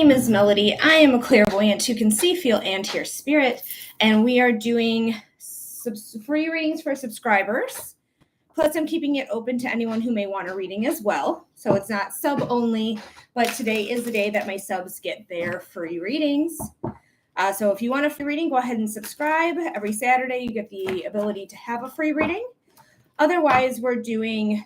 name is Melody. I am a clairvoyant who can see, feel, and hear spirit, and we are doing free readings for subscribers. Plus, I'm keeping it open to anyone who may want a reading as well. So it's not sub only, but today is the day that my subs get their free readings. So if you want a free reading, go ahead and subscribe. Every Saturday, you get the ability to have a free reading. Otherwise, we're doing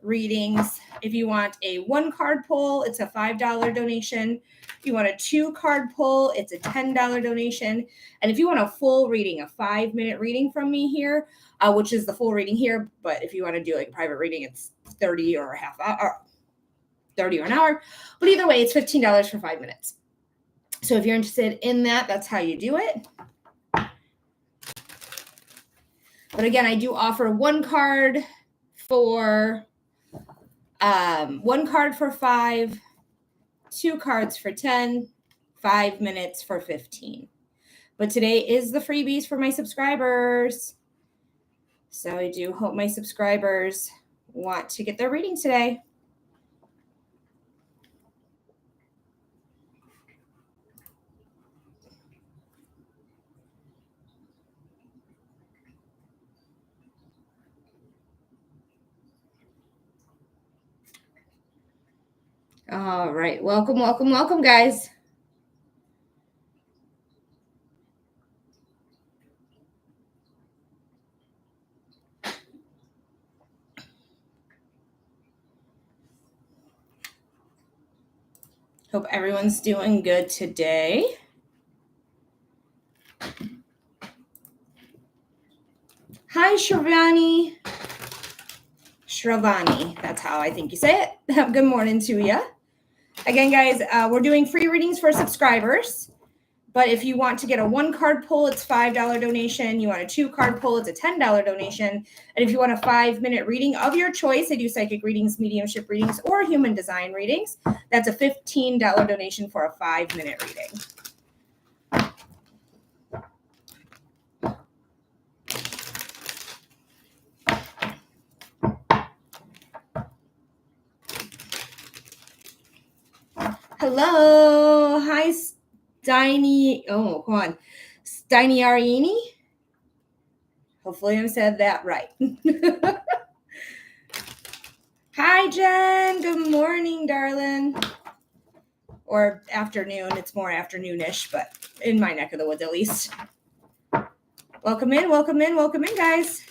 readings. If you want a 1-card pull, it's a $5 donation. If you want a 2-card pull, it's a $10 donation. And if you want a full reading, a 5-minute reading from me here, which is the full reading here, but if you want to do like a private reading, it's 30 or a half hour, 30 or an hour. But either way, it's $15 for 5 minutes. So if you're interested in that, that's how you do it. But again, I do offer 1 card for 1 card for 5, 2 cards for 10, 5 minutes for 15. But today is the freebies for my subscribers. So I do hope my subscribers want to get their reading today. All right. Welcome, welcome, welcome, guys. Hope everyone's doing good today. Hi, Shravani. Shravani, that's how I think you say it. Good morning to you. Again, guys, we're doing free readings for subscribers. But if you want to get a 1-card pull, it's $5 donation. You want a 2-card pull, it's a $10 donation. And if you want a 5-minute reading of your choice, I do psychic readings, mediumship readings, or human design readings. That's a $15 donation for a 5-minute reading. Hello. Hi, Steiny. Oh, come on. Steiny Arini. Hopefully I said that right. Hi, Jen. Good morning, darling. Or afternoon. It's more afternoonish, but in my neck of the woods at least. Welcome in, welcome in, welcome in, guys.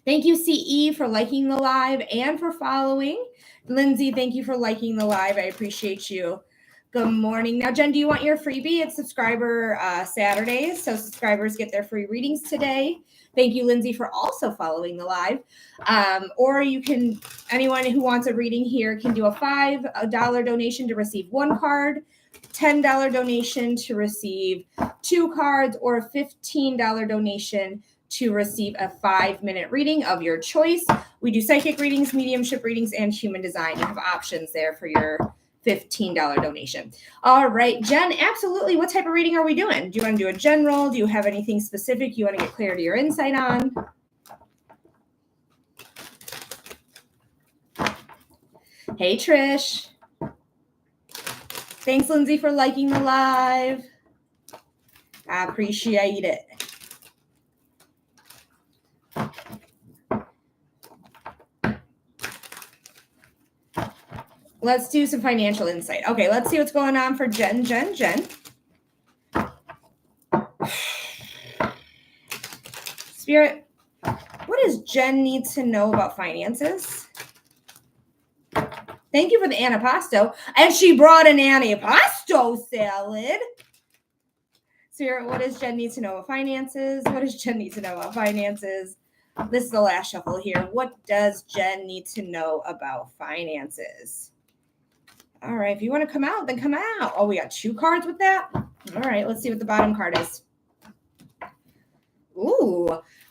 Thank you, CE, for liking the live and for following. Lindsay, thank you for liking the live. I appreciate you. Good morning. Now, Jen, do you want your freebie? It's subscriber Saturdays, so subscribers get their free readings today. Thank you, Lindsay, for also following the live. Or you can, anyone who wants a reading here can do a $5 donation to receive 1 card, $10 donation to receive 2 cards, or a $15 donation to receive a 5-minute reading of your choice. We do psychic readings, mediumship readings, and human design. You have options there for your $15 donation. All right, Jen, absolutely. What type of reading are we doing? Do you want to do a general? Do you have anything specific you want to get clarity or insight on? Hey, Trish. Thanks, Lindsay, for liking the live. I appreciate it. Let's do some financial insight. Okay, let's see what's going on for Jen. Spirit, what does Jen need to know about finances? Thank you for the antipasto. And she brought an antipasto salad. Spirit, what does Jen need to know about finances? What does Jen need to know about finances? This is the last shuffle here. What does Jen need to know about finances? All right, if you want to come out, then come out. Oh, we got 2 cards with that? All right, let's see what the bottom card is. Ooh,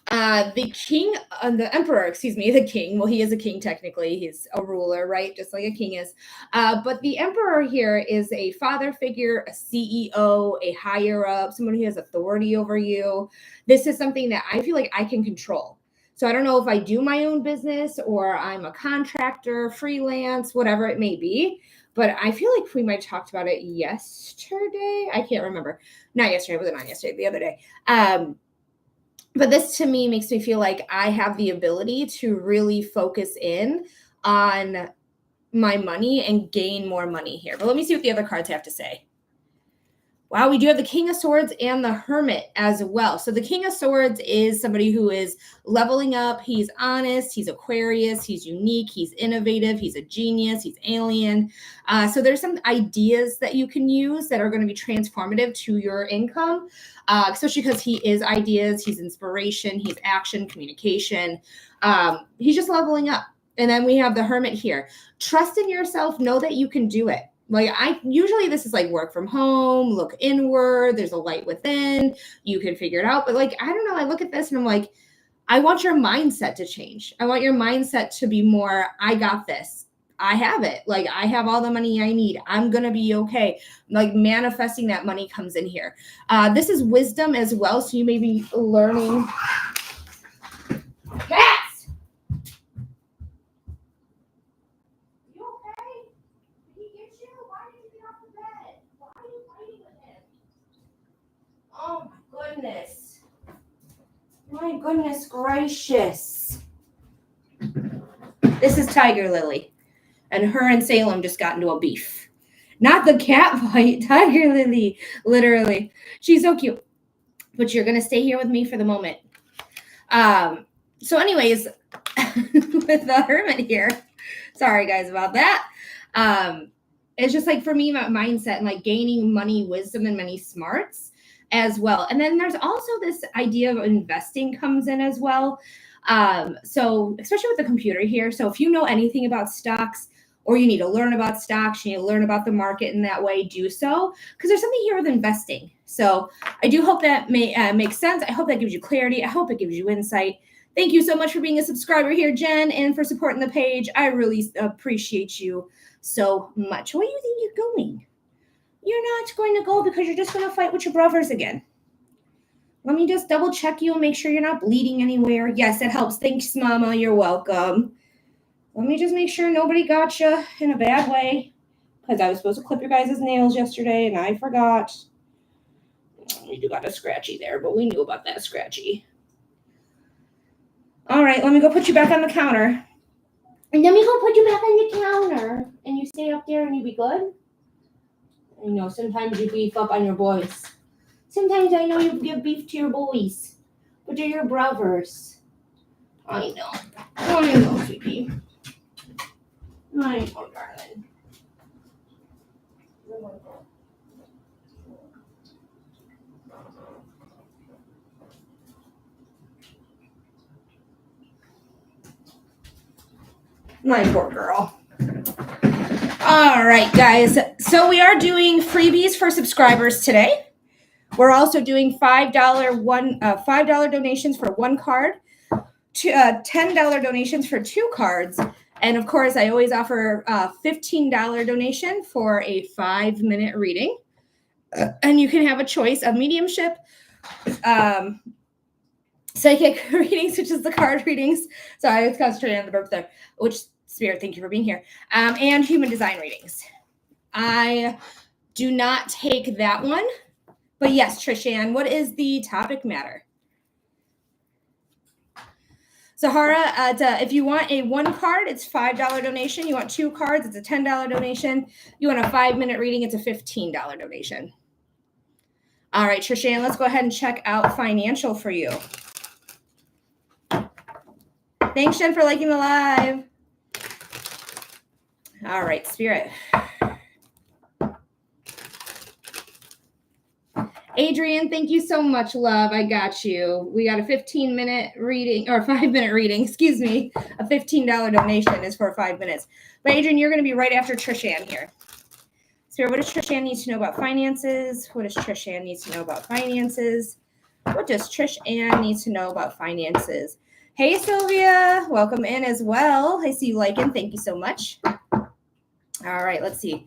the king, the emperor, the king. Well, he is a king technically. He's a ruler, right? Just like a king is. But the emperor here is a father figure, a CEO, a higher up, someone who has authority over you. This is something that I feel like I can control. So I don't know if I do my own business or I'm a contractor, freelance, whatever it may be. But I feel like we might have talked about it yesterday. I can't remember. Not yesterday, was it not yesterday? The other day. But this to me makes me feel like I have the ability to really focus in on my money and gain more money here. But let me see what the other cards have to say. Wow, we do have the King of Swords and the Hermit as well. So the King of Swords is somebody who is leveling up. He's honest. He's Aquarius. He's unique. He's innovative. He's a genius. He's alien. So there's some ideas that you can use that are going to be transformative to your income, especially because he is ideas. He's inspiration. He's action, communication. He's just leveling up. And then we have the Hermit here. Trust in yourself. Know that you can do it. Like usually this is like work from home, look inward, there's a light within, you can figure it out. But like, I don't know, I look at this and I'm like, I want your mindset to change. I want your mindset to be more, I got this. I have it. Like I have all the money I need. I'm going to be okay. Like manifesting that money comes in here. This is wisdom as well. So you may be learning. Cats! You okay? Did he get you? Why did you get off the bed? Why are you fighting with him? Oh my goodness. My goodness gracious. This is Tiger Lily. And her and Salem just got into a beef. Not the cat fight, Tiger Lily, literally. She's so cute. But you're going to stay here with me for the moment. So anyways, with the Hermit here, sorry guys about that. It's just like for me, my mindset and like gaining money, wisdom, and many smarts as well. And then there's also this idea of investing comes in as well. So especially with the computer here. So if you know anything about stocks, or you need to learn about stocks, you need to learn about the market in that way, do so. Because there's something here with investing. So I do hope that makes sense. I hope that gives you clarity. I hope it gives you insight. Thank you so much for being a subscriber here, Jen, and for supporting the page. I really appreciate you so much. Where do you think you're going? You're not going to go because you're just going to fight with your brothers again. Let me just double check you and make sure you're not bleeding anywhere. Yes, it helps. Thanks, Mama. You're welcome. Let me just make sure nobody got you in a bad way, because I was supposed to clip your guys' nails yesterday, and I forgot. We do got a scratchy there, but we knew about that scratchy. All right, let me go put you back on the counter. And then we go put you back on the counter, and you stay up there and you be good. I know sometimes you beef up on your boys. Sometimes I know you give beef to your boys, but they're your brothers. I know. I know, sweetie. I know, darling. My poor girl. All right, guys. So we are doing freebies for subscribers today. We're also doing $5 donations for one card, $10 donations for two cards. And of course, I always offer a $15 donation for a 5-minute reading. And you can have a choice of mediumship, psychic readings, which is the card readings. Sorry, I was concentrating on the burp there. Which, Spirit, thank you for being here. And human design readings. I do not take that one. But yes, Trishan, what is the topic matter? Zahara, if you want a one card, it's $5 donation. You want two cards, it's a $10 donation. You want a 5-minute reading, it's a $15 donation. All right, Trishan, let's go ahead and check out financial for you. Thanks, Jen, for liking the live. All right, Spirit. Adrian, thank you so much, love. I got you. We got a 15-minute reading, or 5-minute reading, excuse me. A $15 donation is for 5 minutes. But Adrian, you're going to be right after Trishan here. Spirit, what does Trishan need to know about finances? What does Trishan need to know about finances? What does Trishan need to know about finances? Hey, Sylvia. Welcome in as well. I see you liking. Thank you so much. All right, let's see.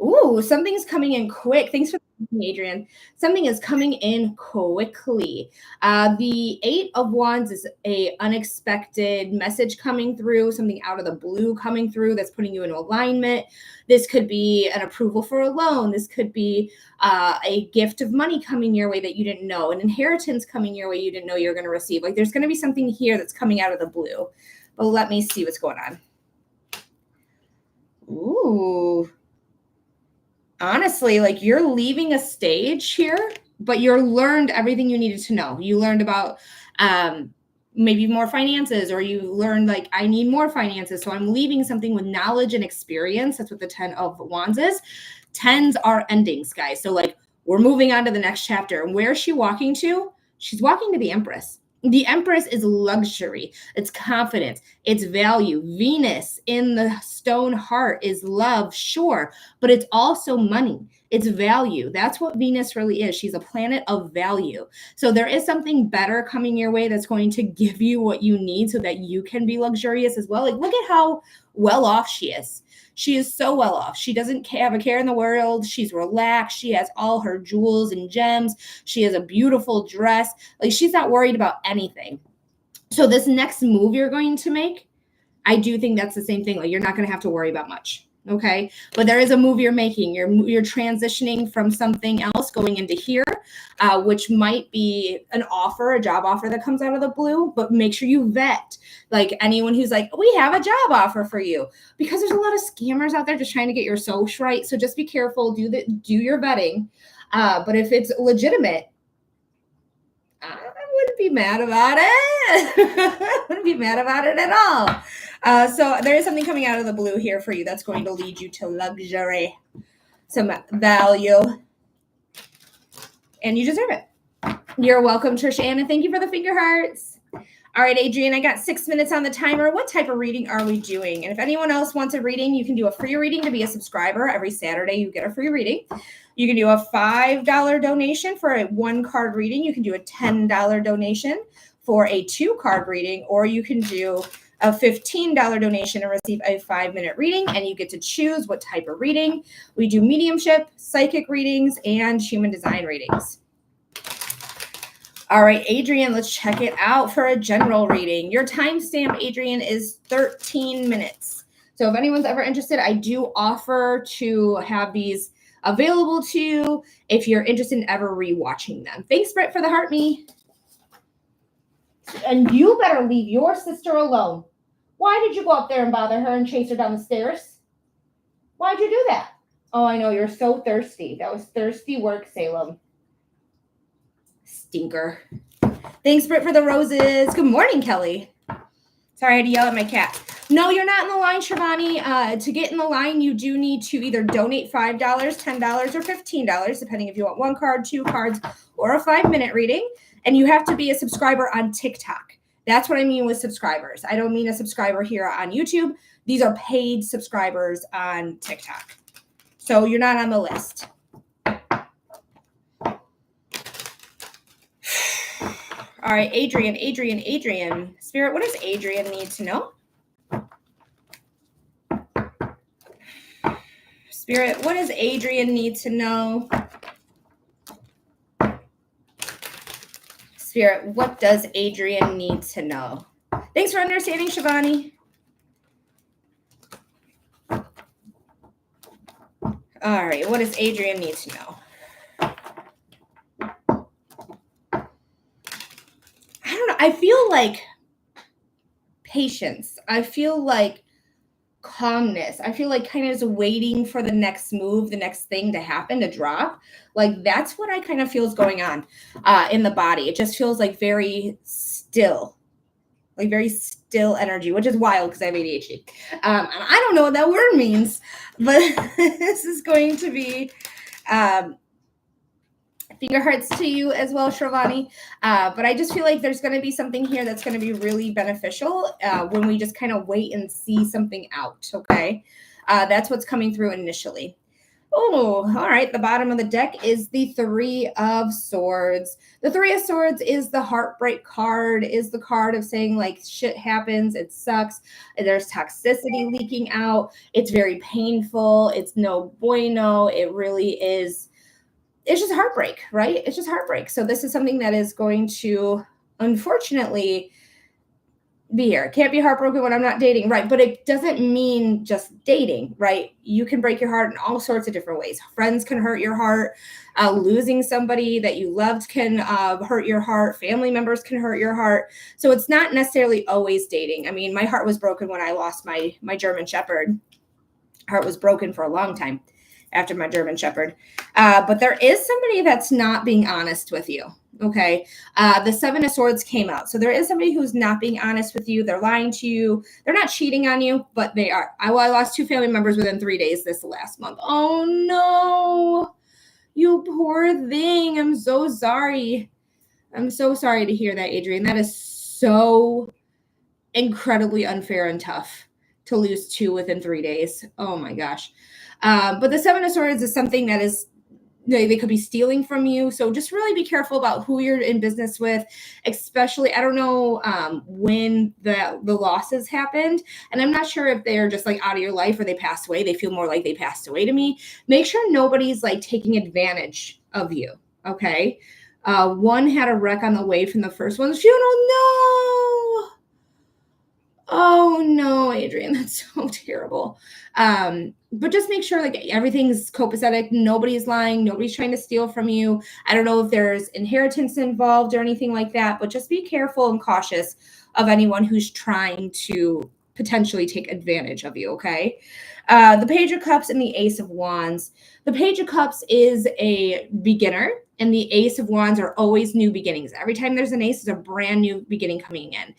Ooh, something's coming in quick. Thanks for Adrian. Something is coming in quickly. The Eight of Wands is a unexpected message coming through, something out of the blue coming through that's putting you in alignment. This could be an approval for a loan. This could be a gift of money coming your way that you didn't know, an inheritance coming your way you didn't know you were going to receive. Like there's going to be something here that's coming out of the blue. But let me see what's going on. Ooh. Honestly, like you're leaving a stage here, but you're learned everything you needed to know. You learned about maybe more finances, or you learned like, I need more finances. So I'm leaving something with knowledge and experience. That's what the 10 of Wands is. 10s are endings, guys. So like we're moving on to the next chapter. And where is she walking to? She's walking to the Empress. The Empress is luxury. It's confidence. It's value. Venus in the stone heart is love, sure, but it's also money. It's value. That's what Venus really is. She's a planet of value. So there is something better coming your way that's going to give you what you need so that you can be luxurious as well. Like, look at how well off she is. She is so well off. She doesn't have a care in the world. She's relaxed. She has all her jewels and gems. She has a beautiful dress. Like she's not worried about anything. So this next move you're going to make, I do think that's the same thing. Like you're not going to have to worry about much. Okay. But there is a move you're making. You're transitioning from something else going into here, which might be an offer, a job offer that comes out of the blue, but make sure you vet like anyone who's like, we have a job offer for you, because there's a lot of scammers out there just trying to get your social right. So just be careful, do your vetting. But if it's legitimate, I wouldn't be mad about it. Wouldn't be mad about it at all. So there is something coming out of the blue here for you that's going to lead you to luxury, some value, and you deserve it. You're welcome, Trisha Ann, and thank you for the finger hearts. All right, Adrian, I got 6 minutes on the timer. What type of reading are we doing? And if anyone else wants a reading, you can do a free reading to be a subscriber. Every Saturday, you get a free reading. You can do a $5 donation for a 1-card reading. You can do a $10 donation for a 2-card reading, or you can do a $15 donation and receive a 5-minute reading, and you get to choose what type of reading. We do mediumship, psychic readings, and human design readings. All right, Adrian, let's check it out for a general reading. Your timestamp, Adrian, is 13 minutes. So if anyone's ever interested, I do offer to have these available to you if you're interested in ever rewatching them. Thanks, Britt, for the heart me. And you better leave your sister alone. Why did you go up there and bother her and chase her down the stairs? Why'd you do that? Oh, I know, you're so thirsty. That was thirsty work, Salem. Stinker. Thanks, Britt, for the roses. Good morning, Kelly. Sorry, I had to yell at my cat. No, you're not in the line, Shivani. To get in the line, you do need to either donate $5, $10, or $15, depending if you want 1 card, 2 cards, or a 5-minute reading. And you have to be a subscriber on TikTok. That's what I mean with subscribers. I don't mean a subscriber here on YouTube. These are paid subscribers on TikTok. So you're not on the list. All right, Adrian. Spirit, what does Adrian need to know? Spirit, what does Adrian need to know? Spirit, what does Adrian need to know? Thanks for understanding, Shivani. All right, what does Adrian need to know? I don't know. I feel like patience. I feel like calmness. I feel like kind of just waiting for the next move, the next thing to happen, to drop. Like that's what I kind of feel is going on in the body. It just feels like very still, like very still energy, which is wild because I have ADHD. And I don't know what that word means, but this is going to be finger hearts to you as well, Shravani. But I just feel like there's going to be something here that's going to be really beneficial when we just kind of wait and see something out, okay? That's what's coming through initially. Oh, all right. The bottom of the deck is the 3 of Swords. The 3 of Swords is the heartbreak card, is the card of saying like shit happens, it sucks, there's toxicity leaking out, it's very painful, it's no bueno, it really is. it's just heartbreak, right? It's just heartbreak. So this is something that is going to, unfortunately, be here. Can't be heartbroken when I'm not dating, right? But it doesn't mean just dating, right? You can break your heart in all sorts of different ways. Friends can hurt your heart. Losing somebody that you loved can hurt your heart. Family members can hurt your heart. So it's not necessarily always dating. I mean, my heart was broken when I lost my German Shepherd. Heart was broken for a long time after my German Shepherd. But there is somebody that's not being honest with you. Okay. The Seven of Swords came out. So there is somebody who's not being honest with you. They're lying to you. They're not cheating on you, but they are. I lost 2 family members within 3 days this last month. Oh no, you poor thing. I'm so sorry. I'm so sorry to hear that, Adrian. That is so incredibly unfair and tough to lose 2 within 3 days. Oh my gosh. But the Seven of Swords is something that is, they could be stealing from you. So just really be careful about who you're in business with, especially, I don't know when the losses happened. And I'm not sure if they're just like out of your life or they passed away. They feel more like they passed away to me. Make sure nobody's like taking advantage of you. Okay. One had a wreck on the way from the first one's funeral. No. Oh no, Adrian, that's so terrible. But just make sure like everything's copacetic. Nobody's lying. Nobody's trying to steal from you. I don't know if there's inheritance involved or anything like that, but just be careful and cautious of anyone who's trying to potentially take advantage of you. Okay. The Page of Cups and the Ace of Wands. The Page of Cups is a beginner, and the Ace of Wands are always new beginnings. Every time there's an ace, there's a brand new beginning coming in.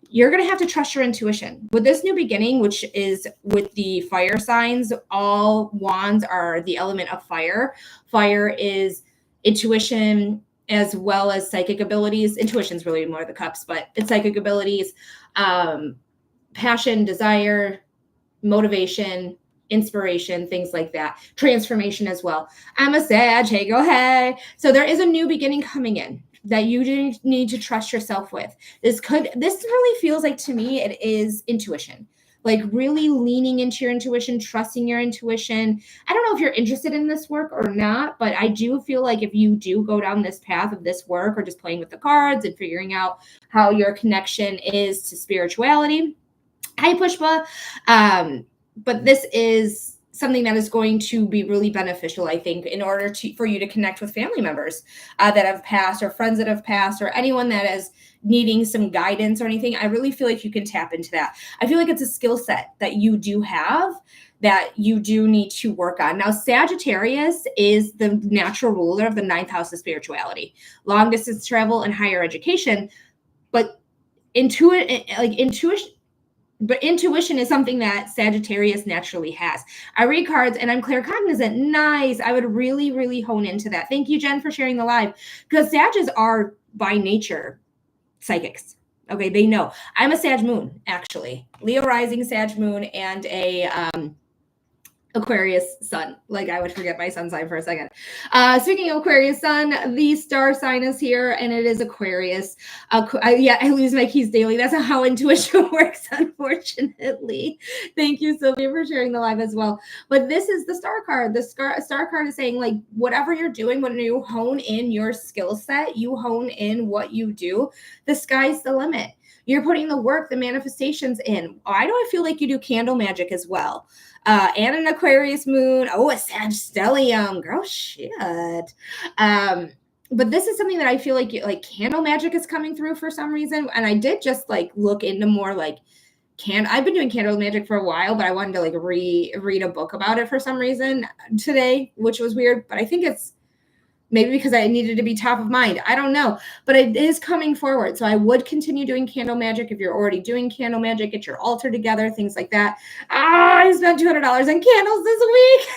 You're going to have to trust your intuition. With this new beginning, which is with the fire signs, all wands are the element of fire. Fire is intuition as well as psychic abilities. Intuition is really more the cups, but it's psychic abilities, passion, desire, motivation, inspiration, things like that. Transformation as well. I'm a Sag. Hey, go ahead. So there is a new beginning coming in that you need to trust yourself with. This really feels like, to me, it is intuition. Like really leaning into your intuition, trusting your intuition. I don't know if you're interested in this work or not, but I do feel like if you do go down this path of this work or just playing with the cards and figuring out how your connection is to spirituality. Hi, Pushpa. But this is something that is going to be really beneficial, I think, in order for you to connect with family members that have passed or friends that have passed or anyone that is needing some guidance or anything. I really feel like you can tap into that. I feel like it's a skill set that you do have that you do need to work on. Now, Sagittarius is the natural ruler of the 9th house of spirituality, long distance travel and higher education. But intuition is something that Sagittarius naturally has. I read cards and I'm claircognizant. Nice. I would really, really hone into that. Thank you, Jen, for sharing the live, because Sages are by nature psychics. Okay, they know. I'm a Sag moon, actually. Leo rising, Sag moon, and a Aquarius sun. Like, I would forget my sun sign for a second. Speaking of Aquarius sun, the star sign is here, and it is Aquarius. I lose my keys daily. That's how intuition works, unfortunately. Thank you, Sylvia, for sharing the live as well. But this is the star card. The star card is saying, like, whatever you're doing, when you hone in your skill set, you hone in what you do, the sky's the limit. You're putting the work, the manifestations in. Why do I feel like you do candle magic as well? And an Aquarius moon. Oh, a Sag stellium. Girl, shit. But this is something that I feel like candle magic is coming through for some reason. And I did just like look into more like I've been doing candle magic for a while, but I wanted to like read a book about it for some reason today, which was weird. But I think it's maybe because I needed to be top of mind. I don't know, but it is coming forward. So I would continue doing candle magic. If you're already doing candle magic, get your altar together, things like that. I spent $200 on candles this week.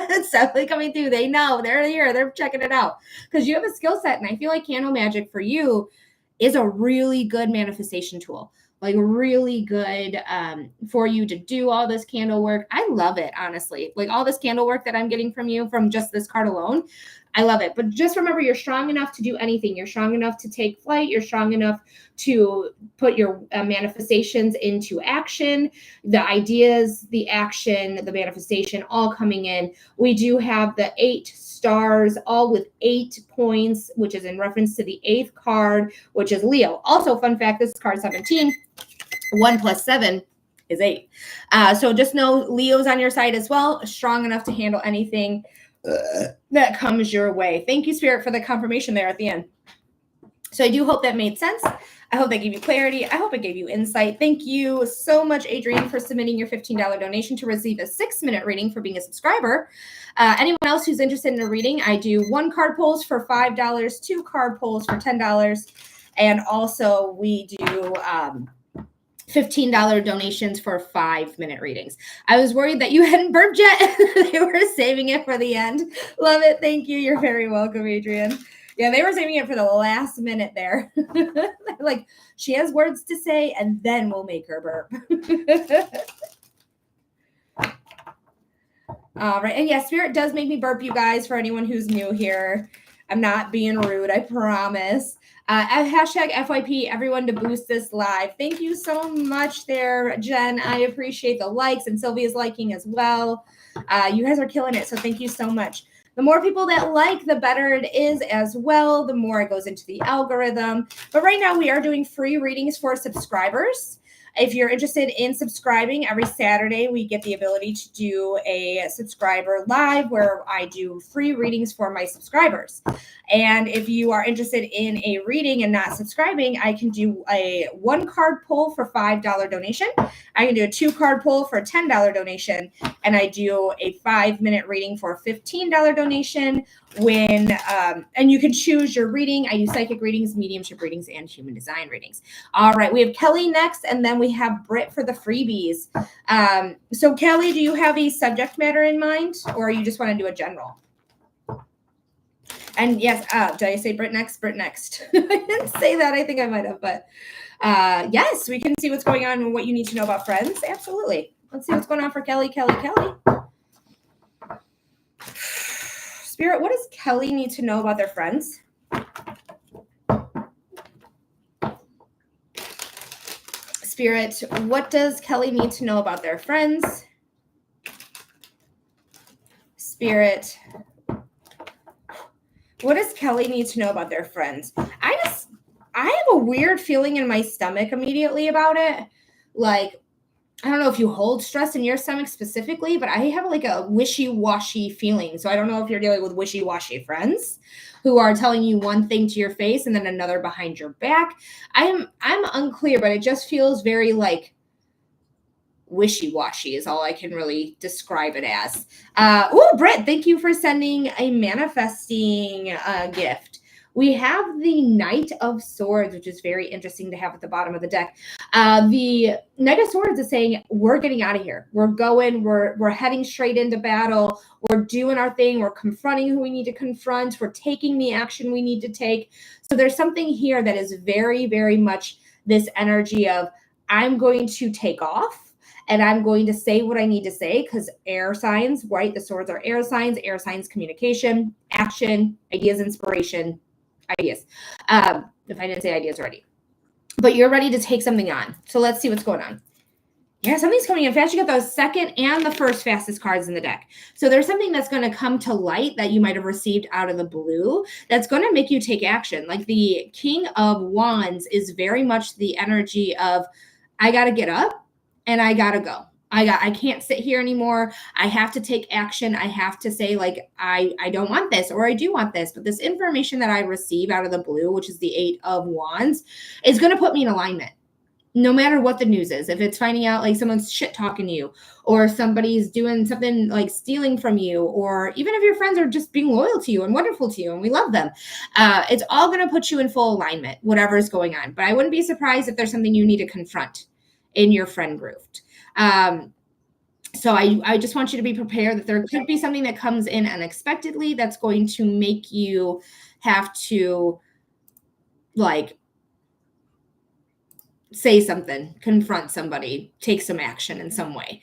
It's definitely coming through. They know. They're here. They're checking it out because you have a skill set. And I feel like candle magic for you is a really good manifestation tool. like really good for you to do all this candle work. I love it, honestly. Like all this candle work that I'm getting from you from just this card alone, I love it. But just remember, you're strong enough to do anything. You're strong enough to take flight. You're strong enough to put your manifestations into action. The ideas, the action, the manifestation, all coming in. We do have the 8 stars, all with 8 points, which is in reference to the 8th card, which is Leo. Also, fun fact, this is card 17. 1 plus 7 is 8. So just know Leo's on your side as well, strong enough to handle anything that comes your way. Thank you, Spirit, for the confirmation there at the end. So I do hope that made sense. I hope that gave you clarity. I hope it gave you insight. Thank you so much, Adrienne, for submitting your $15 donation to receive a 6-minute reading for being a subscriber. Anyone else who's interested in a reading, I do 1 card pulls for $5, 2 card pulls for $10, and also we do $15 donations for 5-minute readings. I was worried that you hadn't burped yet. They were saving it for the end. Love it. Thank you. You're very welcome, Adrienne. Yeah, they were saving it for the last minute there. Like, she has words to say, and then we'll make her burp. All right. And yeah, Spirit does make me burp, you guys, for anyone who's new here. I'm not being rude, I promise. Hashtag FYP, everyone, to boost this live. Thank you so much there, Jen. I appreciate the likes, and Sylvia's liking as well. You guys are killing it, so thank you so much. The more people that like, the better it is as well. The more it goes into the algorithm. But right now, we are doing free readings for subscribers. If you're interested in subscribing, every Saturday we get the ability to do a subscriber live where I do free readings for my subscribers. And if you are interested in a reading and not subscribing, I can do a 1 card pull for $5 donation. I can do a 2 card pull for a $10 donation. And I do a 5-minute reading for a $15 donation. And you can choose your reading. I do psychic readings, mediumship readings, and human design readings. All right, we have Kelly next, and then we have Britt for the freebies. So Kelly, do you have a subject matter in mind, or you just want to do a general? And yes, did I say Britt next? Britt next. I didn't say that. I think I might have, but yes, we can see what's going on and what you need to know about friends. Absolutely. Let's see what's going on for Kelly. Spirit, what does Kelly need to know about their friends? Spirit, what does Kelly need to know about their friends? Spirit, what does Kelly need to know about their friends? I have a weird feeling in my stomach immediately about it. Like, I don't know if you hold stress in your stomach specifically, but I have like a wishy-washy feeling. So I don't know if you're dealing with wishy-washy friends who are telling you one thing to your face and then another behind your back. I'm unclear, but it just feels very like wishy-washy is all I can really describe it as. Britt, thank you for sending a manifesting gift. We have the Knight of Swords, which is very interesting to have at the bottom of the deck. The Knight of Swords is saying, we're getting out of here. We're going, we're heading straight into battle. We're doing our thing. We're confronting who we need to confront. We're taking the action we need to take. So there's something here that is very, very much this energy of, I'm going to take off. And I'm going to say what I need to say because air signs, right? The swords are air signs, communication, action, ideas, inspiration, ideas. If I didn't say ideas already. But you're ready to take something on. So let's see what's going on. Yeah, something's coming in fast. You got the second and the first fastest cards in the deck. So there's something that's going to come to light that you might have received out of the blue that's going to make you take action. Like the King of Wands is very much the energy of, I got to get up. And I gotta go. I can't sit here anymore. I have to take action. I have to say, like, I don't want this, or I do want this. But this information that I receive out of the blue, which is the 8 of Wands, is going to put me in alignment. No matter what the news is. If it's finding out like someone's shit talking to you, or somebody's doing something like stealing from you, or even if your friends are just being loyal to you and wonderful to you and we love them, it's all going to put you in full alignment, whatever is going on. But I wouldn't be surprised if there's something you need to confront in your friend group. So I just want you to be prepared that there could be something that comes in unexpectedly that's going to make you have to like say something, confront somebody, take some action in some way.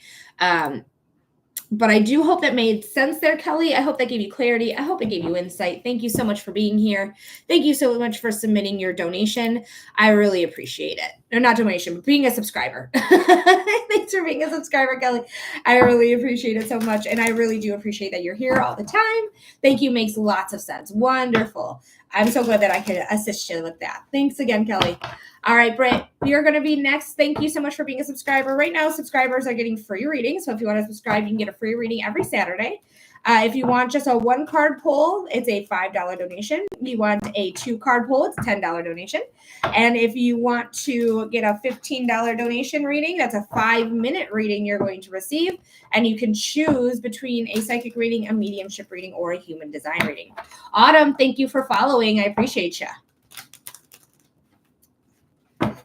But I do hope that made sense there, Kelly. I hope that gave you clarity. I hope it gave you insight. Thank you so much for being here. Thank you so much for submitting your donation. I really appreciate it. Or not donation, but being a subscriber. Thanks for being a subscriber, Kelly. I really appreciate it so much. And I really do appreciate that you're here all the time. Thank you. Makes lots of sense. Wonderful. I'm so glad that I could assist you with that. Thanks again, Kelly. All right, Britt, you're going to be next. Thank you so much for being a subscriber. Right now, subscribers are getting free readings. So if you want to subscribe, you can get a free reading every Saturday. If you want just a 1-card pull, it's a $5 donation. You want a 2-card pull, it's a $10 donation. And if you want to get a $15 donation reading, that's a 5-minute reading you're going to receive. And you can choose between a psychic reading, a mediumship reading, or a human design reading. Autumn, thank you for following. I appreciate you.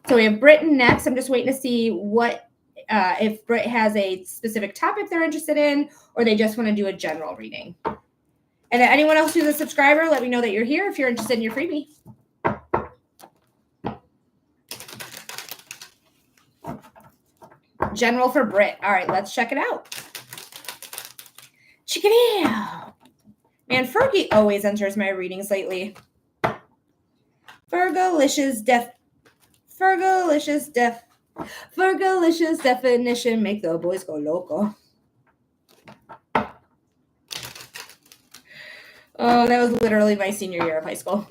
So we have Britt next. I'm just waiting to see what if Britt has a specific topic they're interested in, or they just want to do a general reading. And anyone else who's a subscriber, let me know that you're here if you're interested in your freebie. General for Britt. All right, let's check it out. Check it out. Man, Fergie always enters my readings lately. Fergalicious definition make the boys go loco. Oh, that was literally my senior year of high school.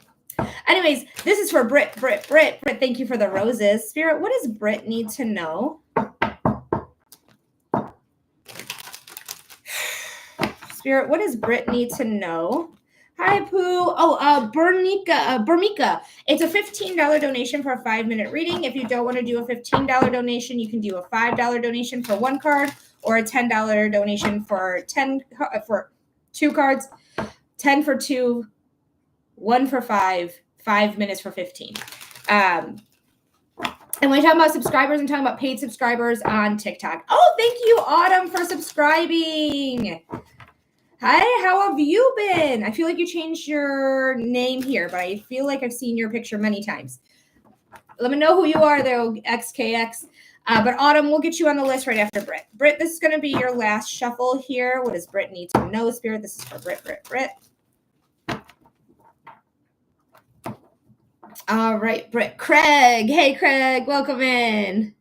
Anyways, this is for Britt. Britt, thank you for the roses. Spirit, what does Britt need to know? Spirit, what does Britt need to know? Hi, Pooh. Oh, Bermika. It's a $15 donation for a 5-minute reading. If you don't want to do a $15 donation, you can do a $5 donation for 1 card, or a $10 donation for 2 cards. 10 for 2, 1 for 5, 5 minutes for 15. And when we talk about subscribers, I'm talking about paid subscribers on TikTok. Oh, thank you, Autumn, for subscribing. Hi, how have you been? I feel like you changed your name here, but I feel like I've seen your picture many times. Let me know who you are, though, XKX. But Autumn, we'll get you on the list right after Britt. Britt, this is going to be your last shuffle here. What does Britt need to know, Spirit? This is for Britt. All right, Britt. Craig. Hey, Craig. Welcome in.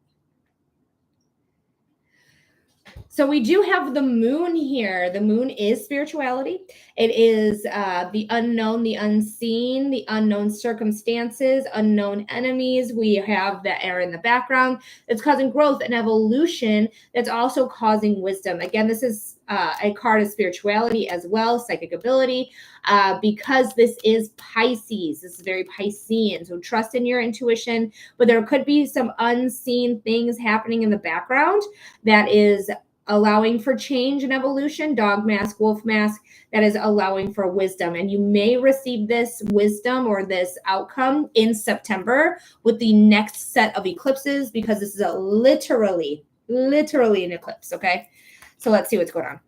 So we do have the moon here. The moon is spirituality. It is the unknown, the unseen, the unknown circumstances, unknown enemies. We have the air in the background that's causing growth and evolution, that's also causing wisdom. Again, this is a card of spirituality as well, psychic ability, because this is Pisces. This is very Piscean. So trust in your intuition, but there could be some unseen things happening in the background that is allowing for change and evolution. Dog mask, wolf mask, that is allowing for wisdom. And you may receive this wisdom or this outcome in September with the next set of eclipses, because this is a literally an eclipse. Okay. So let's see what's going on.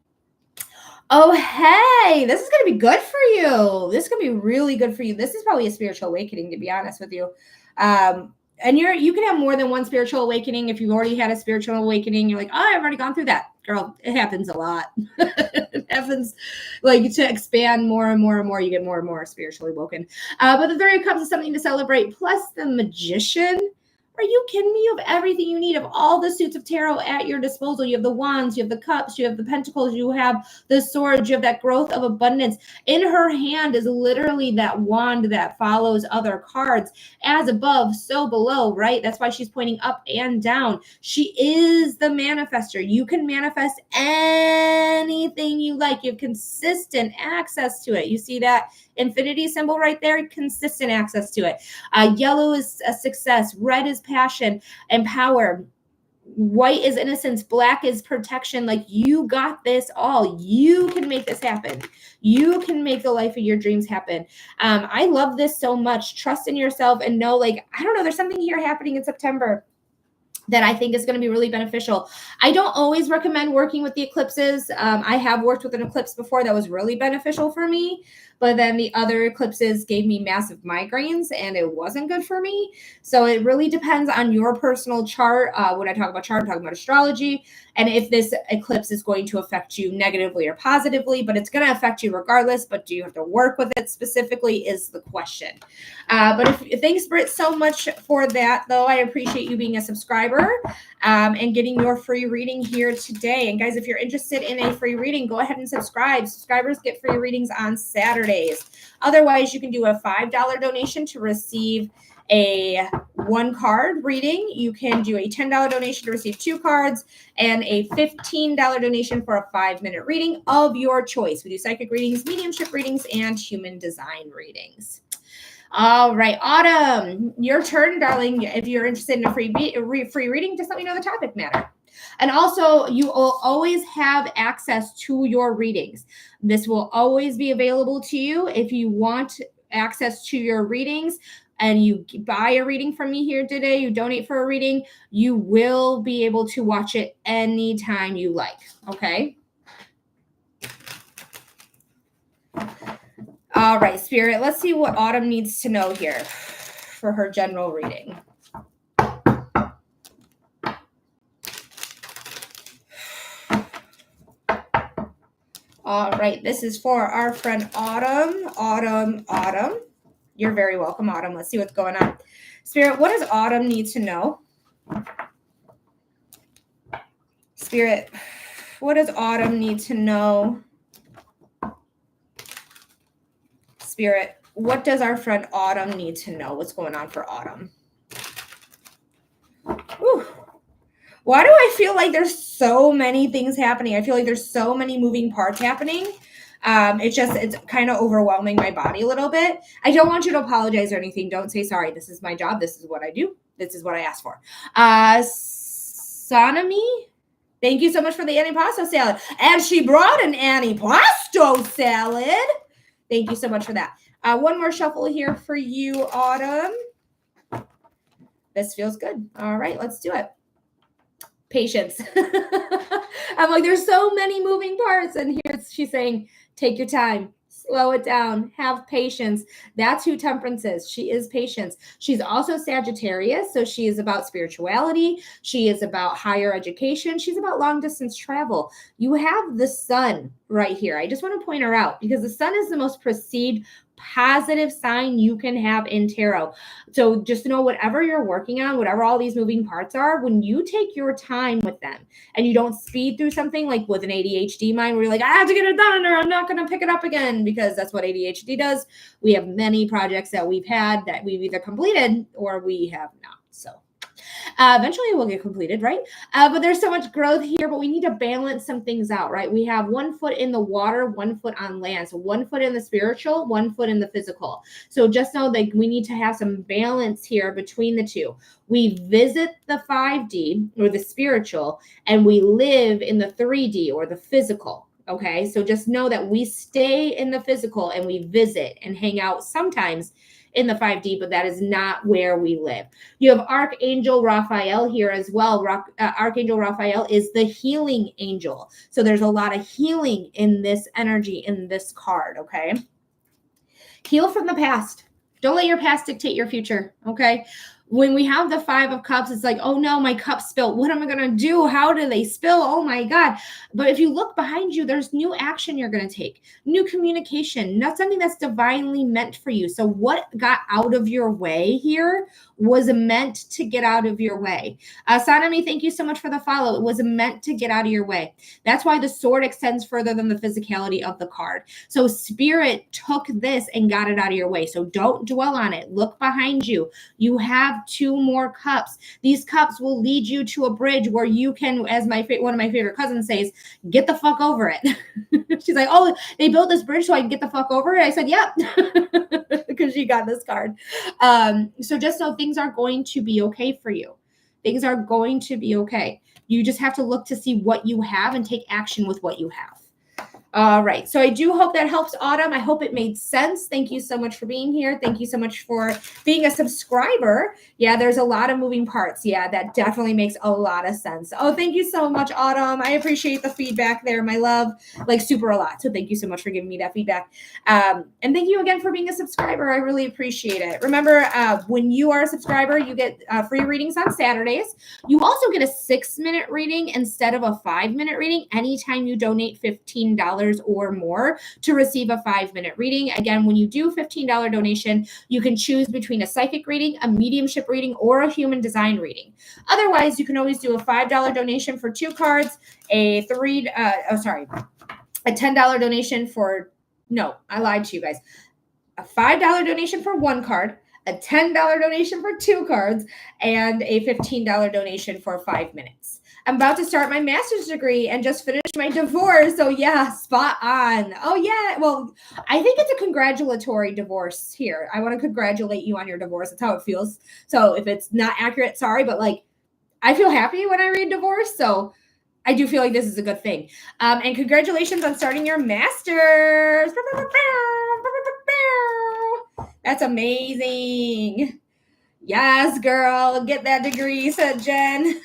Oh, hey, this is going to be good for you. This is going to be really good for you. This is probably a spiritual awakening, to be honest with you. And you can have more than one spiritual awakening. If you've already had a spiritual awakening, you're like, oh, I've already gone through that. Girl, it happens a lot. It happens like to expand more and more and more. You get more and more spiritually awoken. But the 3 of Cups is something to celebrate. Plus the Magician. Are you kidding me? You have everything you need, of all the suits of tarot at your disposal. You have the wands, you have the cups, you have the pentacles, you have the swords, you have that growth of abundance. In her hand is literally that wand that follows other cards. As above, so below, right? That's why she's pointing up and down. She is the manifester. You can manifest anything you like. You have consistent access to it. You see that infinity symbol right there? Consistent access to it. Yellow is a success. Red is passion and power. White is innocence. Black is protection. Like, you got this all. You can make this happen. You can make the life of your dreams happen. I love this so much. Trust in yourself and know, like, I don't know, there's something here happening in September. that I think is going to be really beneficial. I don't always recommend working with the eclipses. I have worked with an eclipse before that was really beneficial for me, but then the other eclipses gave me massive migraines and it wasn't good for me. So it really depends on your personal chart. When I talk about chart, I'm talking about astrology, and if this eclipse is going to affect you negatively or positively, but it's going to affect you regardless. But do you have to work with it specifically is the question. But thanks, Britt, so much for that, though. I appreciate you being a subscriber and getting your free reading here today. And guys, if you're interested in a free reading, go ahead and subscribe. Subscribers get free readings on Saturdays. Otherwise, you can do a $5 donation to receive a 1-card reading. You can do a $10 donation to receive 2 cards and a $15 donation for a 5-minute reading of your choice. We do psychic readings, mediumship readings, and human design readings. All right, Autumn, your turn, darling. If you're interested in a free reading, just let me know the topic matter. And also, you will always have access to your readings. This will always be available to you if you want access to your readings and you buy a reading from me here today, you donate for a reading, you will be able to watch it anytime you like, okay? All right, Spirit, let's see what Autumn needs to know here for her general reading. All right, this is for our friend Autumn. Autumn. You're very welcome, Autumn. Let's see what's going on. Spirit, what does Autumn need to know? Spirit, what does Autumn need to know? Spirit, what does our friend Autumn need to know? What's going on for Autumn? Whew. Why do I feel like there's so many things happening? I feel like there's so many moving parts happening. It's kind of overwhelming my body a little bit. I don't want you to apologize or anything. Don't say sorry. This is my job. This is what I do. This is what I asked for. Sonami, thank you so much for the antipasto salad. And she brought an antipasto salad. Thank you so much for that. One more shuffle here for you, Autumn. This feels good. All right, let's do it. Patience. I'm like, there's so many moving parts. And here she's saying, take your time, slow it down, have patience. That's who Temperance is. She is patience. She's also Sagittarius. So she is about spirituality. She is about higher education. She's about long distance travel. You have the sun right here. I just want to point her out because the sun is the most perceived positive sign you can have in tarot. So just know whatever you're working on, whatever all these moving parts are, when you take your time with them and you don't speed through something like with an ADHD mind where you're like, I have to get it done or I'm not going to pick it up again, because that's what ADHD does. We have many projects that we've had that we've either completed or we have not. So eventually it will get completed, right? But there's so much growth here, but we need to balance some things out, right? We have 1 foot in the water, 1 foot on land. So 1 foot in the spiritual, 1 foot in the physical. So just know that we need to have some balance here between the two. We visit the 5D or the spiritual, and we live in the 3D or the physical. Okay, so just know that we stay in the physical and we visit and hang out sometimes in the 5D, but that is not where we live. You have Archangel Raphael here as well. Archangel Raphael is the healing angel. So there's a lot of healing in this energy, in this card, okay? Heal from the past. Don't let your past dictate your future, okay? When we have the 5 of Cups, it's like, oh no, my cup spilled. What am I going to do? How do they spill? Oh my God. But if you look behind you, there's new action you're going to take, new communication, not something that's divinely meant for you. So what got out of your way here was meant to get out of your way. Sanami, thank you so much for the follow. It was meant to get out of your way. That's why the sword extends further than the physicality of the card. So Spirit took this and got it out of your way. So don't dwell on it. Look behind you. You have 2 more cups. These cups will lead you to a bridge where you can, as one of my favorite cousins says, get the fuck over it. She's like, oh, they built this bridge so I can get the fuck over it. I said, yep, because she got this card. So just know things are going to be okay for you. Things are going to be okay. You just have to look to see what you have and take action with what you have. All right. So I do hope that helps, Autumn. I hope it made sense. Thank you so much for being here. Thank you so much for being a subscriber. Yeah, there's a lot of moving parts. Yeah, that definitely makes a lot of sense. Oh, thank you so much, Autumn. I appreciate the feedback there, my love, like super a lot. So thank you so much for giving me that feedback. And thank you again for being a subscriber. I really appreciate it. Remember, when you are a subscriber, you get free readings on Saturdays. You also get a 6-minute reading instead of a 5-minute reading anytime you donate $15 or more to receive a 5-minute reading. Again, when you do $15 donation, you can choose between a psychic reading, a mediumship reading, or a human design reading. Otherwise, you can always do a $5 donation for 2 cards, a $10 donation for, no, I lied to you guys. A $5 donation for 1 card, a $10 donation for 2 cards, and a $15 donation for 5 minutes. I'm about to start my master's degree and just finished my divorce. So yeah, spot on. Oh yeah. Well, I think it's a congratulatory divorce here. I want to congratulate you on your divorce. That's how it feels. So if it's not accurate, sorry, but like I feel happy when I read divorce. So I do feel like this is a good thing. And congratulations on starting your master's. That's amazing. Yes, girl. Get that degree, said Jen.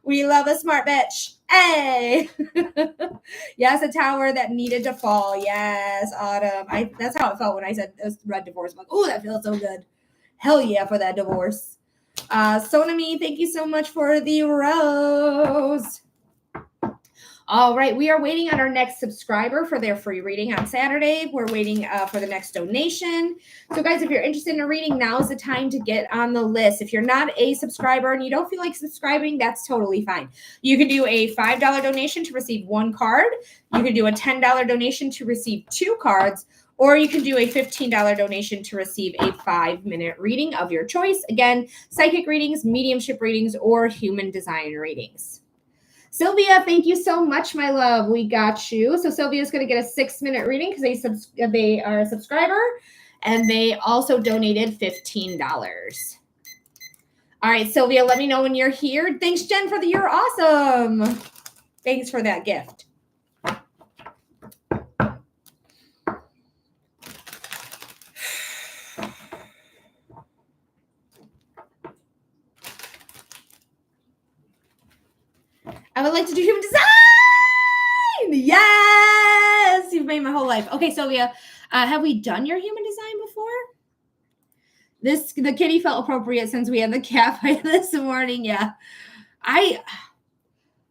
We love a smart bitch. Hey. Yes, a tower that needed to fall. Yes, Autumn. That's how it felt when I said read divorce. I'm like, oh, that feels so good. Hell yeah for that divorce. Sonami, thank you so much for the rose. All right, we are waiting on our next subscriber for their free reading on Saturday. We're waiting for the next donation. So guys, if you're interested in a reading, now is the time to get on the list. If you're not a subscriber and you don't feel like subscribing, that's totally fine. You can do a $5 donation to receive 1 card. You can do a $10 donation to receive 2 cards. Or you can do a $15 donation to receive a 5-minute reading of your choice. Again, psychic readings, mediumship readings, or human design readings. Sylvia, thank you so much, my love. We got you. So Sylvia's going to get a 6-minute reading because they are a subscriber, and they also donated $15. All right, Sylvia, let me know when you're here. Thanks, Jen, for the you're awesome. Thanks for that gift. I would like to do human design. Yes, you've made my whole life. Okay, Sylvia, have we done your human design before? The kitty felt appropriate since we had the cafe this morning. Yeah, I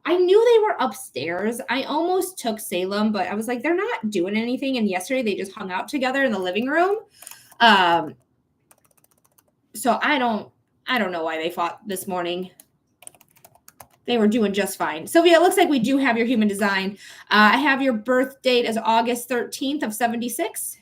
knew they were upstairs. I almost took Salem, but I was like, they're not doing anything. And yesterday they just hung out together in the living room. So I don't know why they fought this morning. They were doing just fine. Sylvia, it looks like we do have your human design. I have your birth date as August 13th of 76.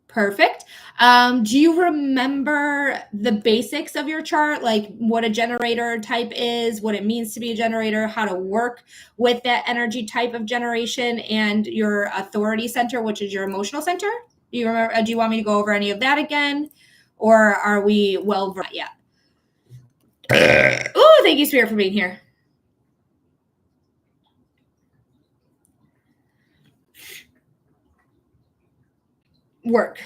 Perfect. Do you remember the basics of your chart, like what a generator type is, what it means to be a generator, how to work with that energy type of generation, and your authority center, which is your emotional center? Do you remember? Do you want me to go over any of that again? Or are we well versed yet? Oh, thank you, Spirit, for being here. Work.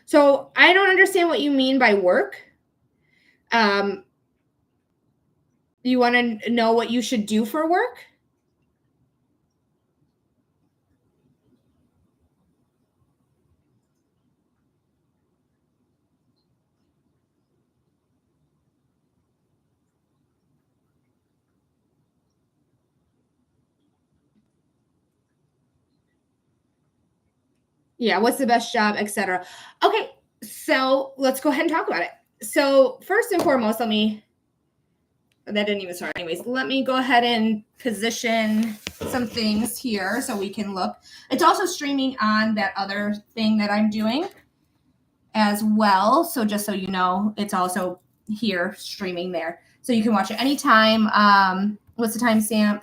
So I don't understand what you mean by work. You want to know what you should do for work? Yeah, what's the best job, etc. Okay, so let's go ahead and talk about it. So first and foremost, that didn't even start. Anyways, let me go ahead and position some things here so we can look. It's also streaming on that other thing that I'm doing as well. So just so you know, it's also here streaming there. So you can watch it anytime. What's the timestamp?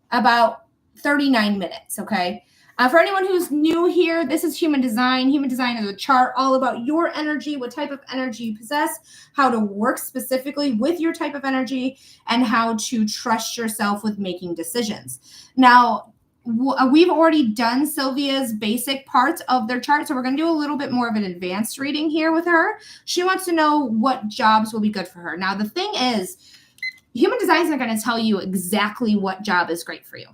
About 39 minutes, okay? For anyone who's new here, this is Human Design. Human Design is a chart all about your energy, what type of energy you possess, how to work specifically with your type of energy, and how to trust yourself with making decisions. Now, we've already done Sylvia's basic parts of their chart, so we're going to do a little bit more of an advanced reading here with her. She wants to know what jobs will be good for her. Now, the thing is, Human Design is not going to tell you exactly what job is great for you.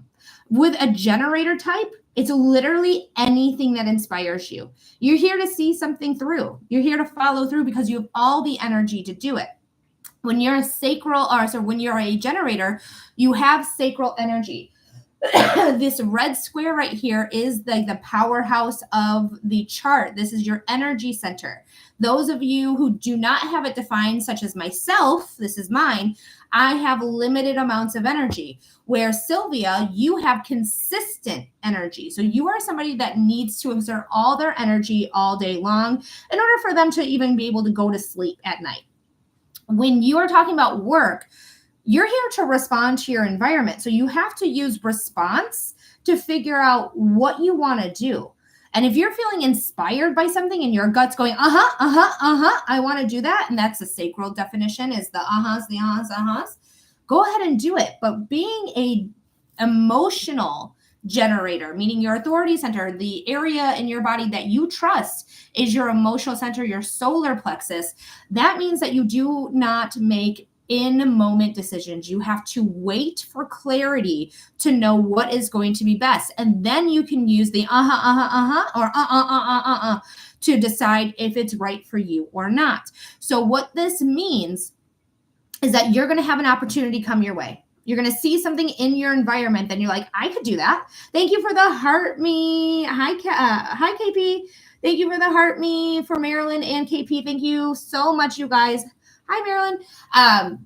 With a generator type, it's literally anything that inspires you. You're here to see something through. You're here to follow through because you have all the energy to do it. When you're when you're a generator, you have sacral energy. This red square right here is the powerhouse of the chart. This is your energy center. Those of you who do not have it defined, such as myself, this is mine, I have limited amounts of energy. Where Sylvia, you have consistent energy. So you are somebody that needs to exert all their energy all day long in order for them to even be able to go to sleep at night. When you are talking about work, you're here to respond to your environment. So you have to use response to figure out what you want to do. And if you're feeling inspired by something and your gut's going, I want to do that. And that's the sacral definition, is the ahas. Go ahead and do it. But being a emotional generator, meaning your authority center, the area in your body that you trust is your emotional center, your solar plexus. That means that you do not make in-moment decisions. You have to wait for clarity to know what is going to be best. And then you can use the or to decide if it's right for you or not. So what this means is that you're going to have an opportunity come your way. You're going to see something in your environment, then you're like, I could do that. Thank you for the heart me. Hi, KP. Thank you for the heart me for Marilyn and KP. Thank you so much, you guys. Hi, Marilyn.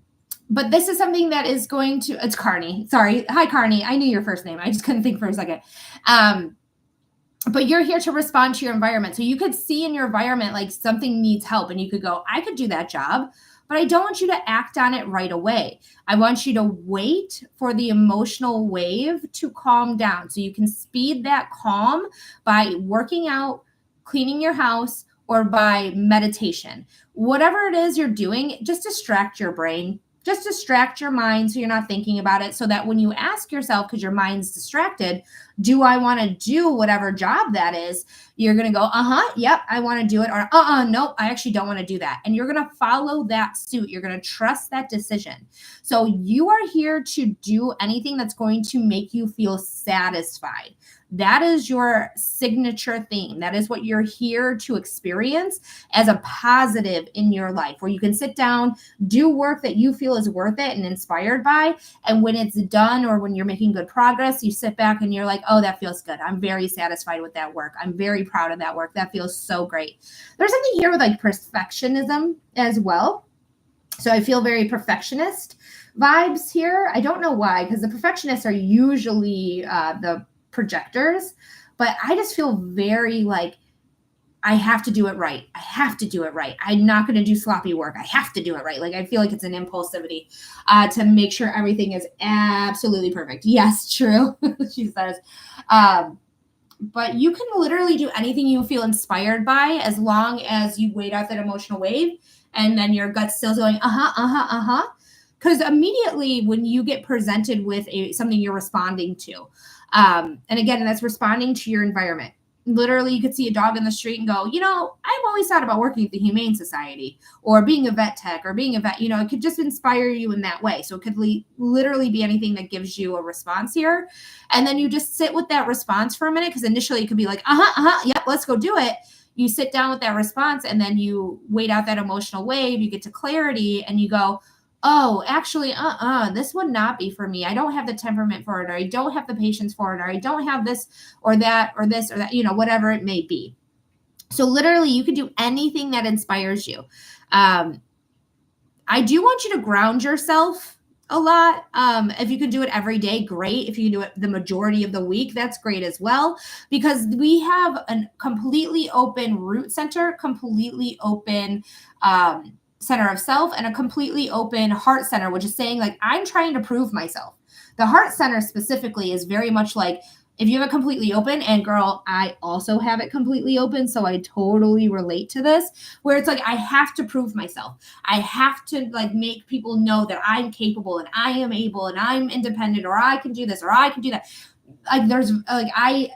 But this is something that is going to, it's Carney. Sorry. Hi, Carney. I knew your first name. I just couldn't think for a second. But you're here to respond to your environment. So you could see in your environment, like something needs help and you could go, I could do that job, but I don't want you to act on it right away. I want you to wait for the emotional wave to calm down. So you can speed that calm by working out, cleaning your house, or by meditation. Whatever it is you're doing, just distract your brain. Just distract your mind so you're not thinking about it, so that when you ask yourself, because your mind's distracted, do I want to do whatever job that is? You're going to go, yep, I want to do it. Or, nope, I actually don't want to do that. And you're going to follow that suit. You're going to trust that decision. So you are here to do anything that's going to make you feel satisfied. That is your signature theme. That is what you're here to experience as a positive in your life, where you can sit down, do work that you feel is worth it and inspired by. And when it's done, or when you're making good progress, you sit back and you're like, oh, that feels good. I'm very satisfied with that work. I'm very proud of that work. That feels so great. There's something here with like perfectionism as well. So I feel very perfectionist vibes here. I don't know why, because the perfectionists are usually the projectors, but I just feel very like, I have to do it right. I have to do it right. I'm not going to do sloppy work. I have to do it right. Like, I feel like it's an impulsivity to make sure everything is absolutely perfect. Yes, true, she says. But you can literally do anything you feel inspired by, as long as you wait out that emotional wave and then your gut's still going, Because immediately when you get presented with something you're responding to, and again, that's responding to your environment. Literally, you could see a dog in the street and go, I've always thought about working at the Humane Society, or being a vet tech, or being a vet. It could just inspire you in that way. So it could literally be anything that gives you a response here. And then you just sit with that response for a minute, because initially it could be like, yep, let's go do it. You sit down with that response, and then you wait out that emotional wave. You get to clarity, and you go, oh, actually, this would not be for me. I don't have the temperament for it, or I don't have the patience for it, or I don't have this or that, or this or that, whatever it may be. So literally, you can do anything that inspires you. I do want you to ground yourself a lot. If you can do it every day, great. If you can do it the majority of the week, that's great as well, because we have a completely open root center, completely open center of self, and a completely open heart center, which is saying, like, I'm trying to prove myself. The heart center specifically is very much like, If you have it completely open, and girl, I also have it completely open, so I totally relate to this, where it's like I have to prove myself. I have to like make people know that I'm capable and I am able and I'm independent, or I can do this or I can do that. Like there's like I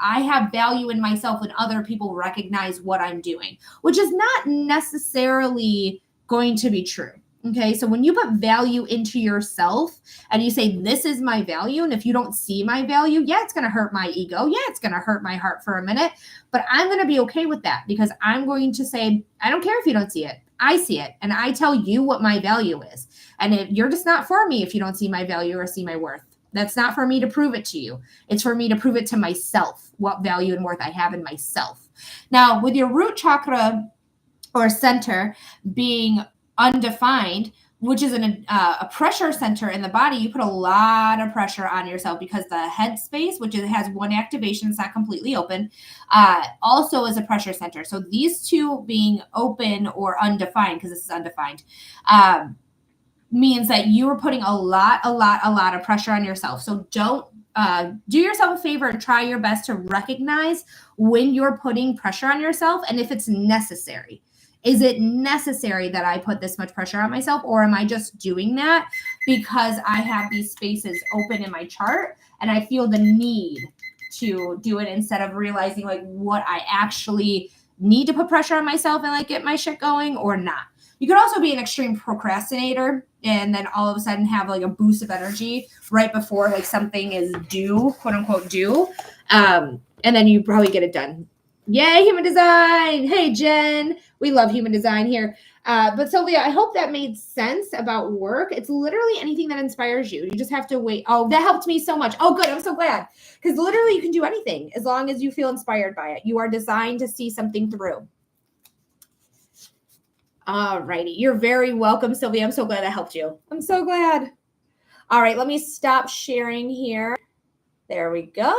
have value in myself when other people recognize what I'm doing, which is not necessarily going to be true. Okay, so when you put value into yourself and you say, this is my value, and if you don't see my value, yeah, it's going to hurt my ego. Yeah, it's going to hurt my heart for a minute, but I'm going to be okay with that because I'm going to say, I don't care if you don't see it. I see it, and I tell you what my value is. And if you're just not for me if you don't see my value or see my worth. That's not for me to prove it to you. It's for me to prove it to myself, what value and worth I have in myself. Now, with your root chakra or center being undefined, which is a pressure center in the body, you put a lot of pressure on yourself because the head space, which has one activation, it's not completely open, also is a pressure center. So these two being open or undefined, because this is undefined, means that you are putting a lot of pressure on yourself. So don't do yourself a favor and try your best to recognize when you're putting pressure on yourself and if it's necessary. Is it necessary that I put this much pressure on myself, or am I just doing that because I have these spaces open in my chart and I feel the need to do it instead of realizing like what I actually need to put pressure on myself and like get my shit going or not. You could also be an extreme procrastinator and then all of a sudden have like a boost of energy right before like something is due, quote unquote due. And then you probably get it done. Yay, human design. Hey, Jen. We love human design here. But Sylvia, I hope that made sense about work. It's literally anything that inspires you. You just have to wait. Oh, that helped me so much. Oh, good. I'm so glad. Because literally you can do anything as long as you feel inspired by it. You are designed to see something through. All righty. You're very welcome, Sylvia. I'm so glad I helped you. I'm so glad. All right. Let me stop sharing here. There we go.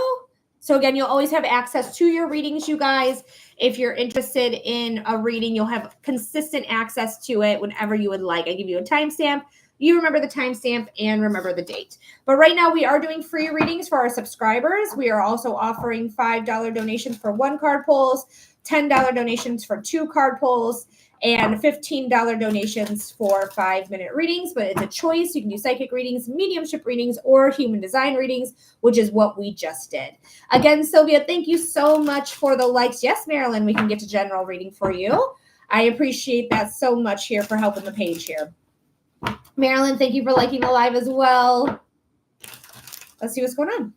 So again, you'll always have access to your readings, you guys. If you're interested in a reading, you'll have consistent access to it whenever you would like. I give you a timestamp. You remember the timestamp and remember the date. But right now we are doing free readings for our subscribers. We are also offering $5 donations for 1 card pulls, $10 donations for 2 card pulls, and $15 donations for 5-minute readings, but it's a choice. You can do psychic readings, mediumship readings, or human design readings, which is what we just did. Again, Sylvia, thank you so much for the likes. Yes, Marilyn, we can get to general reading for you. I appreciate that so much here for helping the page here. Marilyn, thank you for liking the live as well. Let's see what's going on.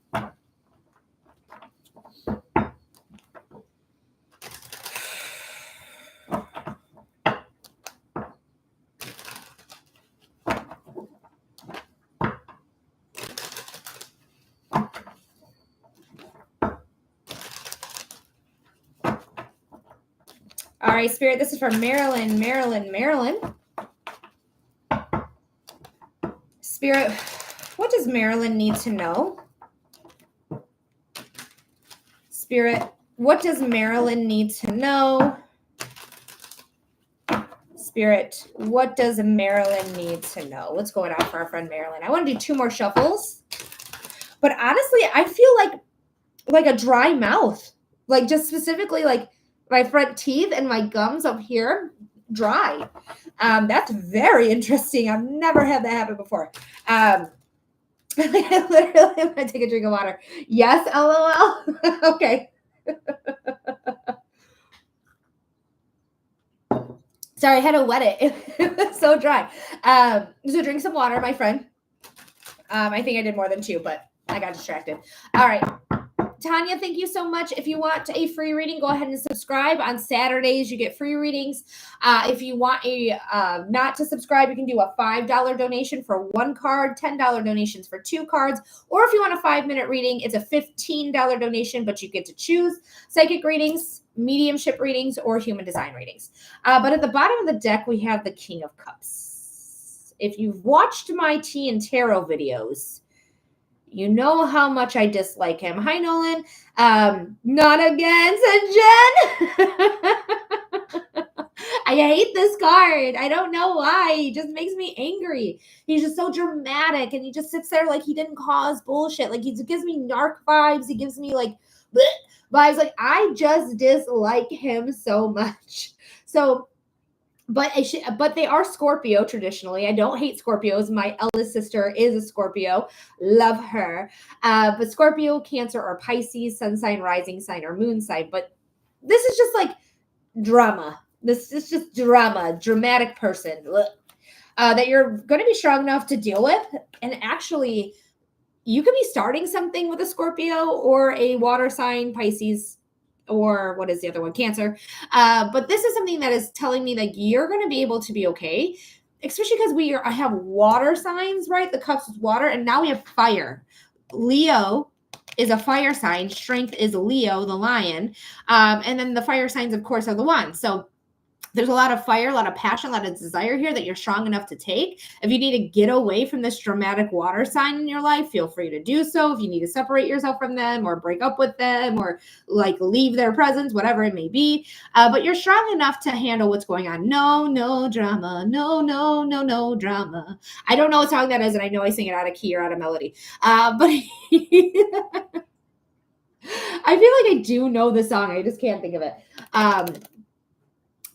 All right, Spirit, this is for Marilyn. Spirit, what does Marilyn need to know? Spirit, what does Marilyn need to know? Spirit, what does Marilyn need to know? What's going on for our friend Marilyn? I want to do 2 more shuffles. But honestly, I feel like a dry mouth. Like just specifically like my front teeth and my gums up here, dry. That's very interesting. I've never had that happen before. Literally, I'm going to take a drink of water. Yes, LOL. Okay. Sorry, I had to wet it. It was so dry. So drink some water, my friend. I think I did more than 2, but I got distracted. All right. Tanya, thank you so much. If you want a free reading, go ahead and subscribe. On Saturdays, you get free readings. If you want not to subscribe, you can do a $5 donation for 1 card, $10 donations for 2 cards, or if you want a 5-minute reading, it's a $15 donation, but you get to choose psychic readings, mediumship readings, or human design readings. But at the bottom of the deck, we have the King of Cups. If you've watched my tea and tarot videos, you know how much I dislike him. Hi, Nolan. Not again, said Jen. I I hate this card. I don't know why. He just makes me angry. He's just so dramatic, and he just sits there like he didn't cause bullshit. Like, he gives me narc vibes. He gives me like bleh vibes. Like, I just dislike him so much. So, but they are Scorpio traditionally. I don't hate Scorpios. My eldest sister is a Scorpio. Love her. But Scorpio, Cancer, or Pisces, sun sign, rising sign, or moon sign. But this is just like drama. This is just drama. Dramatic person that you're going to be strong enough to deal with. And actually, you could be starting something with a Scorpio or a water sign, Pisces, or what is the other one? Cancer. But this is something that is telling me like you're going to be able to be okay, especially because I have water signs, right? The cups is water, and now we have fire. Leo is a fire sign. Strength is Leo, the lion. And then the fire signs, of course, are the ones. So there's a lot of fire, a lot of passion, a lot of desire here that you're strong enough to take. If you need to get away from this dramatic water sign in your life, feel free to do so. If you need to separate yourself from them or break up with them or like leave their presence, whatever it may be. But you're strong enough to handle what's going on. No drama. No drama. I don't know what song that is, and I know I sing it out of key or out of melody. But I feel like I do know the song. I just can't think of it.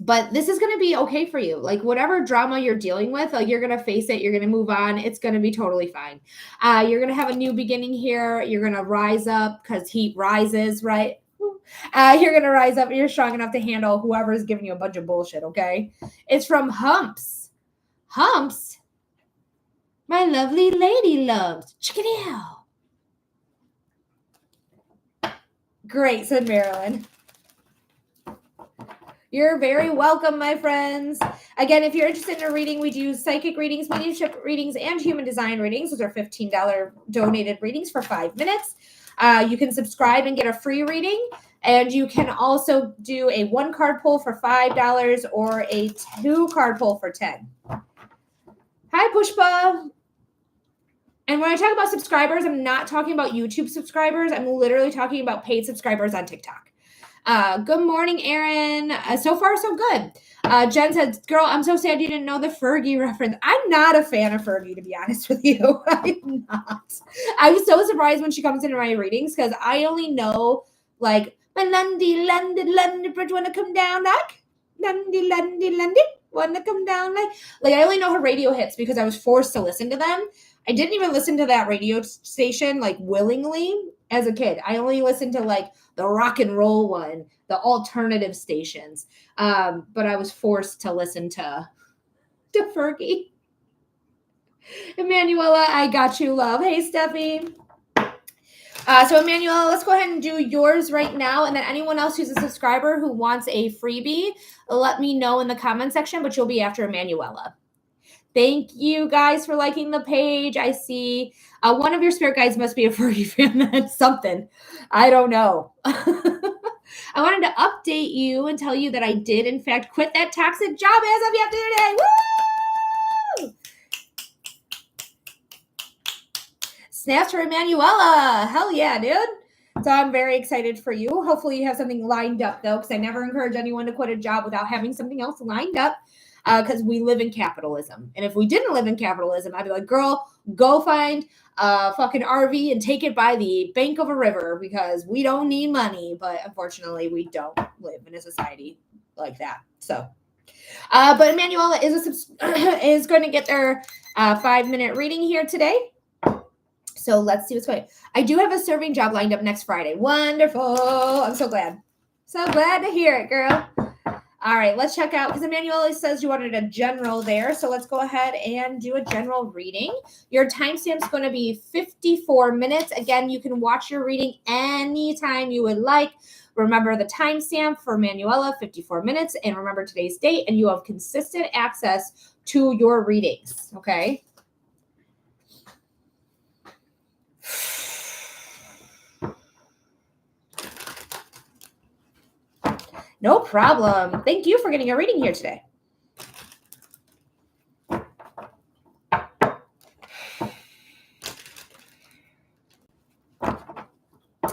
But this is going to be okay for you. Like whatever drama you're dealing with, like you're going to face it. You're going to move on. It's going to be totally fine. You're going to have a new beginning here. You're going to rise up because heat rises, right? You're going to rise up and you're strong enough to handle whoever is giving you a bunch of bullshit, okay? It's from Humps. Humps? My lovely lady loves. Check it out. Great, said Marilyn. You're very welcome, my friends. Again, if you're interested in a reading, we do psychic readings, mediumship readings, and human design readings. Those are $15 donated readings for 5 minutes. You can subscribe and get a free reading. And you can also do a 1-card pull for $5 or a 2-card pull for $10. Hi, Pushpa. And when I talk about subscribers, I'm not talking about YouTube subscribers. I'm literally talking about paid subscribers on TikTok. Good morning, Aaron. So far, so good. Jen said, girl, I'm so sad you didn't know the Fergie reference. I'm not a fan of Fergie, to be honest with you. I'm not. I'm so surprised when she comes into my readings because I only know, like, my London bridge wanna come down like London, wanna come down like I only know her radio hits because I was forced to listen to them. I didn't even listen to that radio station like willingly as a kid. I only listened to like the rock and roll one, the alternative stations. But I was forced to listen to Fergie. Emanuela, I got you, love. Hey, Steffi. So Emanuela, let's go ahead and do yours right now. And then anyone else who's a subscriber who wants a freebie, let me know in the comment section, but you'll be after Emanuela. Thank you guys for liking the page. I see one of your spirit guides must be a Fergie fan. That's something. I don't know. I wanted to update you and tell you that I did, in fact, quit that toxic job as of yesterday. Woo! Snaps for Emanuela. Hell yeah, dude. So I'm very excited for you. Hopefully you have something lined up, though, because I never encourage anyone to quit a job without having something else lined up. Because we live in capitalism. And if we didn't live in capitalism, I'd be like, girl, go find a fucking RV and take it by the bank of a river because we don't need money. But unfortunately, we don't live in a society like that. So, but Emanuela is going to get their 5-minute reading here today. So let's see what's going on. I do have a serving job lined up next Friday. Wonderful. I'm so glad. So glad to hear it, girl. All right, let's check out, because Emanuela says you wanted a general there. So let's go ahead and do a general reading. Your timestamp is going to be 54 minutes. Again, you can watch your reading anytime you would like. Remember the timestamp for Emanuela, 54 minutes. And remember today's date, and you have consistent access to your readings, okay? No problem. Thank you for getting a reading here today.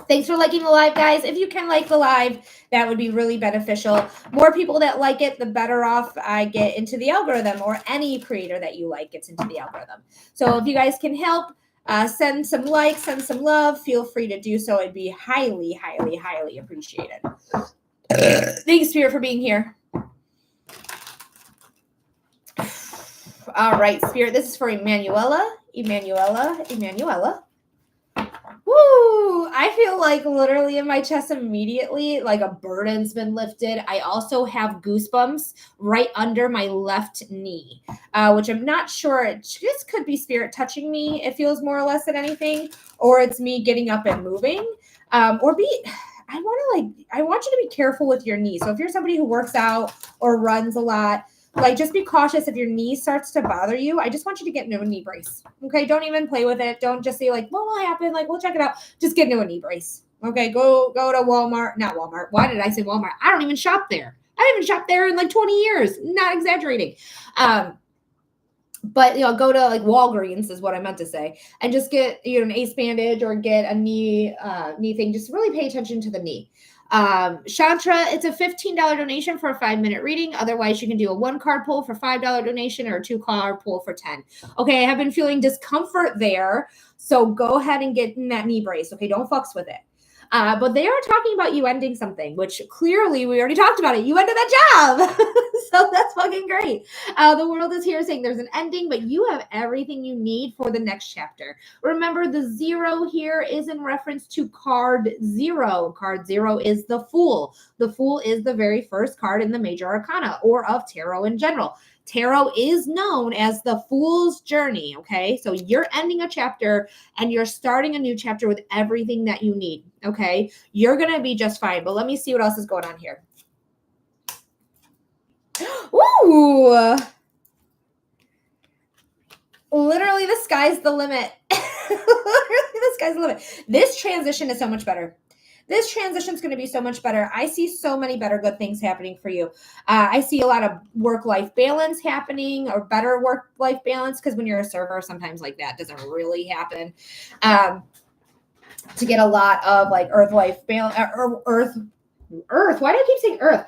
Thanks for liking the live, guys. If you can like the live, that would be really beneficial. More people that like it, the better off I get into the algorithm, or any creator that you like gets into the algorithm. So if you guys can help, send some likes, send some love, feel free to do so. It'd be highly, highly, highly appreciated. Thanks, Spirit, for being here. All right, Spirit, this is for Emanuela. Woo! I feel like literally in my chest immediately, like a burden's been lifted. I also have goosebumps right under my left knee, which I'm not sure. It just could be Spirit touching me. It feels more or less than anything, or it's me getting up and moving, I want you to be careful with your knee. So if you're somebody who works out or runs a lot, like, just be cautious if your knee starts to bother you. I just want you to get into a knee brace. Okay. Don't even play with it. Don't just say like, what will happen? Like, we'll check it out. Just get into a knee brace. Okay. Go to Walmart. Not Walmart. Why did I say Walmart? I don't even shop there. I haven't shopped there in like 20 years. Not exaggerating. But go to like Walgreens is what I meant to say, and just get an ace bandage or get a knee thing. Just really pay attention to the knee. Chantra, it's a $15 donation for a 5-minute reading. Otherwise, you can do a 1-card pull for $5 donation or a 2-card pull for $10. Okay, I have been feeling discomfort there, so go ahead and get in that knee brace. Okay, don't fucks with it. But they are talking about you ending something, which clearly we already talked about it. You ended that job. So that's fucking great. The world is here saying there's an ending, but you have everything you need for the next chapter. Remember, the 0 here is in reference to card 0. Card 0 is the Fool. The Fool is the very first card in the major arcana or of tarot in general. Tarot is known as the Fool's Journey, okay? So you're ending a chapter and you're starting a new chapter with everything that you need, okay? You're going to be just fine, but let me see what else is going on here. Ooh! Literally, the sky's the limit. Literally, the sky's the limit. This transition is so much better. This transition is going to be so much better. I see so many better good things happening for you. I see a lot of work-life balance happening, or better work-life balance, because when you're a server, sometimes like that doesn't really happen. To get a lot of like earth-life balance, earth. Why do I keep saying earth?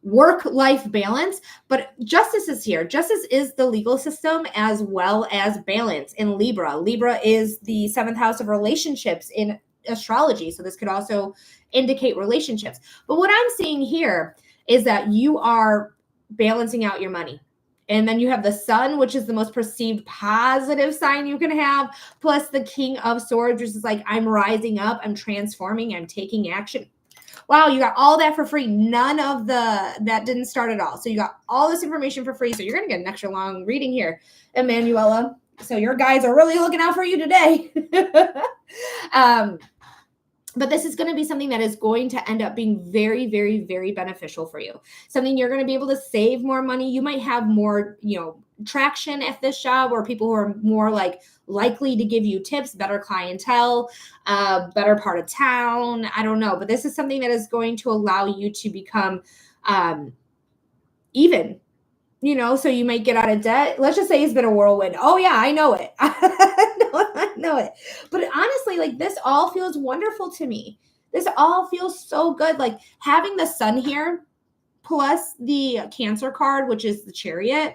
Work-life balance, but justice is here. Justice is the legal system as well as balance in Libra. Libra is the 7th house of relationships in astrology, so this could also indicate relationships. But what I'm seeing here is that you are balancing out your money. And then you have the Sun, which is the most perceived positive sign you can have, plus the King of Swords, which is like, I'm rising up, I'm transforming, I'm taking action. Wow, you got all that for free. None of that didn't start at all. So you got all this information for free. So you're going to get an extra long reading here, Emanuela. So your guides are really looking out for you today. But this is going to be something that is going to end up being very, very, very beneficial for you. Something you're going to be able to save more money. You might have more, traction at this job, or people who are more like likely to give you tips, better clientele, better part of town. I don't know. But this is something that is going to allow you to become even. So you might get out of debt. Let's just say it's been a whirlwind. Oh yeah, I know it. I know it. But honestly, like, this all feels wonderful to me. This all feels so good. Like, having the Sun here plus the Cancer card, which is the Chariot,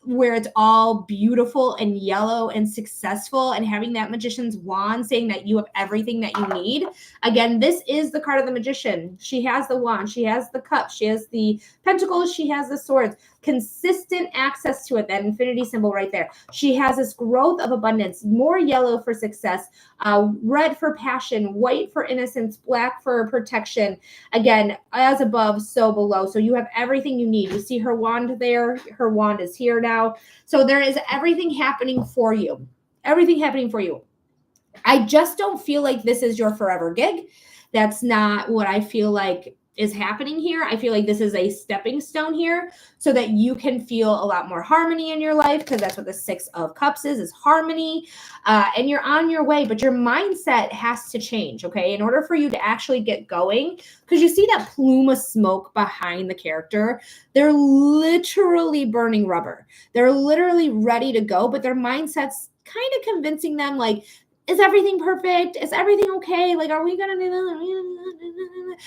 where it's all beautiful and yellow and successful, and having that Magician's wand saying that you have everything that you need. Again, this is the card of the Magician. She has the wand, she has the cup, she has the pentacles, she has the swords. Consistent access to it, that infinity symbol right there. She has this growth of abundance, more yellow for success, red for passion, white for innocence, black for protection. Again, as above, so below. So you have everything you need. You see her wand there. Her wand is here now. So there is everything happening for you. Everything happening for you. I just don't feel like this is your forever gig. That's not what I feel like is happening here. I feel like this is a stepping stone here so that you can feel a lot more harmony in your life, because that's what the 6 of Cups is harmony. And you're on your way, but your mindset has to change, okay? In order for you to actually get going, because you see that plume of smoke behind the character, they're literally burning rubber. They're literally ready to go, but their mindset's kind of convincing them like, is everything perfect? Is everything okay? Like, are we going to do that?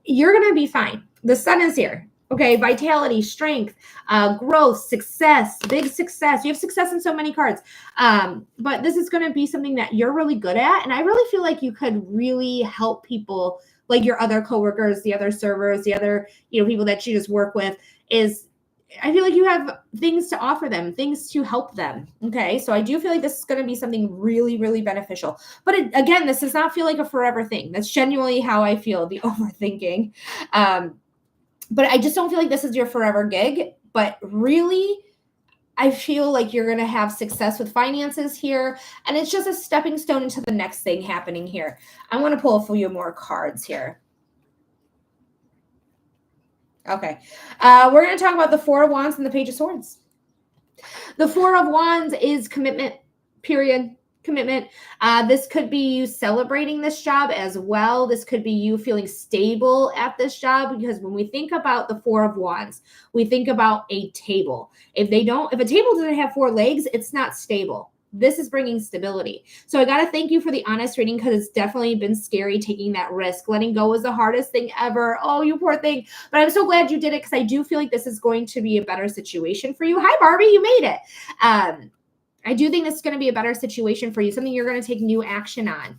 You're going to be fine. The sun is here. Okay. Vitality, strength, growth, success, big success. You have success in so many cards. But this is going to be something that you're really good at. And I really feel like you could really help people, like your other coworkers, the other servers, the other, people that you just work with. I feel like you have things to offer them, things to help them. Okay. So I do feel like this is going to be something really, really beneficial. But again, this does not feel like a forever thing. That's genuinely how I feel, the overthinking. But I just don't feel like this is your forever gig. But really, I feel like you're going to have success with finances here. And it's just a stepping stone into the next thing happening here. I want to pull a few more cards here. Okay. We're going to talk about the Four of Wands and the Page of Swords. The Four of Wands is commitment, period. Commitment. This could be you celebrating this job as well. This could be you feeling stable at this job, because when we think about the Four of Wands, we think about a table. If a table doesn't have four legs, it's not stable. This is bringing stability. So I got to thank you for the honest reading, because it's definitely been scary taking that risk. Letting go was the hardest thing ever. Oh, you poor thing. But I'm so glad you did it, because I do feel like this is going to be a better situation for you. Hi, Barbie, you made it. I do think this is going to be a better situation for you, something you're going to take new action on.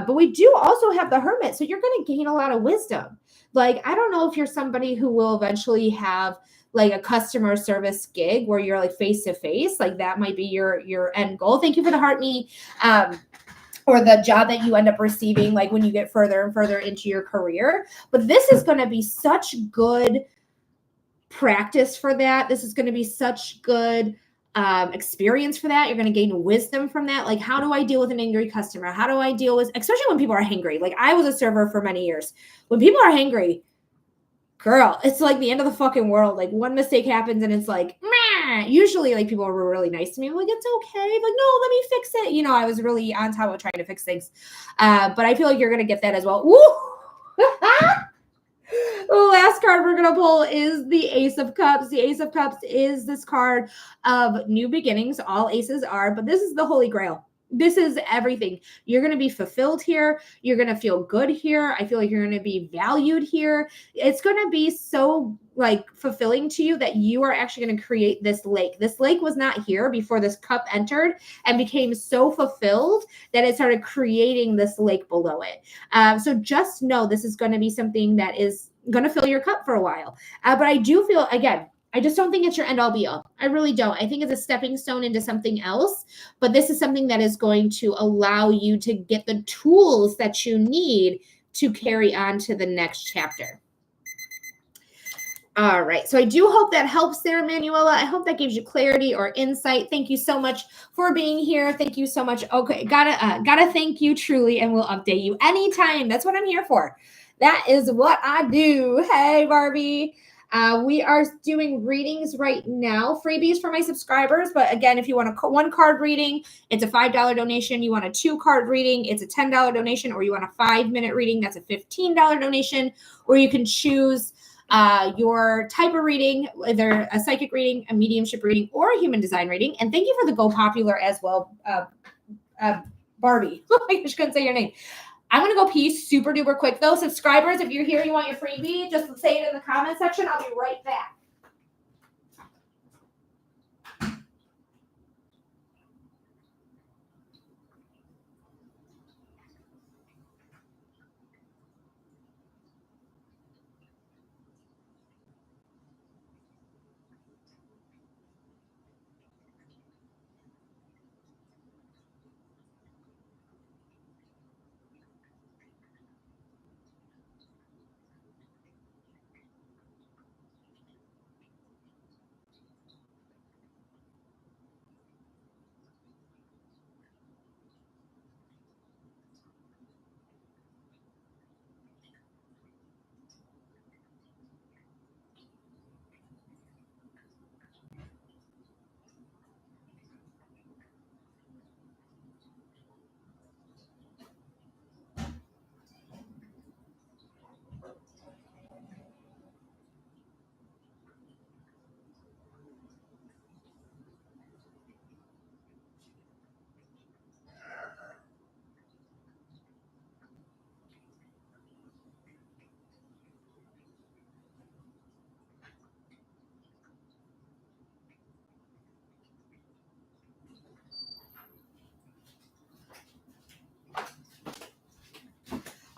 But we do also have the Hermit. So you're going to gain a lot of wisdom. Like, I don't know if you're somebody who will eventually have like a customer service gig where you're like face to face, like that might be your end goal. Thank you for the heart me. Or the job that you end up receiving, like when you get further and further into your career. But this is going to be such good practice for that. This is going to be such good experience for that. You're going to gain wisdom from that. Like, how do I deal with an angry customer? How do I deal with, especially when people are hangry? Like, I was a server for many years. When people are hangry, girl, it's like the end of the fucking world. Like, one mistake happens and it's like, meh. Usually, like, people were really nice to me. I'm like, it's okay. Like, no, let me fix it. I was really on top of trying to fix things. But I feel like you're going to get that as well. Woo! The last card we're going to pull is the Ace of Cups. The Ace of Cups is this card of new beginnings. All aces are, but this is the Holy Grail. This is everything. You're going to be fulfilled here. You're going to feel good here. I feel like you're going to be valued here. It's going to be so like fulfilling to you that you are actually going to create this lake. This lake was not here before this cup entered and became so fulfilled that it started creating this lake below it. So just know this is going to be something that is going to fill your cup for a while. But I do feel, again, I just don't think it's your end all be all. I really don't. I think it's a stepping stone into something else, but this is something that is going to allow you to get the tools that you need to carry on to the next chapter. All right. So I do hope that helps there, Manuela. I hope that gives you clarity or insight. Thank you so much for being here. Thank you so much. Okay. Gotta thank you truly, and we'll update you anytime. That's what I'm here for. That is what I do. Hey, Barbie. We are doing readings right now, freebies for my subscribers. But again, if you want a one card reading, it's a $5 donation. You want a 2-card reading, it's a $10 donation. Or you want a 5-minute reading, that's a $15 donation. Or you can choose your type of reading, whether a psychic reading, a mediumship reading, or a human design reading. And thank you for the Go Popular as well, Barbie. I just couldn't say your name. I'm going to go pee super duper quick, though. Subscribers, if you're here, you want your freebie, just say it in the comment section. I'll be right back.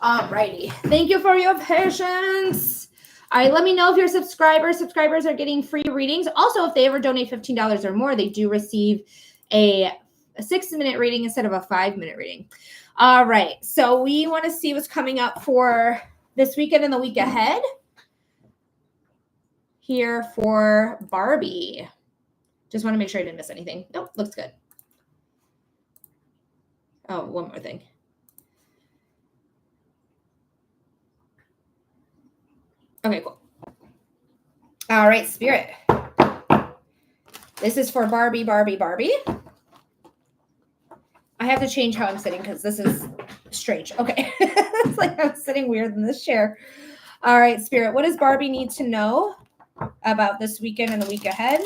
Alrighty. Thank you for your patience. All right, let me know if you're subscribers. Subscribers are getting free readings. Also, if they ever donate $15 or more, they do receive a 6-minute reading instead of a 5-minute reading. All right, so we want to see what's coming up for this weekend and the week ahead here for Barbie. Just want to make sure I didn't miss anything. Nope, looks good. Oh, one more thing. Okay, cool. All right, Spirit. This is for Barbie. I have to change how I'm sitting because this is strange. Okay. It's like I'm sitting weird in this chair. All right, Spirit. What does Barbie need to know about this weekend and the week ahead?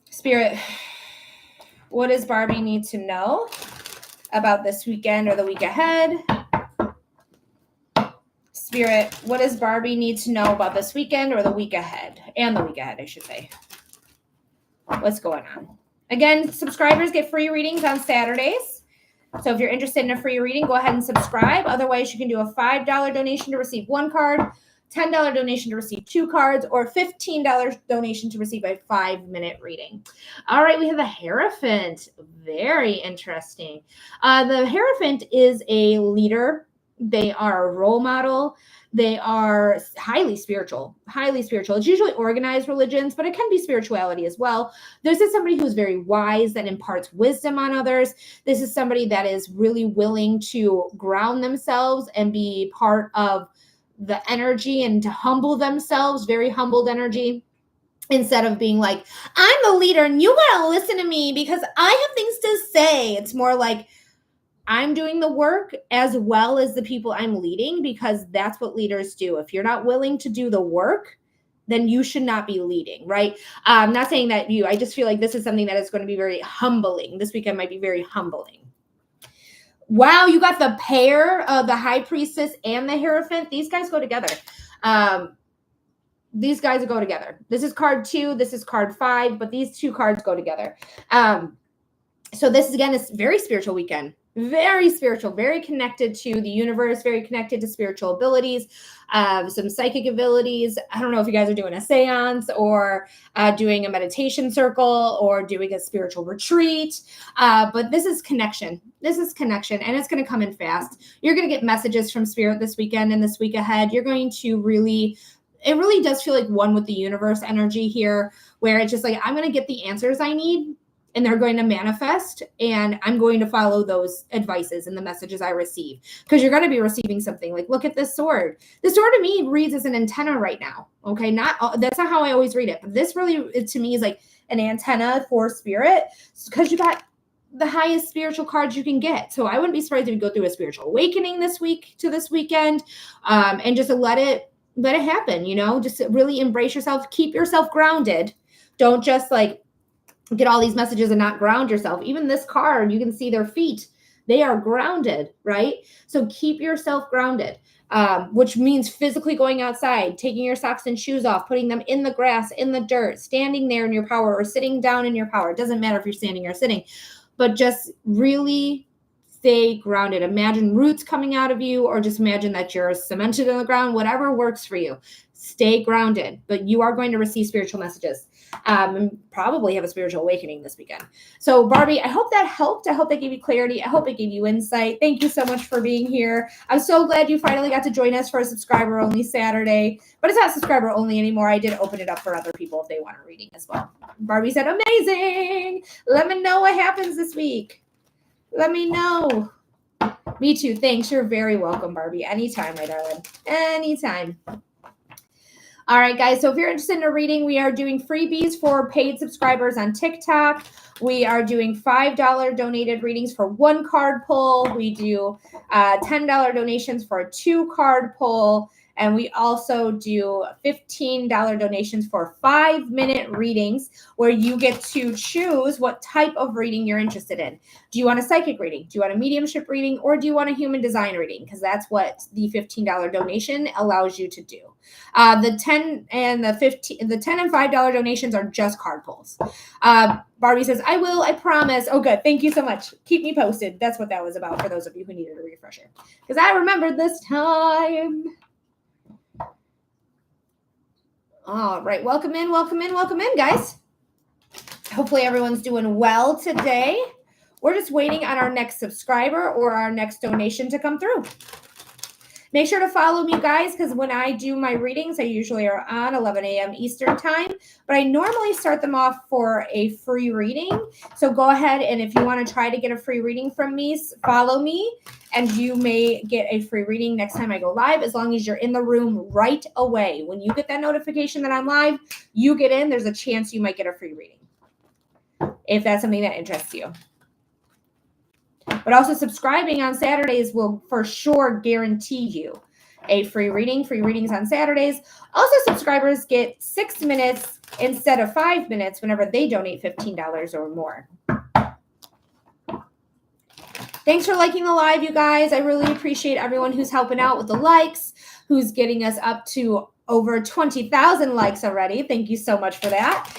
Spirit, what does Barbie need to know about this weekend or the week ahead? Spirit, what does Barbie need to know about this weekend or the week ahead? And the week ahead, I should say. What's going on? Again, subscribers get free readings on Saturdays. So if you're interested in a free reading, go ahead and subscribe. Otherwise, you can do a $5 donation to receive 1 card, $10 donation to receive 2 cards, or $15 donation to receive a 5-minute reading. All right, we have the Hierophant. Very interesting. The Hierophant is a leader. They are a role model. They are highly spiritual, highly spiritual. It's usually organized religions, but it can be spirituality as well. This is somebody who's very wise, that imparts wisdom on others. This is somebody that is really willing to ground themselves and be part of the energy and to humble themselves, very humbled energy. Instead of being like, I'm the leader and you gotta listen to me because I have things to say. It's more like, I'm doing the work as well as the people I'm leading, because that's what leaders do. If you're not willing to do the work, then you should not be leading, right? I'm not saying that I just feel like this is something that is going to be very humbling. This weekend might be very humbling. Wow, you got the pair of the High Priestess and the Hierophant. These guys go together. These guys go together. This is card 2. This is card 5, but these 2 cards go together. So this, again, is very spiritual weekend. Very spiritual, very connected to the universe, very connected to spiritual abilities, some psychic abilities. I don't know if you guys are doing a seance or doing a meditation circle or doing a spiritual retreat, but this is connection. This is connection, and it's going to come in fast. You're going to get messages from Spirit this weekend and this week ahead. You're going to it really does feel like one with the universe energy here, where it's just like, I'm going to get the answers I need, and they're going to manifest, and I'm going to follow those advices and the messages I receive, because you're going to be receiving something like, look at this sword. The sword to me reads as an antenna right now. Okay. That's not how I always read it, but this really, to me, is like an antenna for Spirit, because you got the highest spiritual cards you can get. So I wouldn't be surprised if you go through a spiritual awakening this week to this weekend, and just let it happen, just really embrace yourself, keep yourself grounded. Don't just like get all these messages and not ground yourself. Even this card, you can see their feet. They are grounded, right? So keep yourself grounded, which means physically going outside, taking your socks and shoes off, putting them in the grass, in the dirt, standing there in your power, or sitting down in your power. It doesn't matter if you're standing or sitting, but just really stay grounded. Imagine roots coming out of you, or just imagine that you're cemented in the ground, whatever works for you. Stay grounded, but you are going to receive spiritual messages. And probably have a spiritual awakening this weekend. So Barbie, I hope that helped. I hope that gave you clarity. I hope it gave you insight. Thank you so much for being here. I'm so glad you finally got to join us for a subscriber only Saturday, but it's not subscriber only anymore. I did open it up for other people if they want a reading as well. Barbie said, amazing. Let me know what happens this week. Let me know. Me too. Thanks. You're very welcome, Barbie. Anytime, my darling. Anytime. All right, guys. So if you're interested in a reading, we are doing freebies for paid subscribers on TikTok. We are doing $5 donated readings for 1 card pull. We do $10 donations for a 2 card pull. And we also do $15 donations for 5-minute readings where you get to choose what type of reading you're interested in. Do you want a psychic reading? Do you want a mediumship reading? Or do you want a human design reading? Because that's what the $15 donation allows you to do. The $10 and $5 donations are just card pulls. Barbie says, I will, I promise. Oh, good. Thank you so much. Keep me posted. That's what that was about for those of you who needed a refresher. Because I remembered this time. All right. Welcome in, guys. Hopefully everyone's doing well today. We're just waiting on our next subscriber or our next donation to come through. Make sure to follow me, guys, because when I do my readings, I usually are on 11 a.m. Eastern time, but I normally start them off for a free reading. So go ahead, and if you want to try to get a free reading from me, follow me, and you may get a free reading next time I go live, as long as you're in the room right away. When you get that notification that I'm live, you get in, there's a chance you might get a free reading, if that's something that interests you. But also subscribing on Saturdays will for sure guarantee you a free reading. Free readings on Saturdays. Also, subscribers get 6 minutes instead of 5 minutes whenever they donate $15 or more. Thanks for liking the live, you guys. I really appreciate everyone who's helping out with the likes, who's getting us up to over 20,000 likes already. Thank you so much for that.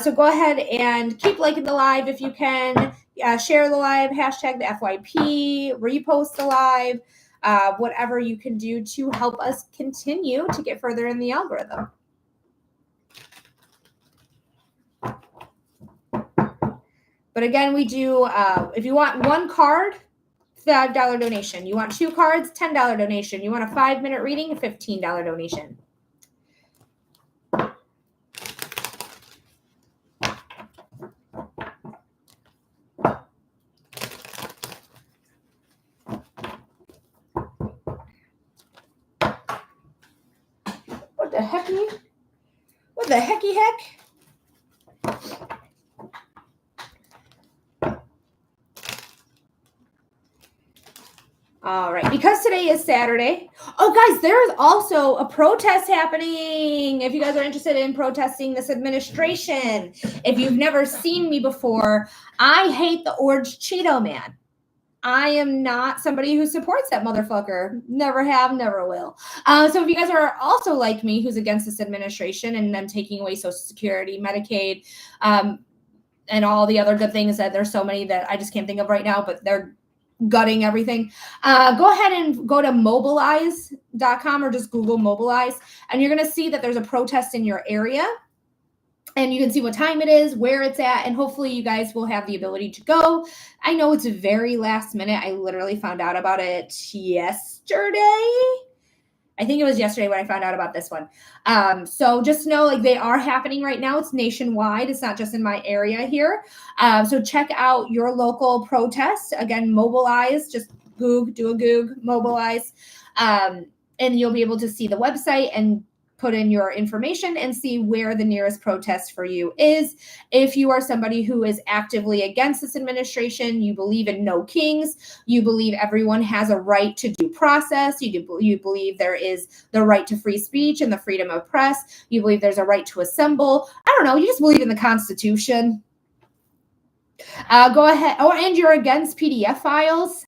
So go ahead and keep liking the live if you can. Share the live, hashtag the FYP, repost the live, whatever you can do to help us continue to get further in the algorithm. But again, we do, if you want one card, $5 donation. You want 2 cards, $10 donation. You want a 5-minute reading, a $15 donation. What the hecky heck? All right, because today is Saturday. Oh, guys, there's also a protest happening. If you guys are interested in protesting this administration, if you've never seen me before, I hate the orange Cheeto man. I am not somebody who supports that motherfucker. Never have, never will. So if you guys are also like me, who's against this administration and them taking away Social Security, Medicaid, and all the other good things that there's so many that I just can't think of right now, but they're gutting everything. Go ahead and go to mobilize.com or just Google Mobilize, and you're going to see that there's a protest in your area. And you can see what time it is, where it's at, and hopefully you guys will have the ability to go. I know it's very last minute. I literally found out about it yesterday. I think it was yesterday when I found out about this one. So just know, like, they are happening right now. It's nationwide. It's not just in my area here. So check out your local protest. Again, Mobilize. Just do a Goog, Mobilize. And you'll be able to see the website and put in your information and see where the nearest protest for you is. If you are somebody who is actively against this administration, you believe in no kings, you believe everyone has a right to due process, you believe there is the right to free speech and the freedom of press, you believe there's a right to assemble, I don't know, you just believe in the Constitution. Go ahead. Oh, and you're against PDF files.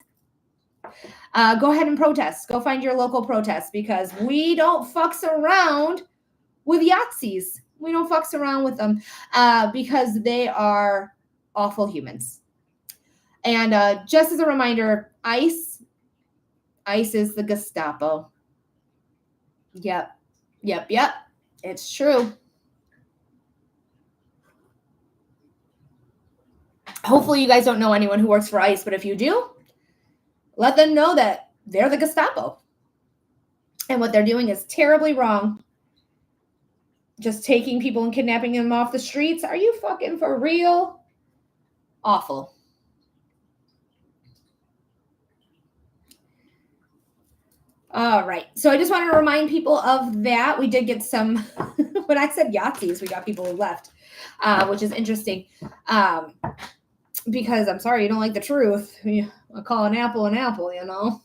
Go ahead and protest. Go find your local protest, because we don't fucks around with Yahtzees. We don't fucks around with them because they are awful humans. And just as a reminder, ICE is the Gestapo. Yep. It's true. Hopefully you guys don't know anyone who works for ICE, but if you do, let them know that they're the Gestapo. And what they're doing is terribly wrong. Just taking people and kidnapping them off the streets. Are you fucking for real? Awful. All right. So I just wanted to remind people of that. We did get some, when I said Yahtzees, we got people who left, which is interesting. Because I'm sorry, you don't like the truth. I call an apple, you know.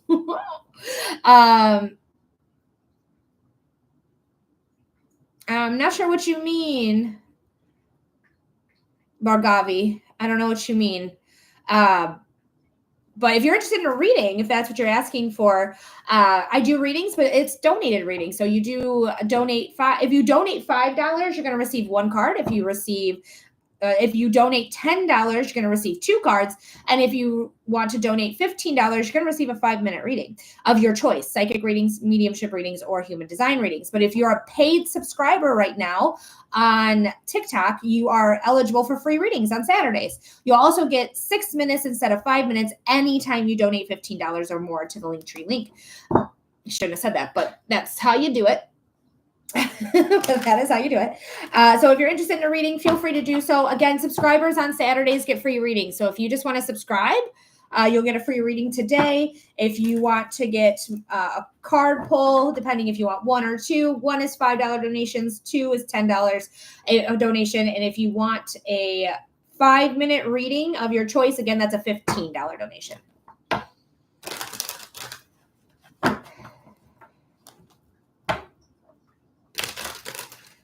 I'm not sure what you mean, Bargavi. I don't know what you mean. But if you're interested in a reading, if that's what you're asking for, I do readings, but it's donated readings. So you do donate if you donate $5, you're going to receive one card. If you donate $10, you're going to receive 2 cards. And if you want to donate $15, you're going to receive a 5-minute reading of your choice, psychic readings, mediumship readings, or human design readings. But if you're a paid subscriber right now on TikTok, you are eligible for free readings on Saturdays. You'll also get 6 minutes instead of 5 minutes anytime you donate $15 or more to the Linktree link. I shouldn't have said that, but that's how you do it. That is how you do it. So if you're interested in a reading, feel free to do so. Again, subscribers on Saturdays get free readings. So if you just want to subscribe, you'll get a free reading today. If you want to get a card pull, depending if you want 1 or 2, 1 is $5 donations, 2 is $10 a donation. And if you want a 5-minute reading of your choice, again, that's a $15 donation.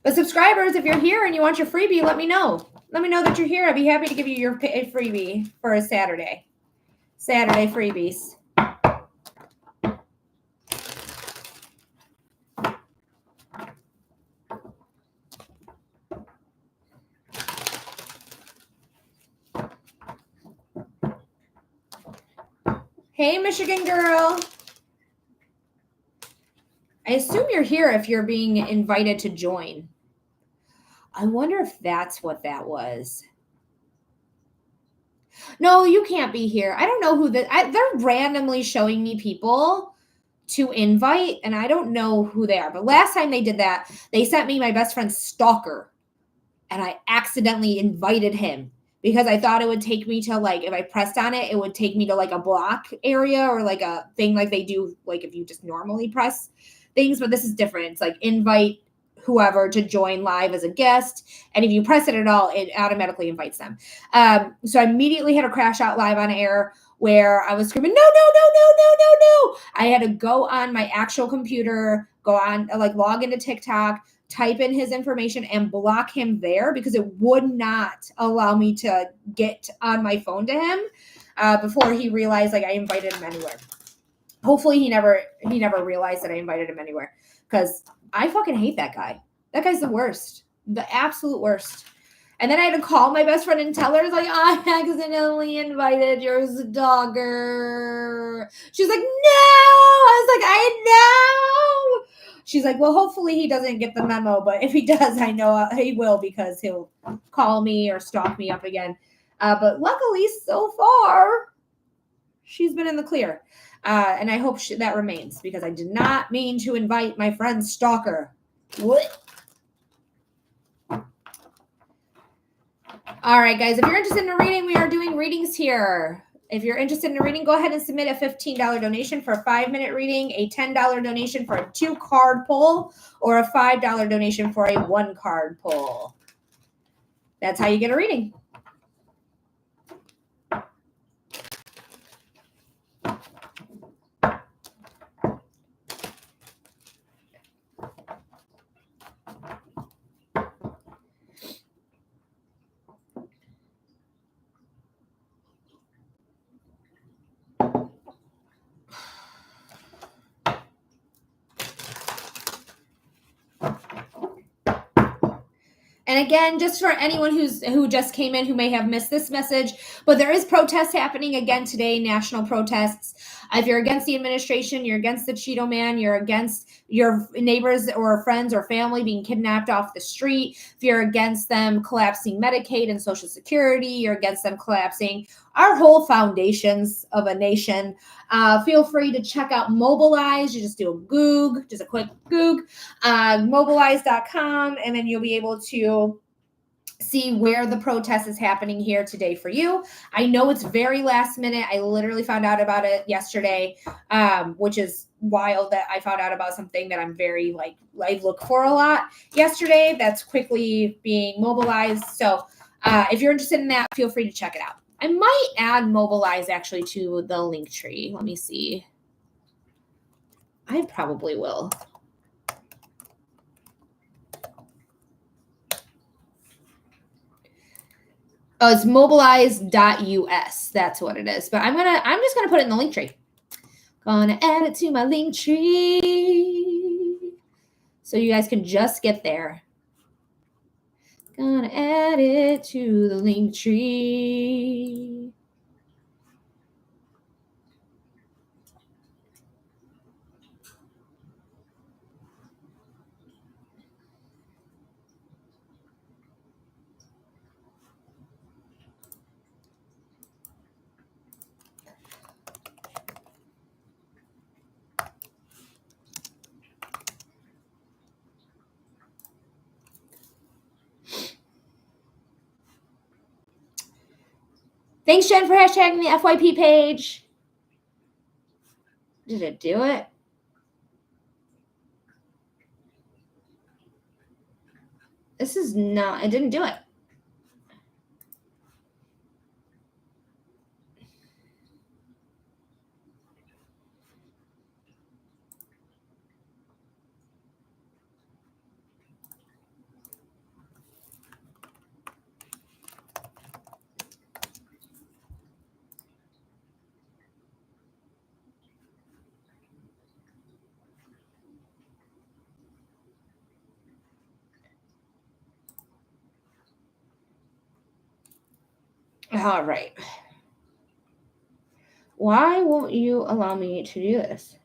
But subscribers, if you're here and you want your freebie, let me know. Let me know that you're here. I'd be happy to give you your freebie for a Saturday. Saturday freebies. Hey, Michigan girl. I assume you're here if you're being invited to join. I wonder if that's what that was. No, you can't be here. I don't know who they're randomly showing me people to invite, and I don't know who they are. But last time they did that, they sent me my best friend's stalker, and I accidentally invited him because I thought it would take me to, like, if I pressed on it, it would take me to like a block area or like a thing like they do, like if you just normally press things. But this is different. It's like invite whoever to join live as a guest. And if you press it at all, it automatically invites them. So I immediately had to crash out live on air where I was screaming, no, no, no, no, no, no, no. I had to go on my actual computer, go on, like log into TikTok, type in his information and block him there because it would not allow me to get on my phone to him before he realized like I invited him anywhere. Hopefully he never realized that I invited him anywhere because I fucking hate that guy. That guy's the worst, the absolute worst. And then I had to call my best friend and tell her, like, I accidentally invited your dogger. She's like, no. I was like, I know. She's like, well, hopefully he doesn't get the memo. But if he does, I know he will because he'll call me or stalk me up again. But luckily, so far, she's been in the clear. And I hope that remains because I did not mean to invite my friend's stalker. What? All right, guys, if you're interested in a reading, we are doing readings here. If you're interested in a reading, go ahead and submit a $15 donation for a 5-minute reading, a $10 donation for a 2-card pull, or a $5 donation for a 1-card pull. That's how you get a reading. And again, just for anyone who just came in who may have missed this message, but there is protests happening again today, national protests. If you're against the administration, you're against the Cheeto Man, you're against your neighbors or friends or family being kidnapped off the street, if you're against them collapsing Medicaid and Social Security, you're against them collapsing our whole foundations of a nation, feel free to check out Mobilize. You just do a Goog, just a quick Goog, mobilize.com, and then you'll be able to see where the protest is happening here today for you. I know it's very last minute. I literally found out about it yesterday, which is wild that I found out about something that I'm very I look for a lot yesterday that's quickly being mobilized. So if you're interested in that, feel free to check it out. I might add Mobilize actually to the link tree. Let me see. I probably will. Oh, it's mobilize.us. That's what it is. But I'm just gonna put it in the link tree. Gonna add it to my link tree. So you guys can just get there. Gonna add it to the link tree. Thanks, Jen, for hashtagging the FYP page. Did it do it? This is not, it didn't do it. All right. Why won't you allow me to do this?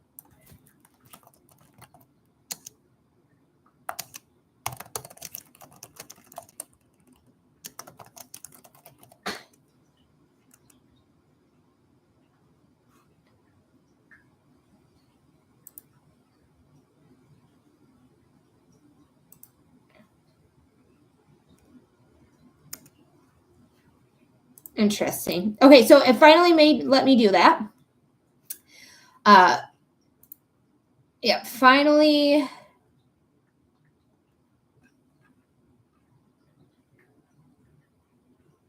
Interesting. Okay, so it finally let me do that. Yeah, finally.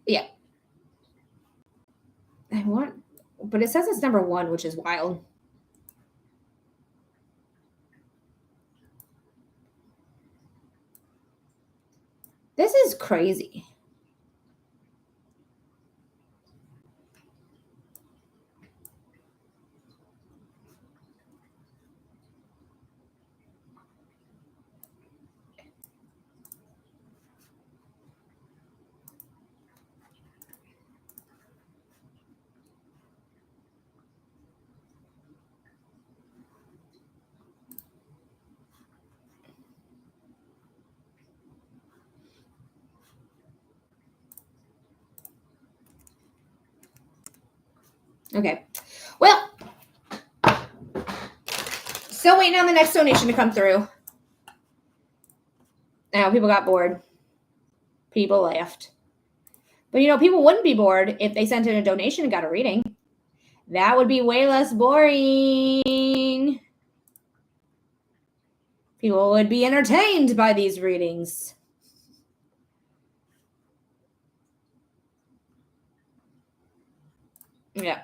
Yeah. I want, but it says it's number 1, which is wild. This is crazy. Okay. Well, still waiting on the next donation to come through. Now, people got bored. People left. But, people wouldn't be bored if they sent in a donation and got a reading. That would be way less boring. People would be entertained by these readings. Yeah.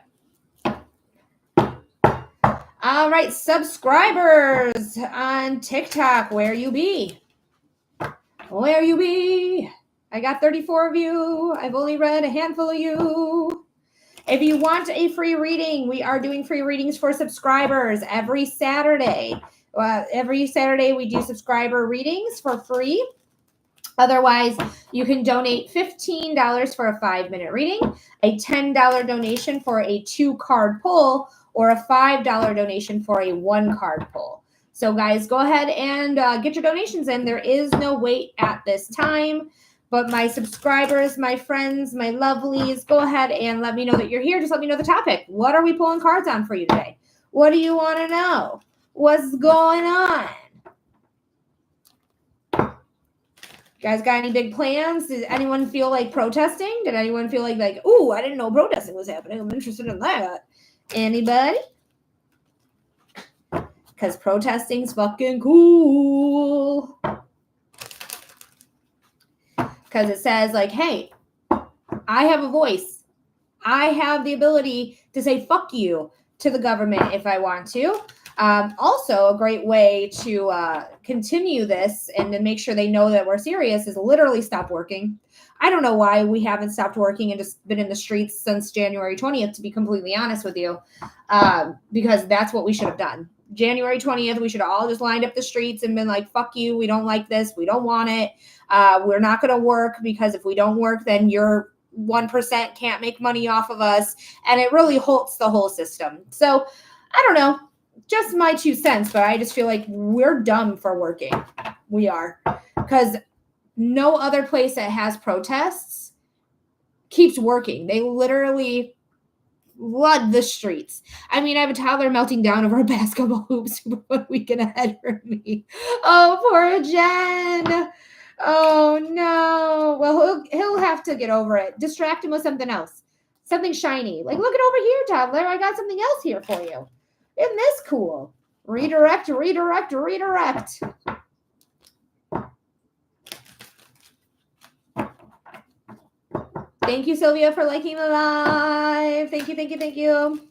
All right, subscribers on TikTok, where you be? Where you be? I got 34 of you. I've only read a handful of you. If you want a free reading, we are doing free readings for subscribers every Saturday. Every Saturday, we do subscriber readings for free. Otherwise, you can donate $15 for a 5-minute reading, a $10 donation for a 2-card pull, or a $5 donation for a 1-card pull. So guys, go ahead and get your donations in. There is no wait at this time. But my subscribers, my friends, my lovelies, go ahead and let me know that you're here. Just let me know the topic. What are we pulling cards on for you today? What do you want to know? What's going on? You guys got any big plans? Did anyone feel like protesting? Did anyone feel like, ooh, I didn't know protesting was happening. I'm interested in that. Anybody? Because protesting's fucking cool. Because it says hey, I have a voice. I have the ability to say fuck you to the government if I want to. Also, a great way to continue this and to make sure they know that we're serious is literally stop working. I don't know why we haven't stopped working and just been in the streets since January 20th, to be completely honest with you, because that's what we should have done. January 20th, we should have all just lined up the streets and been like, fuck you, we don't like this, we don't want it, we're not going to work, because if we don't work, then your 1% can't make money off of us, and it really halts the whole system. So, I don't know, just my 2 cents, but I just feel like we're dumb for working. We are, because no other place that has protests keeps working. They literally flood the streets. I mean, I have a toddler melting down over a basketball hoops 1 weekend ahead of me. Oh, poor Jen. Oh, no. Well, he'll have to get over it. Distract him with something else. Something shiny. Like, look it over here, toddler. I got something else here for you. Isn't this cool? Redirect, redirect, redirect. Thank you, Sylvia, for liking the live. Thank you, thank you, thank you.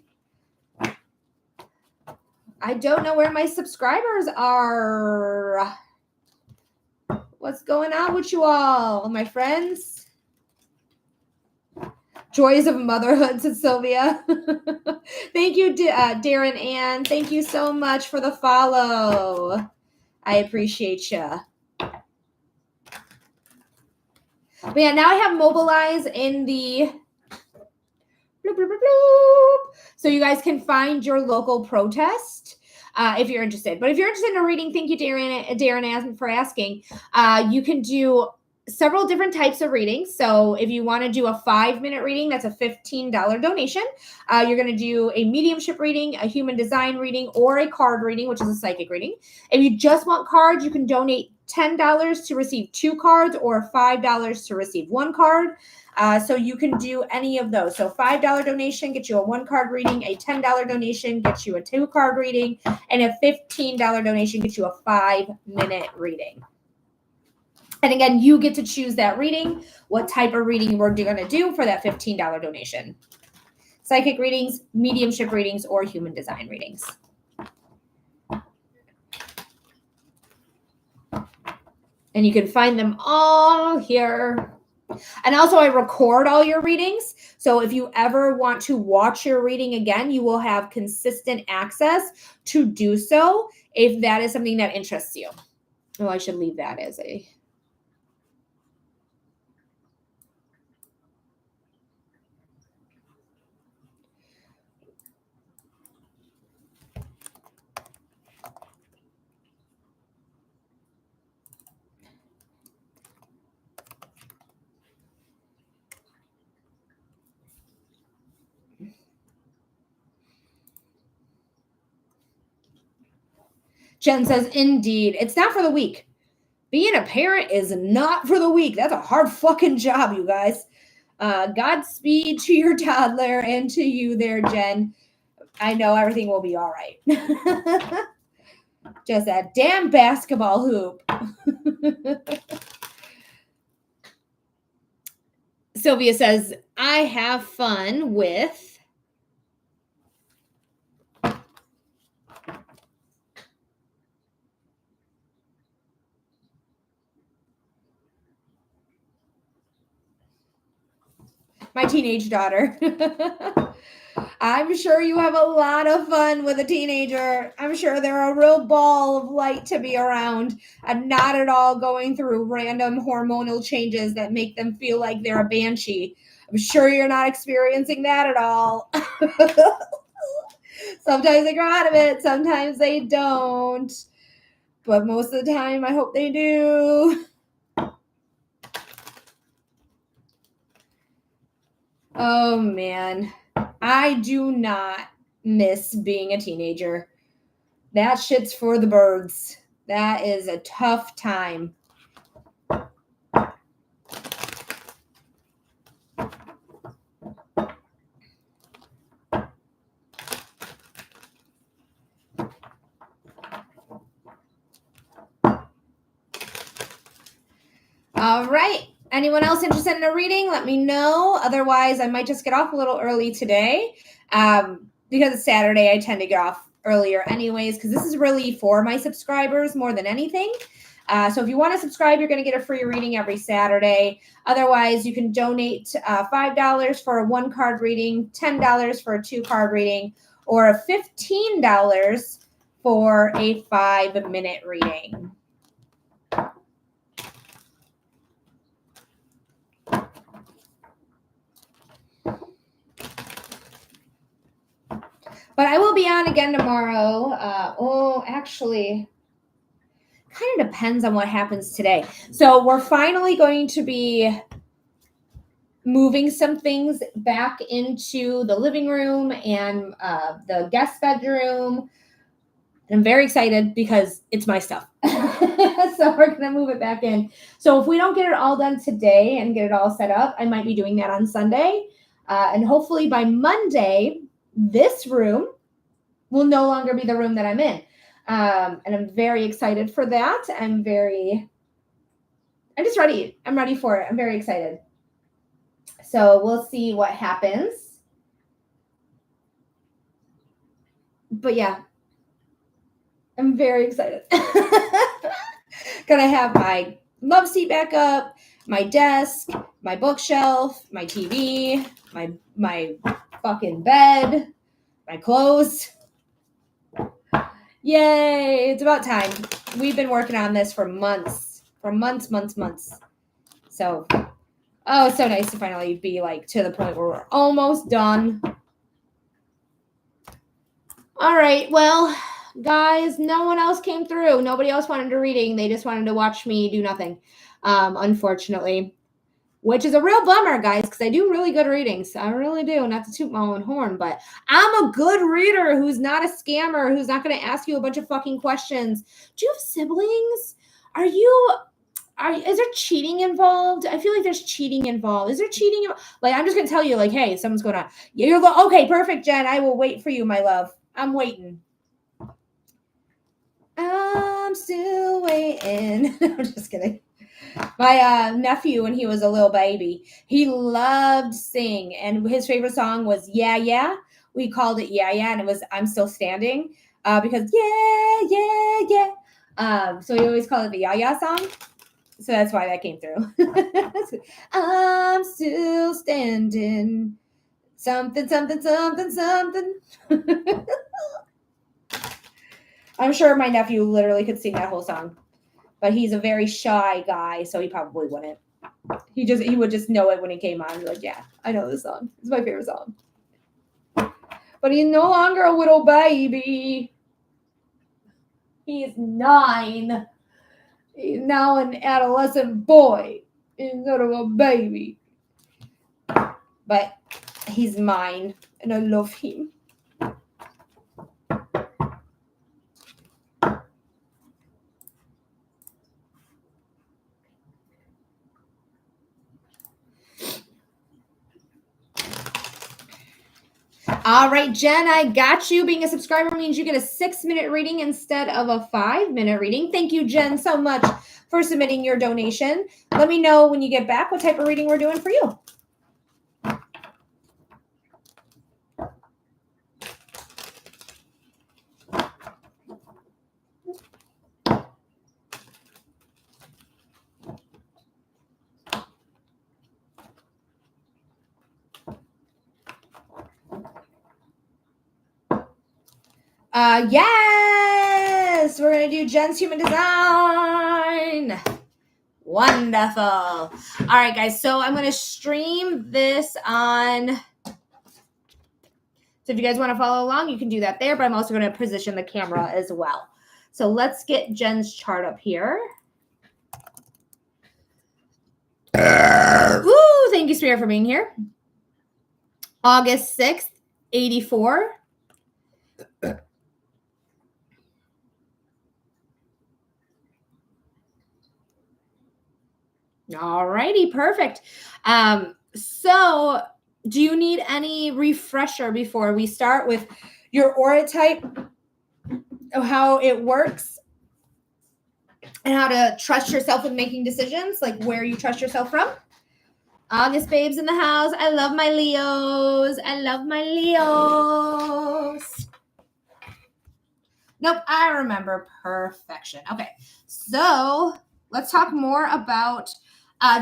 I don't know where my subscribers are. What's going on with you all, my friends? Joys of motherhood, said Sylvia. Thank you, Darren Ann. Thank you so much for the follow. I appreciate you. But yeah, now I have Mobilize in the bloop, bloop, bloop, bloop. So you guys can find your local protest if you're interested. But if you're interested in a reading, thank you, Darren, for asking. You can do several different types of readings. So if you want to do a 5-minute reading, that's a $15 donation. You're going to do a mediumship reading, a human design reading, or a card reading, which is a psychic reading. If you just want cards, you can donate $10 to receive 2 cards, or $5 to receive 1 card. So you can do any of those. So $5 donation gets you a 1-card reading, a $10 donation gets you a 2-card reading, and a $15 donation gets you a 5-minute reading. And again, you get to choose that reading, what type of reading we're going to do for that $15 donation. Psychic readings, mediumship readings, or human design readings. And you can find them all here. And also, I record all your readings. So if you ever want to watch your reading again, you will have consistent access to do so if that is something that interests you. Oh, I should leave that as a... Jen says, indeed, it's not for the weak. Being a parent is not for the weak. That's a hard fucking job, you guys. Godspeed to your toddler and to you there, Jen. I know everything will be all right. Just that damn basketball hoop. Sylvia says, I have fun with... my teenage daughter. I'm sure you have a lot of fun with a teenager. I'm sure they're a real ball of light to be around and not at all going through random hormonal changes that make them feel like they're a banshee. I'm sure you're not experiencing that at all. Sometimes they grow out of it. Sometimes they don't. But most of the time, I hope they do. Oh, man. I do not miss being a teenager. That shit's for the birds. That is a tough time. All right. Anyone else interested in a reading? Let me know. Otherwise, I might just get off a little early today. Because it's Saturday, I tend to get off earlier anyways, because this is really for my subscribers more than anything. So if you want to subscribe, you're going to get a free reading every Saturday. Otherwise, you can donate $5 for a 1-card reading, $10 for a 2-card reading, or $15 for a 5-minute reading. But I will be on again tomorrow. Actually, kind of depends on what happens today. So we're finally going to be moving some things back into the living room and the guest bedroom. And I'm very excited because it's my stuff. So we're going to move it back in. So if we don't get it all done today and get it all set up, I might be doing that on Sunday. And hopefully by Monday, this room will no longer be the room that I'm in. And I'm very excited for that. I'm just ready. I'm ready for it. I'm very excited. So we'll see what happens. But yeah, I'm very excited. Gonna have my love seat back up, my desk, my bookshelf, my TV, my fucking bed, my clothes. Yay, it's about time. We've been working on this for months. So, it's so nice to finally be like to the point where we're almost done. All right, well, guys, no one else came through. Nobody else wanted a reading. They just wanted to watch me do nothing, unfortunately, which is a real bummer, guys, because I do really good readings. I really do, not to toot my own horn, but I'm a good reader who's not a scammer, who's not going to ask you a bunch of fucking questions. Do you have siblings? Is there cheating involved? I feel like there's cheating involved. Is there cheating? Like, I'm just going to tell you, like, hey, something's going on. Okay, perfect, Jen. I will wait for you, my love. I'm waiting. I'm still waiting. I'm just kidding. My nephew, when he was a little baby, he loved sing, and his favorite song was Yeah, Yeah. We called it Yeah, Yeah, and it was I'm Still Standing because yeah, yeah, yeah. So he always called it the Yeah, Yeah song. So that's why that came through. I'm still standing. Something, something, something, something. I'm sure my nephew literally could sing that whole song. But he's a very shy guy, so he probably wouldn't. He would just know it when it came on. He'd be like, yeah, I know this song. It's my favorite song. But he's no longer a little baby. He's 9. He's now an adolescent boy instead of a baby. But he's mine, and I love him. All right, Jen, I got you. Being a subscriber means you get a 6-minute reading instead of a 5-minute reading. Thank you, Jen, so much for submitting your donation. Let me know when you get back what type of reading we're doing for you. Yes, we're going to do Jen's Human Design. Wonderful. All right, guys, so I'm going to stream this on. So if you guys want to follow along, you can do that there, but I'm also going to position the camera as well. So let's get Jen's chart up here. Woo, thank you, Spirit, for being here. August 6th, 84. All righty, perfect. So do you need any refresher before we start with your aura type, of how it works, and how to trust yourself in making decisions, like where you trust yourself from? August babes in the house. I love my Leos. I love my Leos. Nope, I remember. Perfection. Okay, so let's talk more about,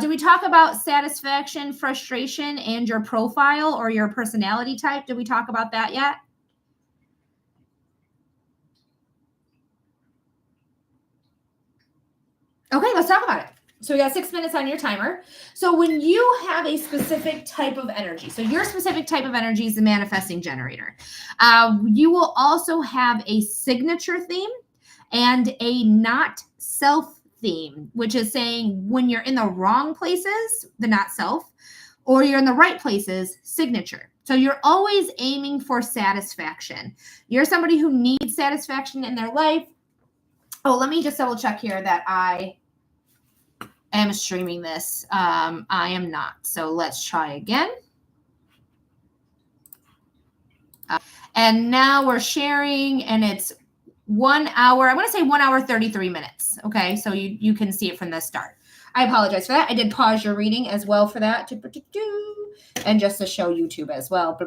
did we talk about satisfaction, frustration, and your profile or your personality type? Did we talk about that yet? Okay, let's talk about it. So we got 6 minutes on your timer. So when you have a specific type of energy, so your specific type of energy is the manifesting generator. You will also have a signature theme and a not self theme, which is saying when you're in the wrong places, the not self, or you're in the right places, signature. So you're always aiming for satisfaction. You're somebody who needs satisfaction in their life. Oh, let me just double check here that I am streaming this. I am not. So let's try again. And now we're sharing, and it's 1 hour. I want to say 1 hour, 33 minutes. Okay. So you can see it from the start. I apologize for that. I did pause your reading as well for that. And just to show YouTube as well.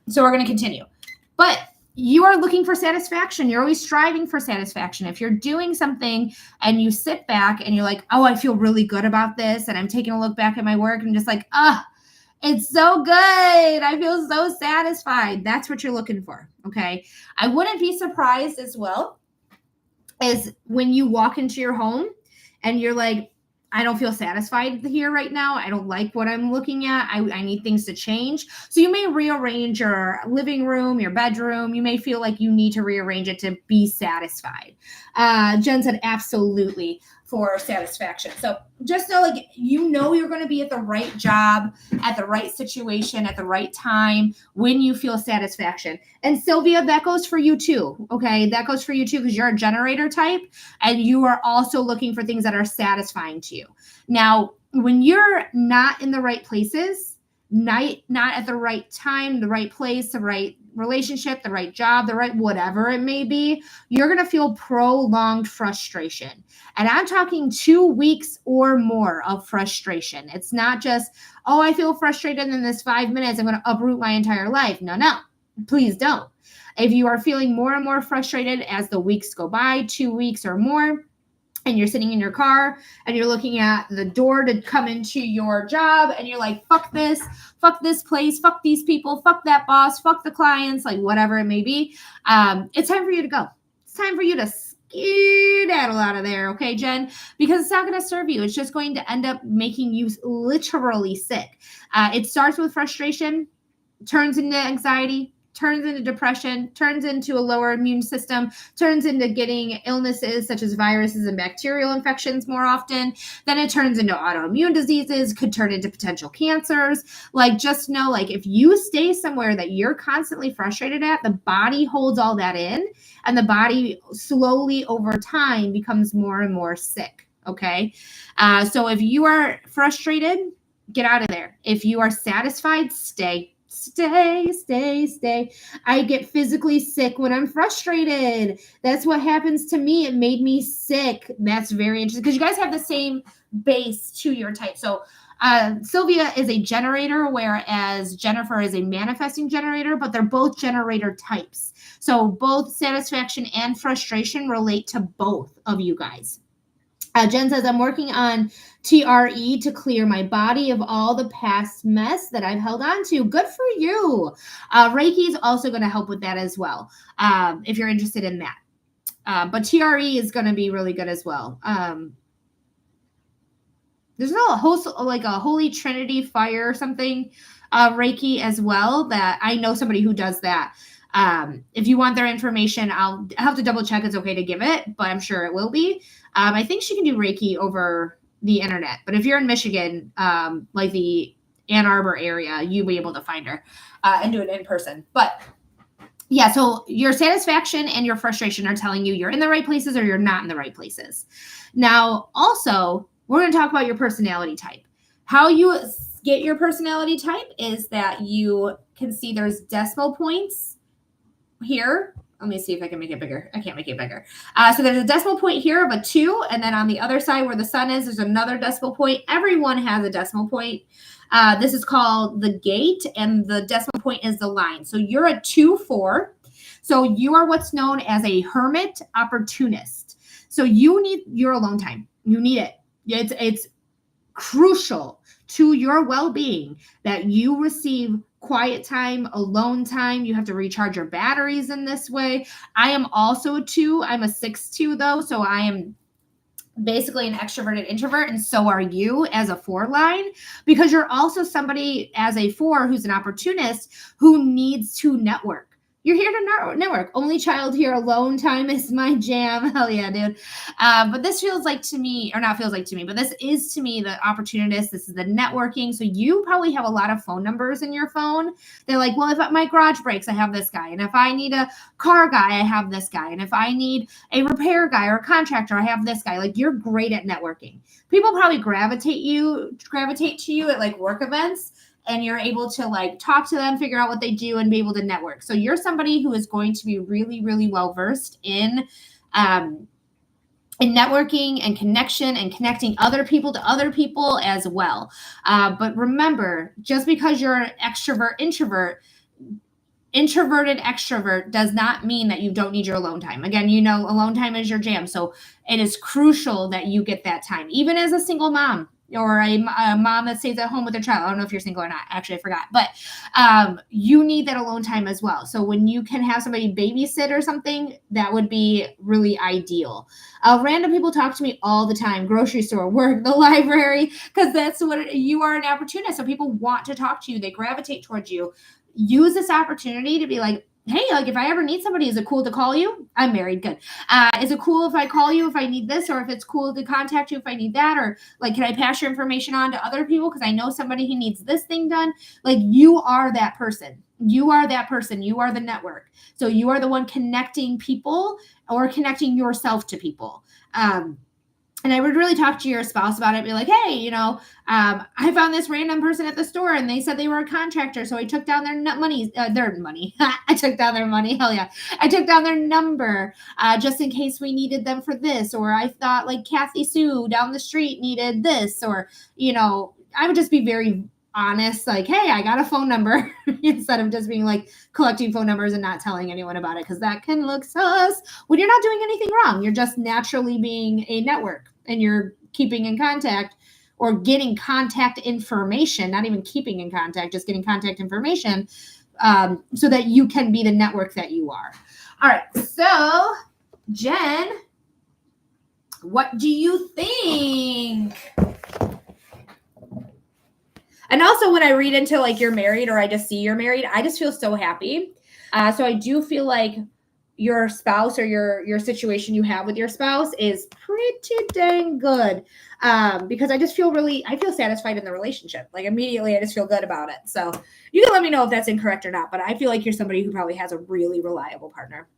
So we're going to continue. But you are looking for satisfaction. You're always striving for satisfaction. If you're doing something and you sit back and you're like, oh, I feel really good about this. And I'm taking a look back at my work and just like, it's so good. I feel so satisfied. That's what you're looking for. Okay. I wouldn't be surprised as well as when you walk into your home and you're like, I don't feel satisfied here right now. I don't like what I'm looking at. I need things to change. So you may rearrange your living room, your bedroom. You may feel like you need to rearrange it to be satisfied. Jen said absolutely for satisfaction. So just know, like, you know, you're going to be at the right job, at the right situation, at the right time when you feel satisfaction. And Sylvia, that goes for you too. Okay. That goes for you too, because you're a generator type and you are also looking for things that are satisfying to you. Now, when you're not in the right places, not at the right time, the right place, the right relationship, the right job, the right whatever it may be, you're going to feel prolonged frustration. And I'm talking 2 weeks or more of frustration. It's not just, oh, I feel frustrated in this 5 minutes, I'm going to uproot my entire life. No, please don't. If you are feeling more and more frustrated as the weeks go by, 2 weeks or more, and you're sitting in your car and you're looking at the door to come into your job and you're like, fuck this place, fuck these people, fuck that boss, fuck the clients, like whatever it may be. It's time for you to go. It's time for you to skedaddle out of there. Okay, Jen, because it's not going to serve you. It's just going to end up making you literally sick. It starts with frustration, turns into anxiety, turns into depression, turns into a lower immune system, turns into getting illnesses such as viruses and bacterial infections more often. Then it turns into autoimmune diseases, could turn into potential cancers. Like, just know, like, if you stay somewhere that you're constantly frustrated at, the body holds all that in, and the body slowly over time becomes more and more sick. Okay. So if you are frustrated, get out of there. If you are satisfied, stay. I get physically sick when I'm frustrated. That's what happens to me. It made me sick. That's very interesting because you guys have the same base to your type. So Sylvia is a generator, whereas Jennifer is a manifesting generator, but they're both generator types. So both satisfaction and frustration relate to both of you guys. Jen says, I'm working on TRE to clear my body of all the past mess that I've held on to. Good for you. Reiki is also going to help with that as well, if you're interested in that. But TRE is going to be really good as well. There's a Holy Trinity fire or something, Reiki as well, that I know somebody who does that. If you want their information, I'll have to double check it's okay to give it, but I'm sure it will be. I think she can do Reiki over the internet, but if you're in Michigan, like the Ann Arbor area, you'll be able to find her and do it in person. But yeah, so your satisfaction and your frustration are telling you you're in the right places or you're not in the right places. Now, also, we're going to talk about your personality type. How you get your personality type is that you can see there's decimal points here. Let me see if I can make it bigger. I can't make it bigger. So there's a decimal point here of a 2. And then on the other side where the sun is, there's another decimal point. Everyone has a decimal point. This is called the gate, and the decimal point is the line. So you're a 2-4. So you are what's known as a hermit opportunist. So you need your alone time. You need it. It's crucial to your well-being that you receive quiet time, alone time. You have to recharge your batteries in this way. I am also a 2. I'm a 6-2 though, so I am basically an extroverted introvert, and so are you as a 4 line, because you're also somebody as a 4 who's an opportunist who needs to network. You're here to network. Only child here, alone time is my jam. Hell yeah, dude. But this feels like to me, or not feels like to me, but this is to me the opportunist. This is the networking. So you probably have a lot of phone numbers in your phone. They're like, well, if my garage breaks, I have this guy. And if I need a car guy, I have this guy. And if I need a repair guy or a contractor, I have this guy. Like, you're great at networking. People probably gravitate to you at like work events, and you're able to like talk to them, figure out what they do, and be able to network. So you're somebody who is going to be really, really well versed in networking and connection and connecting other people to other people as well. But remember, just because you're an introverted extrovert does not mean that you don't need your alone time. Again, alone time is your jam. So it is crucial that you get that time, even as a single mom or a mom that stays at home with their child. I don't know if you're single or not. Actually, I forgot. But you need that alone time as well. So when you can have somebody babysit or something, that would be really ideal. Random people talk to me all the time, grocery store, work, the library, because that's what you are, an opportunist. So people want to talk to you. They gravitate towards you. Use this opportunity to be like, hey, like if I ever need somebody, is it cool to call you? I'm married. Good. Is it cool if I call you if I need this, or if it's cool to contact you if I need that, or like, can I pass your information on to other people because I know somebody who needs this thing done? Like, you are that person. You are that person. You are the network. So you are the one connecting people or connecting yourself to people. And I would really talk to your spouse about it. Be like, hey, I found this random person at the store and they said they were a contractor. So I took down their money. I took down their money. Hell yeah. I took down their number just in case we needed them for this. Or I thought like Kathy Sue down the street needed this. Or, I would just be very honest, like, hey, I got a phone number instead of just being like collecting phone numbers and not telling anyone about it, because that can look sus when you're not doing anything wrong. You're just naturally being a network and you're keeping in contact or getting contact information, not even keeping in contact, just getting contact information so that you can be the network that you are. All right. So, Jen, what do you think? And also when I read into like you're married or I just see you're married, I just feel so happy. So I do feel like your spouse or your situation you have with your spouse is pretty dang good. Because I feel satisfied in the relationship. Like immediately I just feel good about it. So you can let me know if that's incorrect or not, but I feel like you're somebody who probably has a really reliable partner.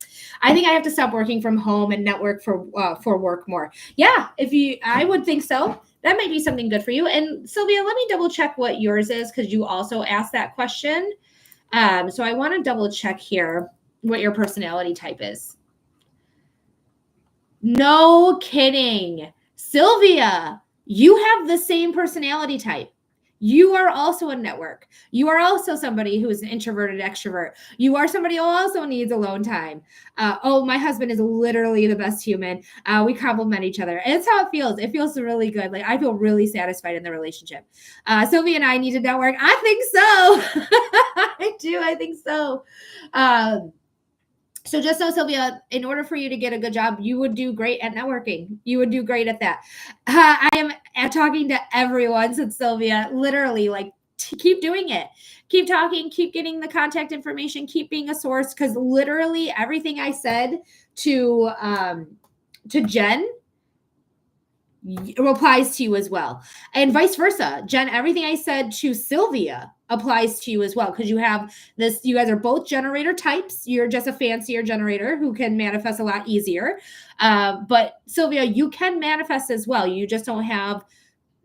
I think I have to stop working from home and network for work more. Yeah, I would think so. That might be something good for you. And Sylvia, let me double check what yours is, because you also asked that question. So I want to double check here what your personality type is. No kidding. Sylvia, you have the same personality type. You are also a network. You are also somebody who is an introverted extrovert. You are somebody who also needs alone time. My husband is literally the best human. We complement each other. And it's how it feels. It feels really good. Like I feel really satisfied in the relationship. Sylvia and I need to network. I think so. I do. I think so. So just know, Sylvia, in order for you to get a good job, you would do great at networking. You would do great at that. I am talking to everyone, said Sylvia, literally like keep doing it. Keep talking, keep getting the contact information, keep being a source. Because literally everything I said to Jen applies to you as well. And vice versa. Jen, everything I said to Sylvia applies to you as well, because you guys are both generator types. You're just a fancier generator who can manifest a lot easier. But Sylvia, you can manifest as well. You just don't have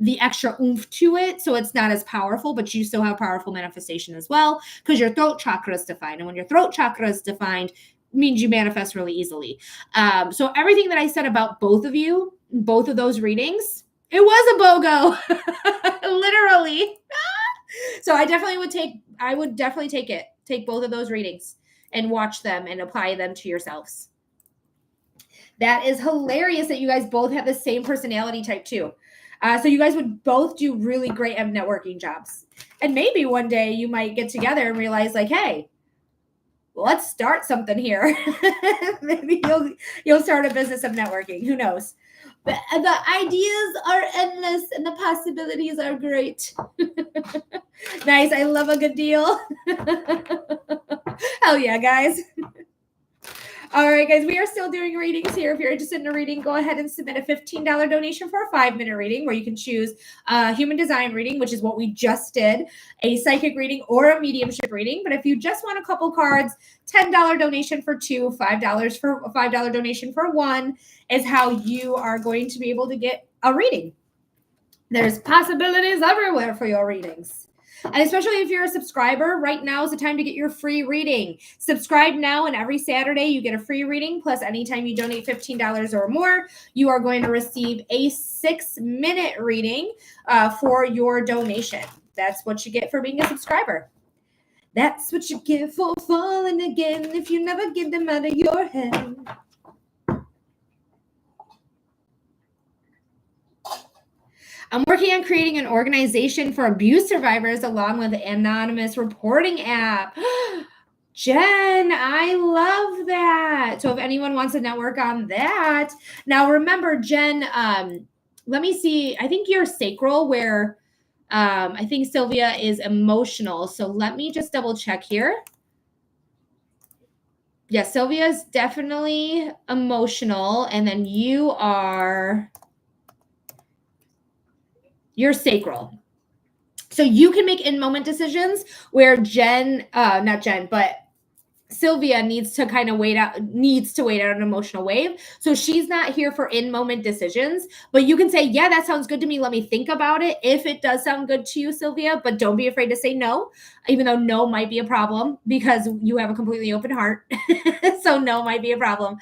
the extra oomph to it, so it's not as powerful, but you still have powerful manifestation as well, because your throat chakra is defined. And when your throat chakra is defined, means you manifest really easily. So everything that I said about both of you, both of those readings, it was a BOGO, literally. So I would definitely take it. Take both of those readings and watch them and apply them to yourselves. That is hilarious that you guys both have the same personality type too. So you guys would both do really great at networking jobs. And maybe one day you might get together and realize like, hey, let's start something here. Maybe you'll start a business of networking. Who knows? But the ideas are endless and the possibilities are great. Nice. I love a good deal. Hell yeah, guys. All right, guys, we are still doing readings here. If you're interested in a reading, go ahead and submit a $15 donation for a 5-minute reading where you can choose a human design reading, which is what we just did, a psychic reading, or a mediumship reading. But if you just want a couple cards, $10 donation for 2, $5 for a $5 donation for 1 is how you are going to be able to get a reading. There's possibilities everywhere for your readings. And especially if you're a subscriber, right now is the time to get your free reading. Subscribe now, and every Saturday you get a free reading. Plus, anytime you donate $15 or more, you are going to receive a 6-minute reading for your donation. That's what you get for being a subscriber. That's what you get for falling again if you never get them out of your head. I'm working on creating an organization for abuse survivors along with an anonymous reporting app. Jen, I love that. So if anyone wants to network on that. Now remember, Jen, let me see. I think you're sacral where I think Sylvia is emotional. So let me just double check here. Yeah, Sylvia is definitely emotional. And then you're sacral. So you can make in-moment decisions where Sylvia needs to wait out an emotional wave. So she's not here for in-moment decisions, but you can say, yeah, that sounds good to me. Let me think about it. If it does sound good to you, Sylvia, but don't be afraid to say no, even though no might be a problem because you have a completely open heart. So no might be a problem.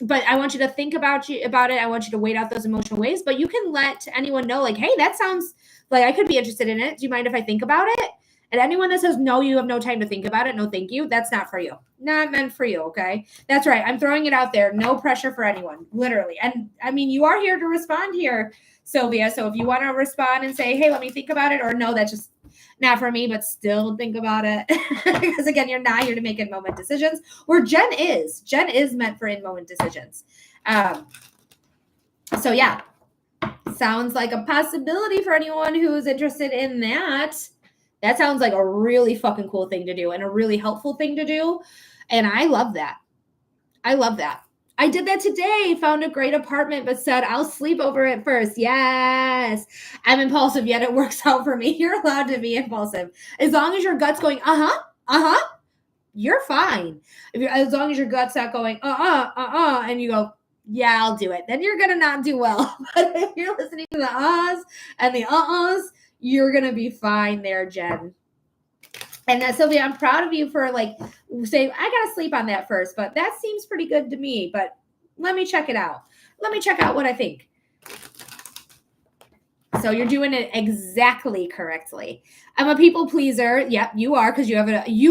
But I want you to think about it. I want you to wait out those emotional waves, but you can let anyone know like, hey, that sounds like I could be interested in it. Do you mind if I think about it? And anyone that says, no, you have no time to think about it. No, thank you. That's not for you. Not meant for you. Okay. That's right. I'm throwing it out there. No pressure for anyone, literally. And I mean, you are here to respond here, Sylvia. So if you want to respond and say, hey, let me think about it, or no, that's just not for me, but still think about it. Because again, you're not here to make in-moment decisions, where Jen is. Jen is meant for in-moment decisions. So yeah, sounds like a possibility for anyone who is interested in that. That sounds like a really fucking cool thing to do and a really helpful thing to do. And I love that. I love that. I did that today. Found a great apartment, but said, I'll sleep over it first. Yes. I'm impulsive, yet it works out for me. You're allowed to be impulsive. As long as your gut's going, you're fine. As long as your gut's not going, and you go, yeah, I'll do it, then you're going to not do well. But if you're listening to the ahs and the you're going to be fine there, Jen. And Sylvia, I'm proud of you for saying, I got to sleep on that first, but that seems pretty good to me, but let me check it out. Let me check out what I think. So you're doing it exactly correctly. I'm a people pleaser. Yep, you are, because you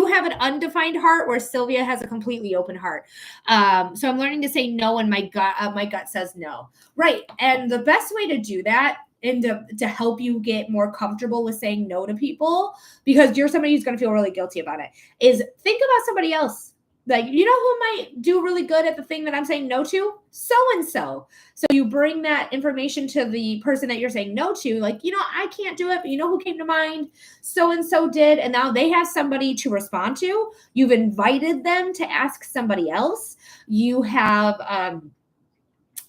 have an undefined heart where Sylvia has a completely open heart. So I'm learning to say no when my gut says no. Right. And the best way to do that and to help you get more comfortable with saying no to people, because you're somebody who's going to feel really guilty about it, is think about somebody else. Like, you know who might do really good at the thing that I'm saying no to? So-and-so. So you bring that information to the person that you're saying no to, like, I can't do it, but you know who came to mind? So-and-so did, and now they have somebody to respond to. You've invited them to ask somebody else. You have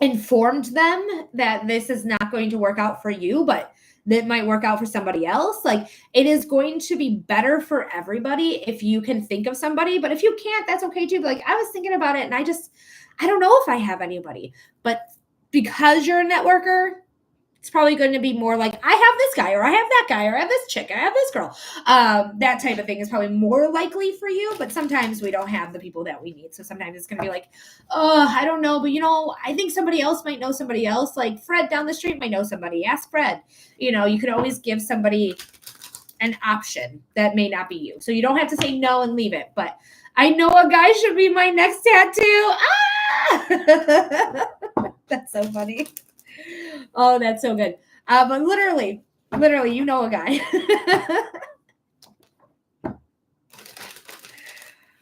informed them that this is not going to work out for you, but that might work out for somebody else. Like, it is going to be better for everybody if you can think of somebody, but if you can't, that's okay too. Like, I was thinking about it and I don't know if I have anybody, but because you're a networker, it's probably going to be more like, I have this guy, or I have that guy, or I have this chick, I have this girl. That type of thing is probably more likely for you, but sometimes we don't have the people that we need. So sometimes it's going to be like, I don't know, but I think somebody else might know somebody else. Like Fred down the street might know somebody. Ask Fred. You could always give somebody an option that may not be you. So you don't have to say no and leave it. But I know a guy should be my next tattoo. Ah! That's so funny. Oh, that's so good. But literally, you know a guy.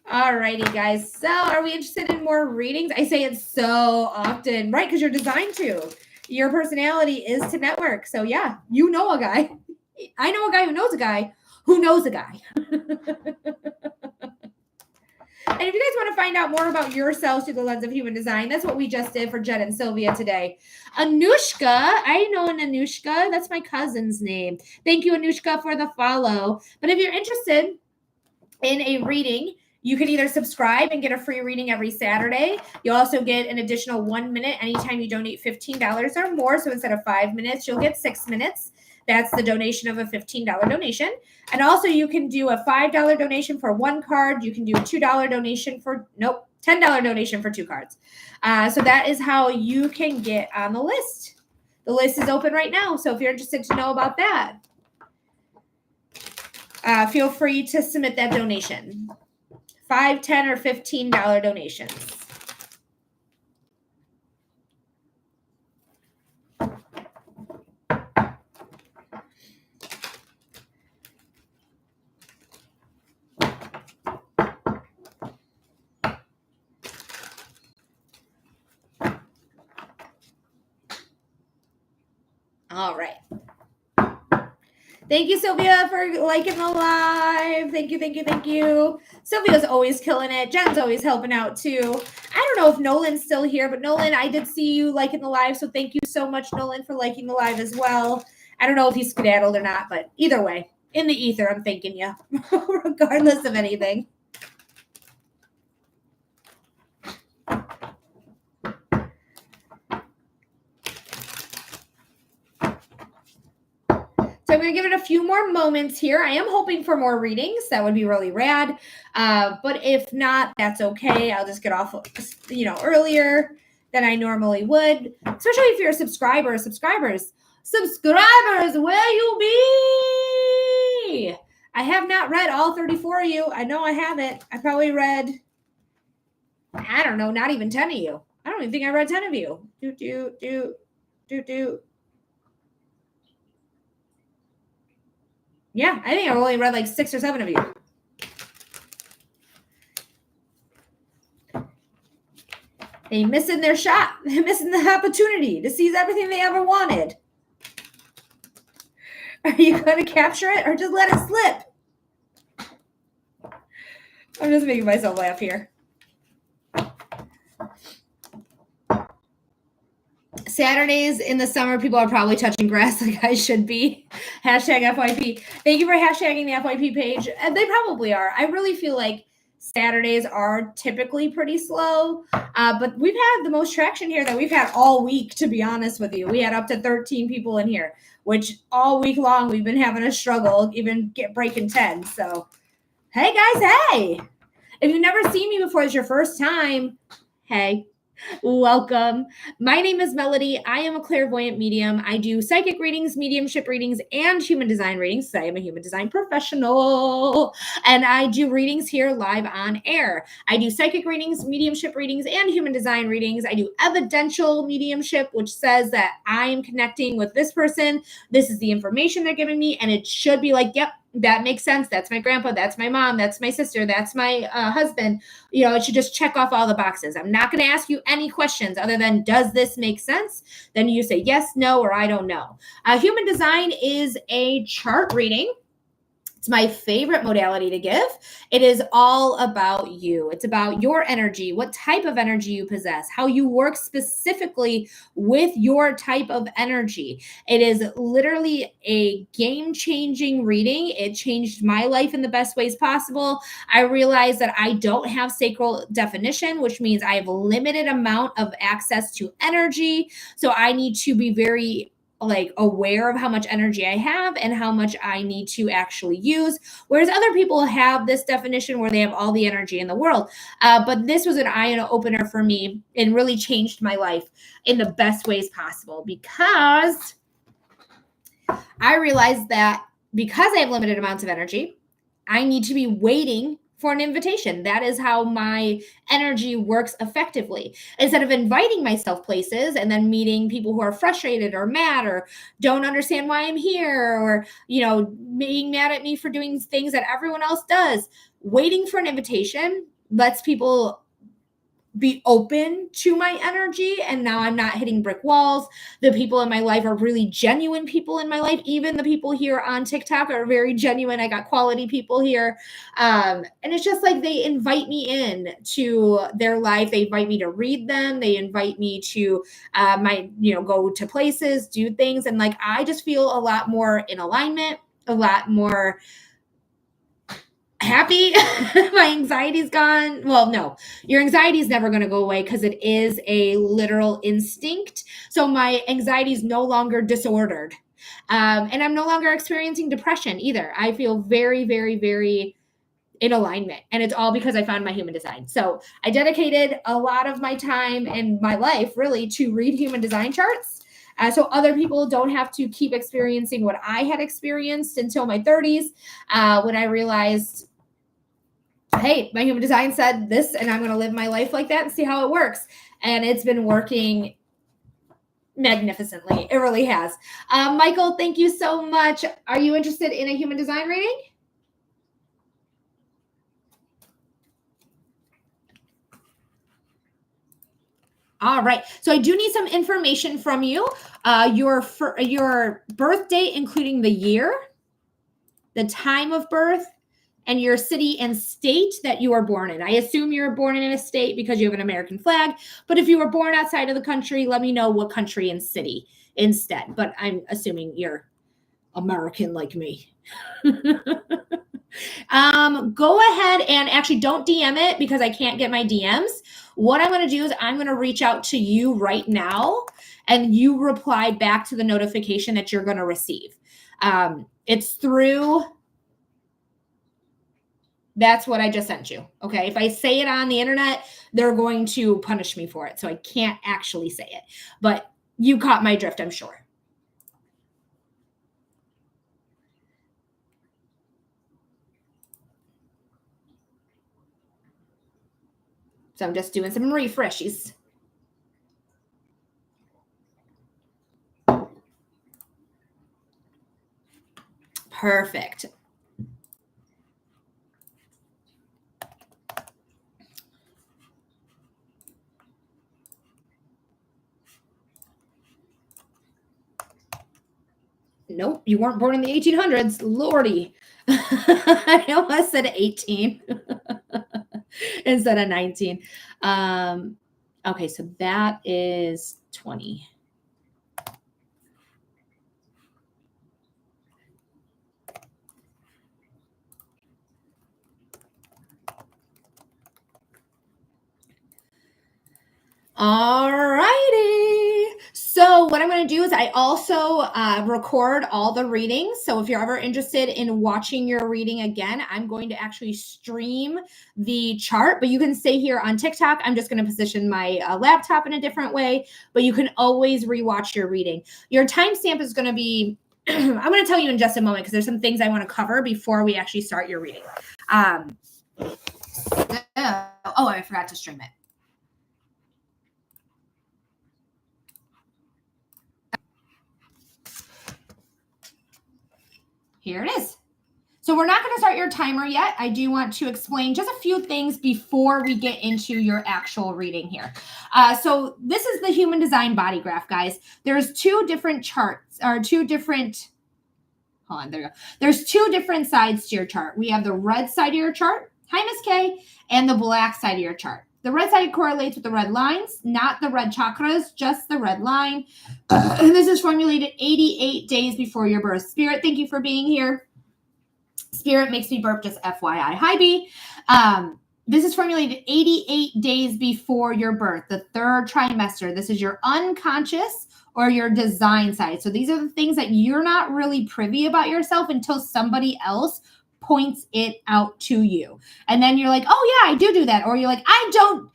Alrighty, guys. So are we interested in more readings? I say it so often, right? Because you're designed to. Your personality is to network. So yeah, you know a guy. I know a guy who knows a guy who knows a guy. And if you guys want to find out more about yourselves through the lens of human design, that's what we just did for Jen and Sylvia today. Anushka, I know an Anushka. That's my cousin's name. Thank you, Anushka, for the follow. But if you're interested in a reading, you can either subscribe and get a free reading every Saturday. You'll also get an additional 1 minute anytime you donate $15 or more. So instead of 5 minutes, you'll get 6 minutes. That's the donation of a $15 donation. And also you can do a $5 donation for 1 card. You can do a $2 donation for, $10 donation for 2 cards. So that is how you can get on the list. The list is open right now. So if you're interested to know about that, feel free to submit that donation. $5, $10, or $15 donations. All right. Thank you, Sylvia, for liking the live. Thank you. Sylvia's always killing it. Jen's always helping out, too. I don't know if Nolan's still here, but Nolan, I did see you liking the live, so thank you so much, Nolan, for liking the live as well. I don't know if he's skedaddled or not, but either way, in the ether, I'm thanking you, regardless of anything. So I'm going to give it a few more moments here. I am hoping for more readings. That would be really rad. But if not, that's okay. I'll just get off, earlier than I normally would. Especially if you're a subscriber. Subscribers, where you be? I have not read all 34 of you. I know I haven't. I probably read, I don't know, not even 10 of you. I don't even think I read 10 of you. Yeah, I think I've only read like 6 or 7 of you. They're missing their shot. They're missing the opportunity to seize everything they ever wanted. Are you going to capture it or just let it slip? I'm just making myself laugh here. Saturdays in the summer, people are probably touching grass like I should be. Hashtag FYP. Thank you for hashtagging the FYP page. And they probably are. I really feel like Saturdays are typically pretty slow. But we've had the most traction here that we've had all week, to be honest with you. We had up to 13 people in here, which all week long we've been having a struggle, even breaking 10. So, hey, guys, hey. If you've never seen me before, it's your first time, hey. Welcome. My name is Melody. I am a clairvoyant medium. I do psychic readings, mediumship readings, and human design readings. I am a human design professional, and I do readings here live on air. I do psychic readings, mediumship readings, and human design readings. I do evidential mediumship, which says that I am connecting with this person. This is the information they're giving me, and it should be like, yep, that makes sense. That's my grandpa. That's my mom. That's my sister. That's my husband. It should just check off all the boxes. I'm not going to ask you any questions other than, does this make sense? Then you say yes, no, or I don't know. Human design is a chart reading. It's my favorite modality to give. It is all about you. It's about your energy, what type of energy you possess, how you work specifically with your type of energy. It is literally a game-changing reading. It changed my life in the best ways possible. I realized that I don't have sacral definition, which means I have a limited amount of access to energy. So I need to be very aware of how much energy I have and how much I need to actually use. Whereas other people have this definition where they have all the energy in the world. But this was an eye opener for me and really changed my life in the best ways possible, because I realized that because I have limited amounts of energy, I need to be waiting for an invitation. That is how my energy works effectively. Instead of inviting myself places and then meeting people who are frustrated or mad or don't understand why I'm here, or, being mad at me for doing things that everyone else does, waiting for an invitation lets people be open to my energy. And now I'm not hitting brick walls. The people in my life are really genuine people in my life. Even the people here on TikTok are very genuine. I got quality people here. And it's just like they invite me in to their life. They invite me to read them. They invite me to go to places, do things. And like, I just feel a lot more in alignment, a lot more happy. My anxiety's gone. Well, no, your anxiety is never going to go away because it is a literal instinct. So my anxiety is no longer disordered. And I'm no longer experiencing depression either. I feel very, very, very in alignment. And it's all because I found my human design. So I dedicated a lot of my time in my life really to read human design charts. So other people don't have to keep experiencing what I had experienced until my 30s, when I realized, hey, my human design said this, and I'm going to live my life like that and see how it works. And it's been working magnificently. It really has. Michael, thank you so much. Are you interested in a human design reading? All right. So I do need some information from you. Your birth date, including the year, the time of birth, and your city and state that you are born in. I assume you're born in a state because you have an American flag. But if you were born outside of the country, let me know what country and city instead. But I'm assuming you're American like me. Go ahead and actually don't DM it because I can't get my DMs. What I'm going to do is I'm going to reach out to you right now and you reply back to the notification that you're going to receive. It's through, that's what I just sent you. Okay. If I say it on the internet, they're going to punish me for it. So I can't actually say it, but you caught my drift, I'm sure. So I'm just doing some refreshes. Perfect. Nope, you weren't born in the 1800s. Lordy. I almost said 18 instead of 19. Okay, so that is 20. All righty. So what I'm going to do is I also record all the readings. So if you're ever interested in watching your reading again, I'm going to actually stream the chart, but you can stay here on TikTok. I'm just going to position my laptop in a different way, but you can always rewatch your reading. Your timestamp is going to be, I'm going to tell you in just a moment because there's some things I want to cover before we actually start your reading. I forgot to stream it. Here it is. So we're not going to start your timer yet. I do want to explain just a few things before we get into your actual reading here. So this is the human design body graph, guys. There's two different charts, or two different, hold on, there you go. There's two different sides to your chart. We have the red side of your chart, hi Miss K, and the black side of your chart. The red side correlates with the red lines, not the red chakras, just the red line. And this is formulated 88 days before your birth. Spirit, thank you for being here. Spirit makes me burp, just FYI. Hi, B. This is formulated 88 days before your birth, the third trimester. This is your unconscious or your design side. So these are the things that you're not really privy about yourself until somebody else points it out to you. And then you're like, oh yeah, I do that. Or you're like, I don't,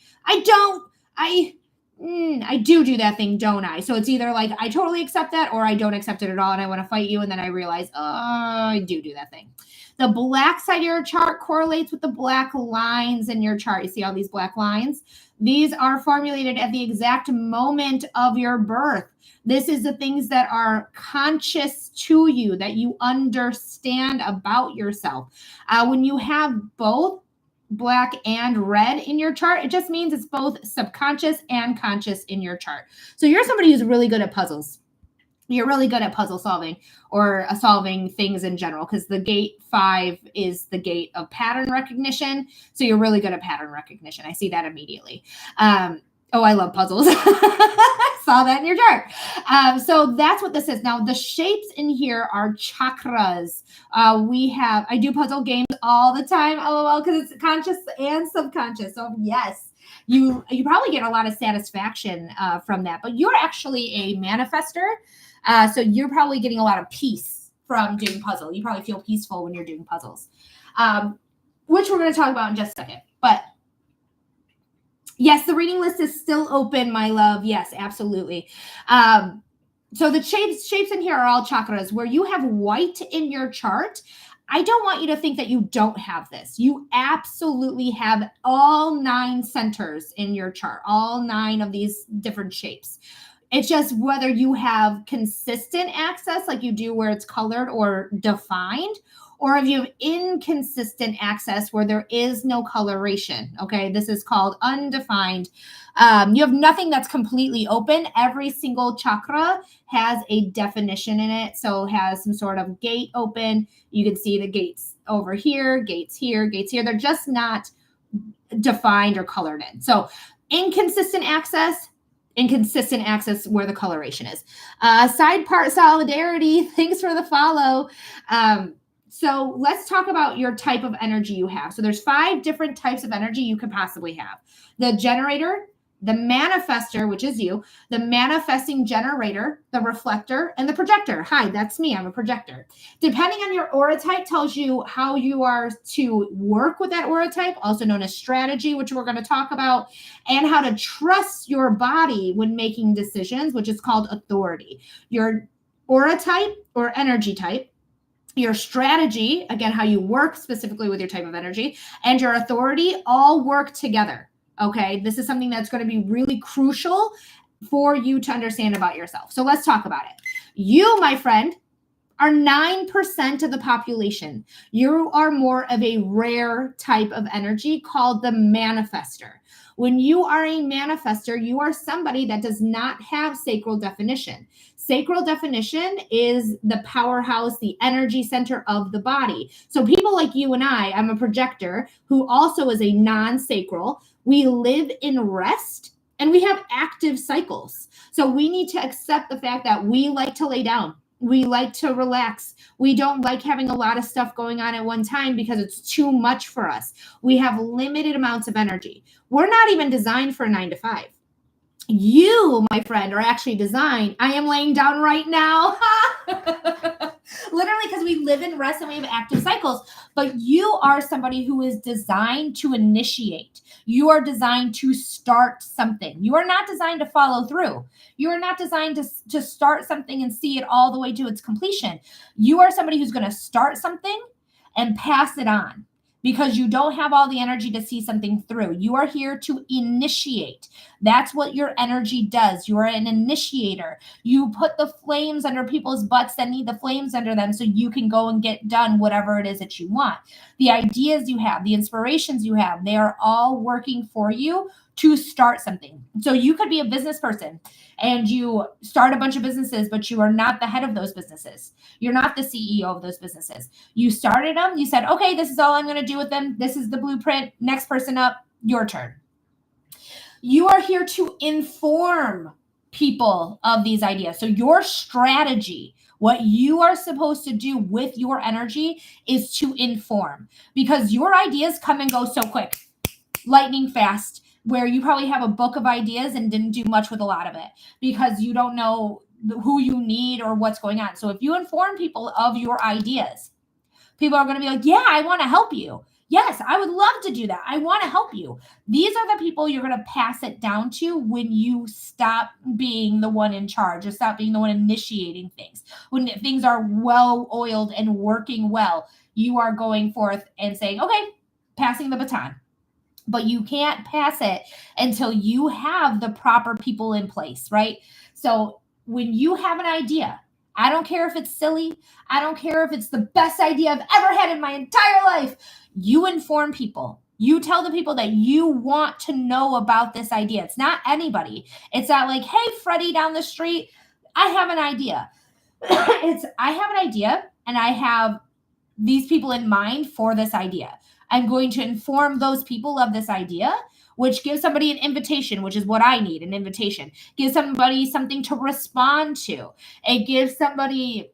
I do that thing, don't I? So it's either like I totally accept that or I don't accept it at all and I want to fight you. And then I realize, oh, I do that thing. The black side of your chart correlates with the black lines in your chart. You see all these black lines? These are formulated at the exact moment of your birth. This is the things that are conscious to you, that you understand about yourself. When you have both black and red in your chart, it just means it's both subconscious and conscious in your chart. So you're somebody who's really good at puzzles. You're really good at puzzle solving or solving things in general, because the gate 5 is the gate of pattern recognition. So you're really good at pattern recognition. I see that immediately. Oh, I love puzzles. I saw that in your chart. So that's what this is. Now, the shapes in here are chakras. I do puzzle games all the time, LOL, because it's conscious and subconscious. So yes, you probably get a lot of satisfaction from that. But you're actually a manifester. So you're probably getting a lot of peace from doing puzzle. You probably feel peaceful when you're doing puzzles, which we're going to talk about in just a second. But yes, the reading list is still open, my love. Yes, absolutely. So the shapes in here are all chakras. Where you have white in your chart, I don't want you to think that you don't have this. You absolutely have all 9 centers in your chart, all 9 of these different shapes. It's just whether you have consistent access like you do where it's colored or defined, or if you have inconsistent access where there is no coloration. Okay, this is called undefined. You have nothing that's completely open. Every single chakra has a definition in it. So it has some sort of gate open. You can see the gates over here, gates here, gates here. They're just not defined or colored in. So inconsistent access where the coloration is. Side part solidarity. Thanks for the follow. So let's talk about your type of energy you have. So there's 5 different types of energy you could possibly have. The generator, the manifester, which is you, the manifesting generator, the reflector, and the projector. Hi, that's me. I'm a projector. Depending on your aura type tells you how you are to work with that aura type, also known as strategy, which we're going to talk about, and how to trust your body when making decisions, which is called authority. Your aura type or energy type, your strategy, again, how you work specifically with your type of energy, and your authority all work together. Okay, this is something that's going to be really crucial for you to understand about yourself. So let's talk about it. You, my friend, are 9% of the population. You are more of a rare type of energy called the manifester. When you are a manifester, you are somebody that does not have sacral definition. Sacral definition is the powerhouse, the energy center of the body. So people like you and I'm a projector who also is a non-sacral. We live in rest and we have active cycles. So we need to accept the fact that we like to lay down. We like to relax. We don't like having a lot of stuff going on at one time because it's too much for us. We have limited amounts of energy. We're not even designed for a 9 to 5. You, my friend, are actually designed. I am laying down right now. Literally, because we live in rest and we have active cycles. But you are somebody who is designed to initiate. You are designed to start something. You are not designed to follow through. You are not designed to start something and see it all the way to its completion. You are somebody who's going to start something and pass it on, because you don't have all the energy to see something through. You are here to initiate. That's what your energy does. You are an initiator. You put the flames under people's butts that need the flames under them so you can go and get done whatever it is that you want. The ideas you have, the inspirations you have, they are all working for you to start something. So you could be a business person and you start a bunch of businesses, but you are not the head of those businesses. You're not the CEO of those businesses. You started them. You said, okay, this is all I'm going to do with them. This is the blueprint. Next person up, your turn. You are here to inform people of these ideas. So your strategy, what you are supposed to do with your energy is to inform, because your ideas come and go so quick, lightning fast, where you probably have a book of ideas and didn't do much with a lot of it because you don't know who you need or what's going on. So if you inform people of your ideas, people are going to be like, yeah, I want to help you. Yes, I would love to do that. I want to help you. These are the people you're going to pass it down to when you stop being the one in charge or stop being the one initiating things. When things are well oiled and working well, you are going forth and saying, okay, passing the baton. But you can't pass it until you have the proper people in place, right? So when you have an idea, I don't care if it's silly, I don't care if it's the best idea I've ever had in my entire life. You inform people. You tell the people that you want to know about this idea. It's not anybody. It's not like, hey, Freddie down the street, I have an idea. It's, I have an idea and I have these people in mind for this idea. I'm going to inform those people of this idea, which gives somebody an invitation, which is what I need, an invitation. Gives somebody something to respond to. It gives somebody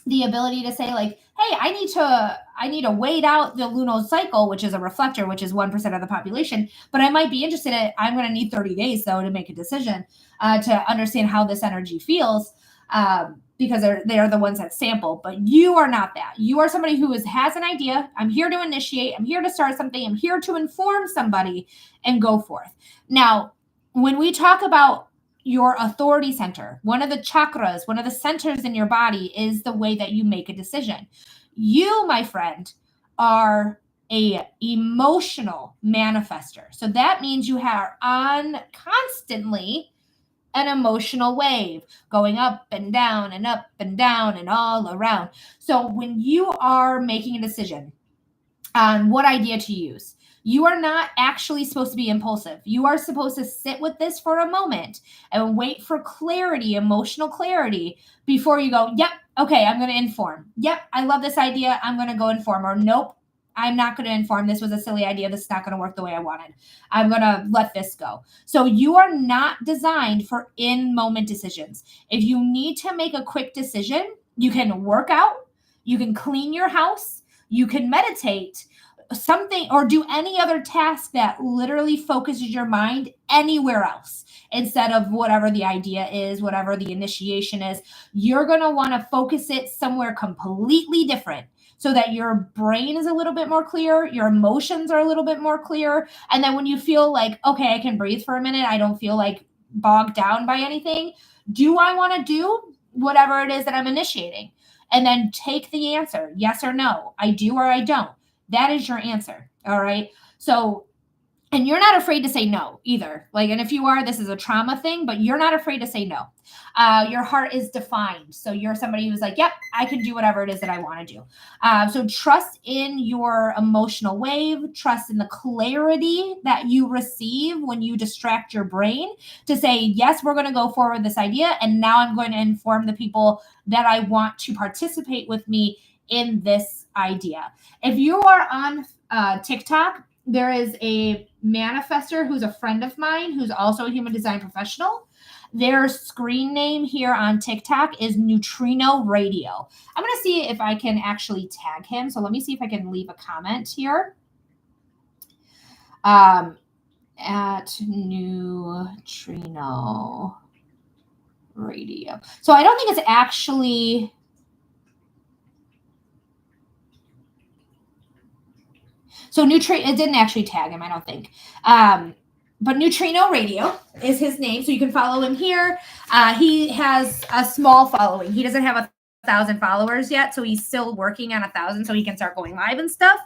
the ability to say like, hey, I need to wait out the lunar cycle, which is a reflector, which is 1% of the population, but I might be interested in it. I'm going to need 30 days though to make a decision to understand how this energy feels. Because they're the ones that sample, but you are not that. You are somebody who has an idea. I'm here to initiate. I'm here to start something. I'm here to inform somebody and go forth. Now, when we talk about your authority center, one of the chakras, one of the centers in your body is the way that you make a decision. You, my friend, are a emotional manifester. So that means you are on constantly an emotional wave going up and down and up and down and all around. So when you are making a decision on what idea to use, you are not actually supposed to be impulsive. You are supposed to sit with this for a moment and wait for clarity, emotional clarity, before you go, yep, okay, I'm going to inform. Yep, I love this idea. I'm going to go inform. Or nope, I'm not going to inform. This was a silly idea. This is not going to work the way I wanted. I'm going to let this go. So you are not designed for in-moment decisions. If you need to make a quick decision, you can work out, you can clean your house, you can meditate, something, or do any other task that literally focuses your mind anywhere else instead of whatever the idea is, whatever the initiation is. You're going to want to focus it somewhere completely different so that your brain is a little bit more clear, your emotions are a little bit more clear. And then when you feel like, okay, I can breathe for a minute, I don't feel like bogged down by anything. Do I want to do whatever it is that I'm initiating? And then take the answer, yes or no. I do or I don't. That is your answer. All right. So, and you're not afraid to say no either. Like, and if you are, this is a trauma thing, but you're not afraid to say no. Your heart is defined. So you're somebody who's like, yep, I can do whatever it is that I want to do. So trust in your emotional wave, trust in the clarity that you receive when you distract your brain to say, yes, we're going to go forward with this idea. And now I'm going to inform the people that I want to participate with me in this idea. If you are on TikTok, there is a manifester who's a friend of mine who's also a human design professional. Their screen name here on TikTok is Neutrino Radio. I'm going to see if I can actually tag him. So let me see if I can leave a comment here. At Neutrino Radio. So I don't think it's actually... So it didn't actually tag him, I don't think. But Neutrino Radio is his name, so you can follow him here. He has a small following. He doesn't have 1,000 followers yet, so he's still working on 1,000 so he can start going live and stuff.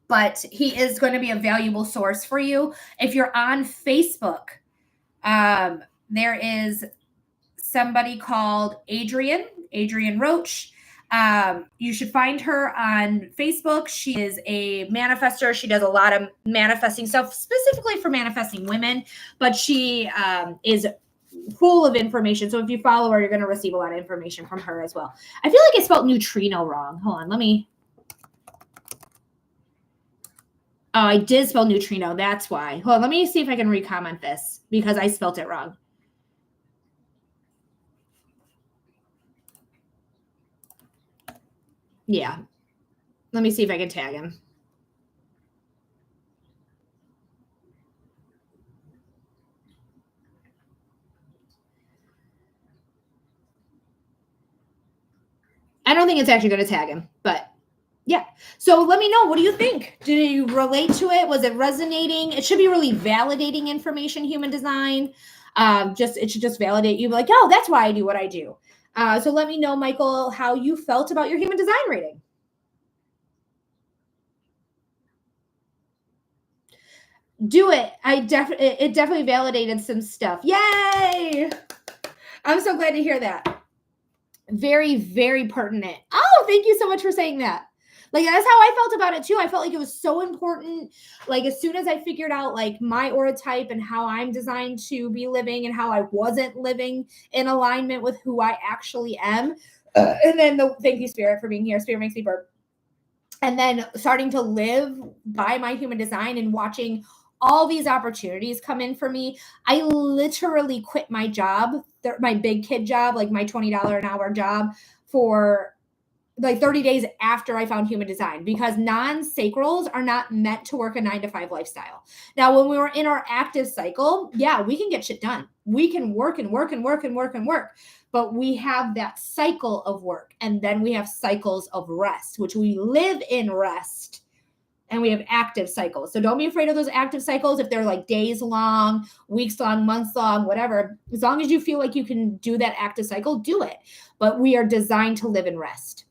But he is going to be a valuable source for you. If you're on Facebook, there is somebody called Adrienne Roach. You should find her on Facebook. She is a manifester. She does a lot of manifesting stuff, specifically for manifesting women, but she is full of information. So if you follow her, you're going to receive a lot of information from her as well. I feel like I spelled neutrino wrong. Hold on, Oh, I did spell neutrino. That's why. Hold on, let me see if I can recomment this because I spelled it wrong. Yeah. Let me see if I can tag him. I don't think it's actually going to tag him, but Yeah. So let me know. What do you think? Did you relate to it? Was it resonating? It should be really validating information, human design. It should just validate you. Like, oh, that's why I do what I do. So let me know, Michael, how you felt about your human design reading. Do it. It definitely validated some stuff. Yay! I'm so glad to hear that. Very, very pertinent. Oh, thank you so much for saying that. Like, that's how I felt about it too. I felt like it was so important. Like, as soon as I figured out like my aura type and how I'm designed to be living and how I wasn't living in alignment with who I actually am. And then thank you, Spirit, for being here. Spirit makes me burp. And then starting to live by my human design and watching all these opportunities come in for me. I literally quit my job, my big kid job, like my $20 an hour job, for like 30 days after I found human design, because non-sacrals are not meant to work a 9-to-5 lifestyle. Now, when we were in our active cycle, yeah, we can get shit done. We can work and work and work and work and work. But we have that cycle of work, and then we have cycles of rest, which we live in rest, and we have active cycles. So don't be afraid of those active cycles. If they're like days long, weeks long, months long, whatever, as long as you feel like you can do that active cycle, do it. But we are designed to live in rest.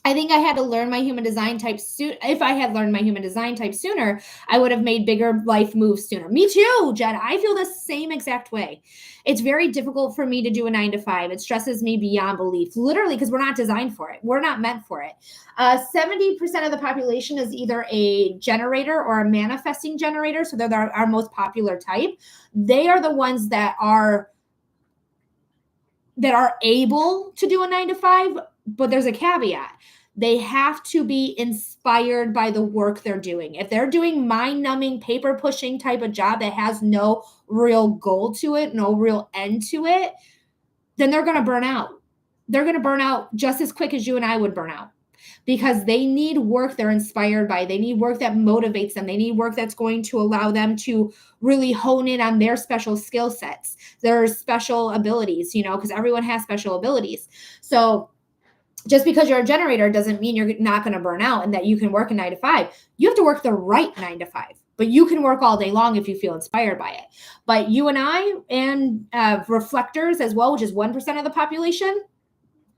I think I had to learn my human design type soon. If I had learned my human design type sooner, I would have made bigger life moves sooner. Me too, Jen. I feel the same exact way. It's very difficult for me to do a 9-to-5. It stresses me beyond belief, literally, because we're not designed for it. We're not meant for it. 70% of the population is either a generator or a manifesting generator. So they're our most popular type. They are the ones that are able to do a 9-to-5, but there's a caveat. They have to be inspired by the work they're doing. If they're doing mind-numbing, paper-pushing type of job that has no real goal to it, no real end to it, then they're going to burn out. They're going to burn out just as quick as you and I would burn out, because they need work they're inspired by. They need work that motivates them. They need work that's going to allow them to really hone in on their special skill sets, their special abilities, because everyone has special abilities. So just because you're a generator doesn't mean you're not going to burn out and that you can work a 9-to-5. You have to work the right 9-to-5, but you can work all day long if you feel inspired by it. But you and I and reflectors as well, which is 1% of the population,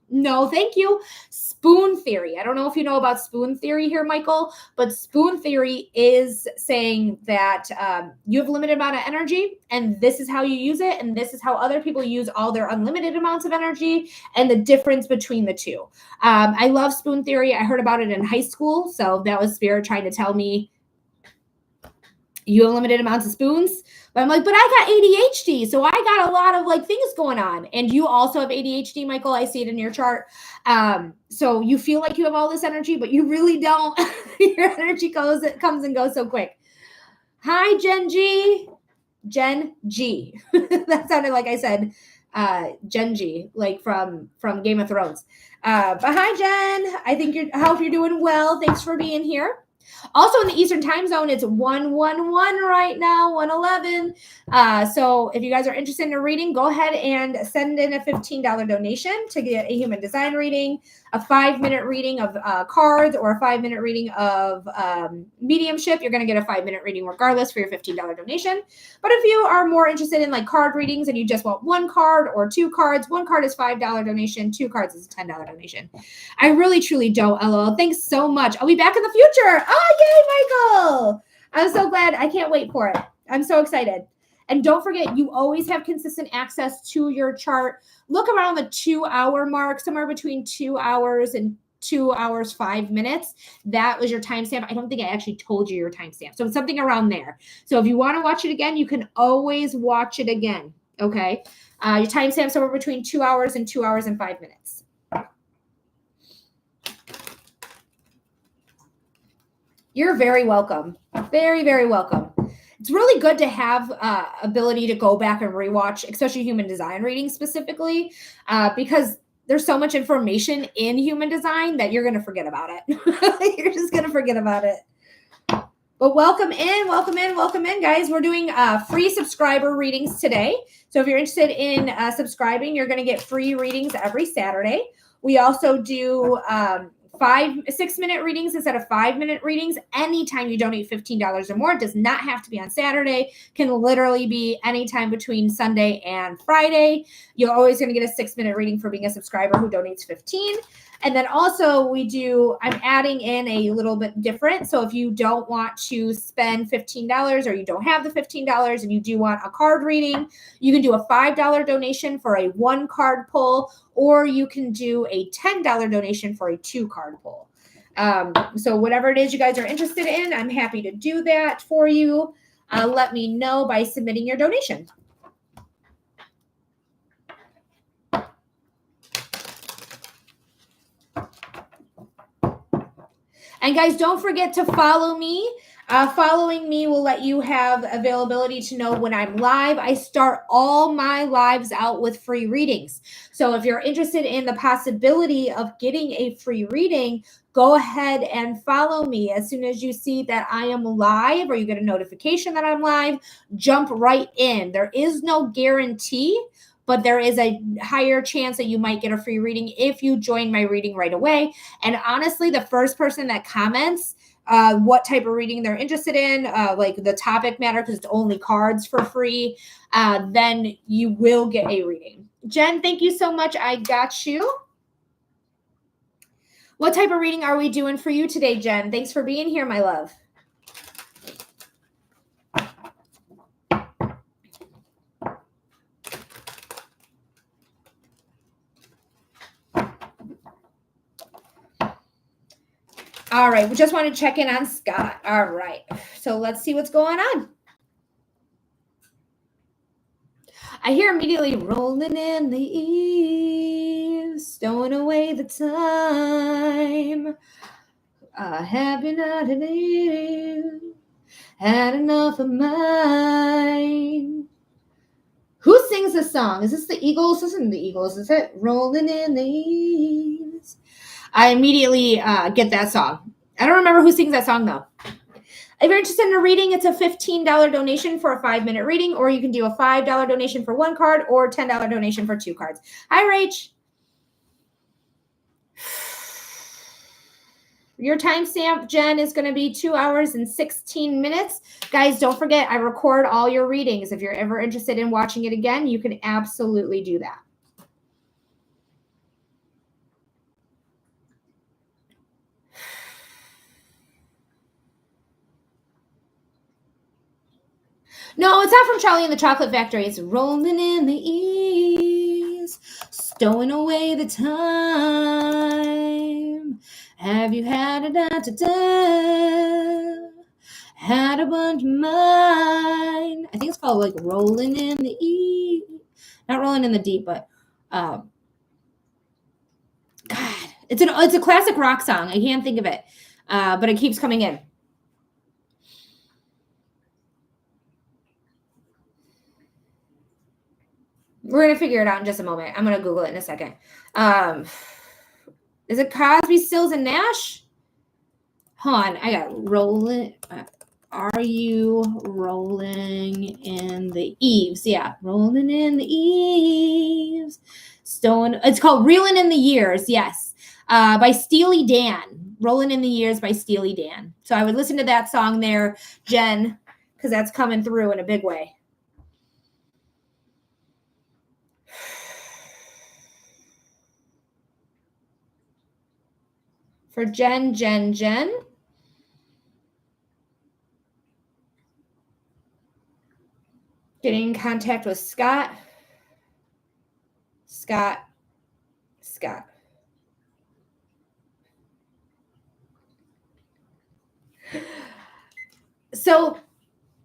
no, thank you. Spoon theory. I don't know if you know about spoon theory here, Michael, but spoon theory is saying that you have a limited amount of energy, and this is how you use it, and this is how other people use all their unlimited amounts of energy, and the difference between the two. I love spoon theory. I heard about it in high school, so that was Spirit trying to tell me you have limited amounts of spoons. But I'm like, but I got ADHD. So I got a lot of like things going on. And you also have ADHD, Michael. I see it in your chart. So you feel like you have all this energy, but you really don't. Your energy comes and goes so quick. Hi, Gen G. Gen G. That sounded like I said Gen G, like from Game of Thrones. But hi, Jen. I hope you're doing well. Thanks for being here. Also in the Eastern time zone, it's 111 right now, 111. So if you guys are interested in a reading, go ahead and send in a $15 donation to get a human design reading, a 5-minute reading of cards, or a 5-minute reading of mediumship. You're going to get a 5-minute reading regardless for your $15 donation. But if you are more interested in like card readings and you just want 1 card or 2 cards, 1 card is $5 donation, 2 cards is a $10 donation. I really, truly don't, LOL. Thanks so much. I'll be back in the future. Oh, yay, Michael. I'm so glad. I can't wait for it. I'm so excited. And don't forget, you always have consistent access to your chart. Look around the 2-hour mark, somewhere between 2 hours and 2 hours, 5 minutes. That was your timestamp. I don't think I actually told you your timestamp. So it's something around there. So if you want to watch it again, you can always watch it again. Okay. Your timestamp somewhere between 2 hours and 2 hours and 5 minutes. You're very welcome. Very, very welcome. It's really good to have ability to go back and rewatch, especially human design readings specifically, because there's so much information in human design that you're going to forget about it. You're just going to forget about it. But welcome in, guys. We're doing free subscriber readings today. So if you're interested in subscribing, you're going to get free readings every Saturday. We also do 6-minute readings instead of 5-minute readings. Anytime you donate $15 or more, it does not have to be on Saturday, can literally be anytime between Sunday and Friday. You're always going to get a 6-minute reading for being a subscriber who donates 15. And then also I'm adding in a little bit different. So if you don't want to spend $15 or you don't have the $15 and you do want a card reading, you can do a $5 donation for a 1-card pull, or you can do a $10 donation for a 2-card pull. So whatever it is you guys are interested in, I'm happy to do that for you. Let me know by submitting your donation. And guys, don't forget to follow me. Following me will let you have availability to know when I'm live. I start all my lives out with free readings. So if you're interested in the possibility of getting a free reading, go ahead and follow me. As soon as you see that I am live or you get a notification that I'm live, jump right in. There is no guarantee, but there is a higher chance that you might get a free reading if you join my reading right away. And honestly, the first person that comments what type of reading they're interested in, like the topic matter, because it's only cards for free, then you will get a reading. Jen, thank you so much. I got you. What type of reading are we doing for you today, Jen? Thanks for being here, my love. All right, we just want to check in on Scott. All right, so let's see what's going on. I hear immediately rolling in the eaves, stowing away the time. Have you not had enough of mine? Who sings this song? Is this the Eagles? This isn't the Eagles, is it? Rolling in the eaves. I immediately get that song. I don't remember who sings that song, though. If you're interested in a reading, it's a $15 donation for a 5-minute reading, or you can do a $5 donation for 1 card or $10 donation for 2 cards. Hi, Rach. Your timestamp, Jen, is going to be 2 hours and 16 minutes. Guys, don't forget, I record all your readings. If you're ever interested in watching it again, you can absolutely do that. No, it's not from Charlie and the Chocolate Factory. It's rolling in the eaves, stowing away the time. Have you had a da-da-da? Had a bunch of mine. I think it's called like rolling in the eaves. Not rolling in the deep, but God, it's a classic rock song. I can't think of it, but it keeps coming in. We're going to figure it out in just a moment. I'm going to Google it in a second. Is it Cosby, Stills, and Nash? Hold on. I got rolling. Are you rolling in the eaves? Yeah. Rolling in the eaves. It's called Reeling in the Years. Yes. By Steely Dan. Rolling in the Years by Steely Dan. So I would listen to that song there, Jen, because that's coming through in a big way. For Jen. Getting in contact with Scott. So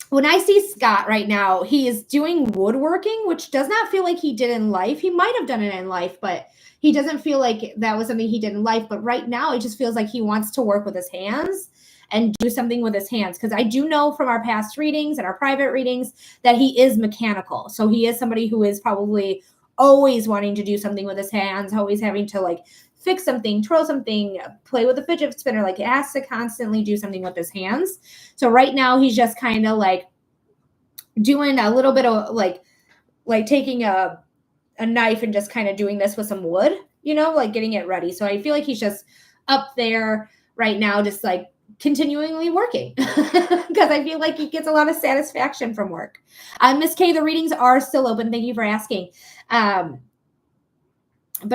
when I see Scott right now, he is doing woodworking, which does not feel like he did in life. He might have done it in life, but he doesn't feel like that was something he did in life. But right now, it just feels like he wants to work with his hands and do something with his hands. Because I do know from our past readings and our private readings that he is mechanical. So he is somebody who is probably always wanting to do something with his hands, always having to like fix something, twirl something, play with a fidget spinner. Like he has to constantly do something with his hands. So right now he's just kind of like doing a little bit of like taking a knife and just kind of doing this with some wood, like getting it ready. So I feel like he's just up there right now, just like continually working because I feel like he gets a lot of satisfaction from work. Miss K, the readings are still open. Thank you for asking. But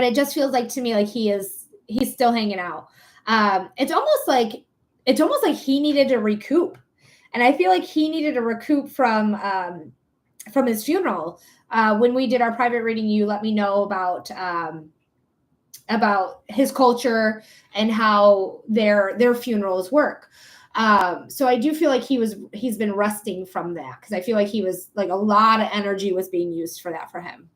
it just feels like to me like he's still hanging out. It's almost like he needed to recoup, and I feel like he needed to recoup from his funeral. When we did our private reading, you let me know about his culture and how their funerals work. So I do feel like he's been resting from that, because I feel like he was like a lot of energy was being used for that for him.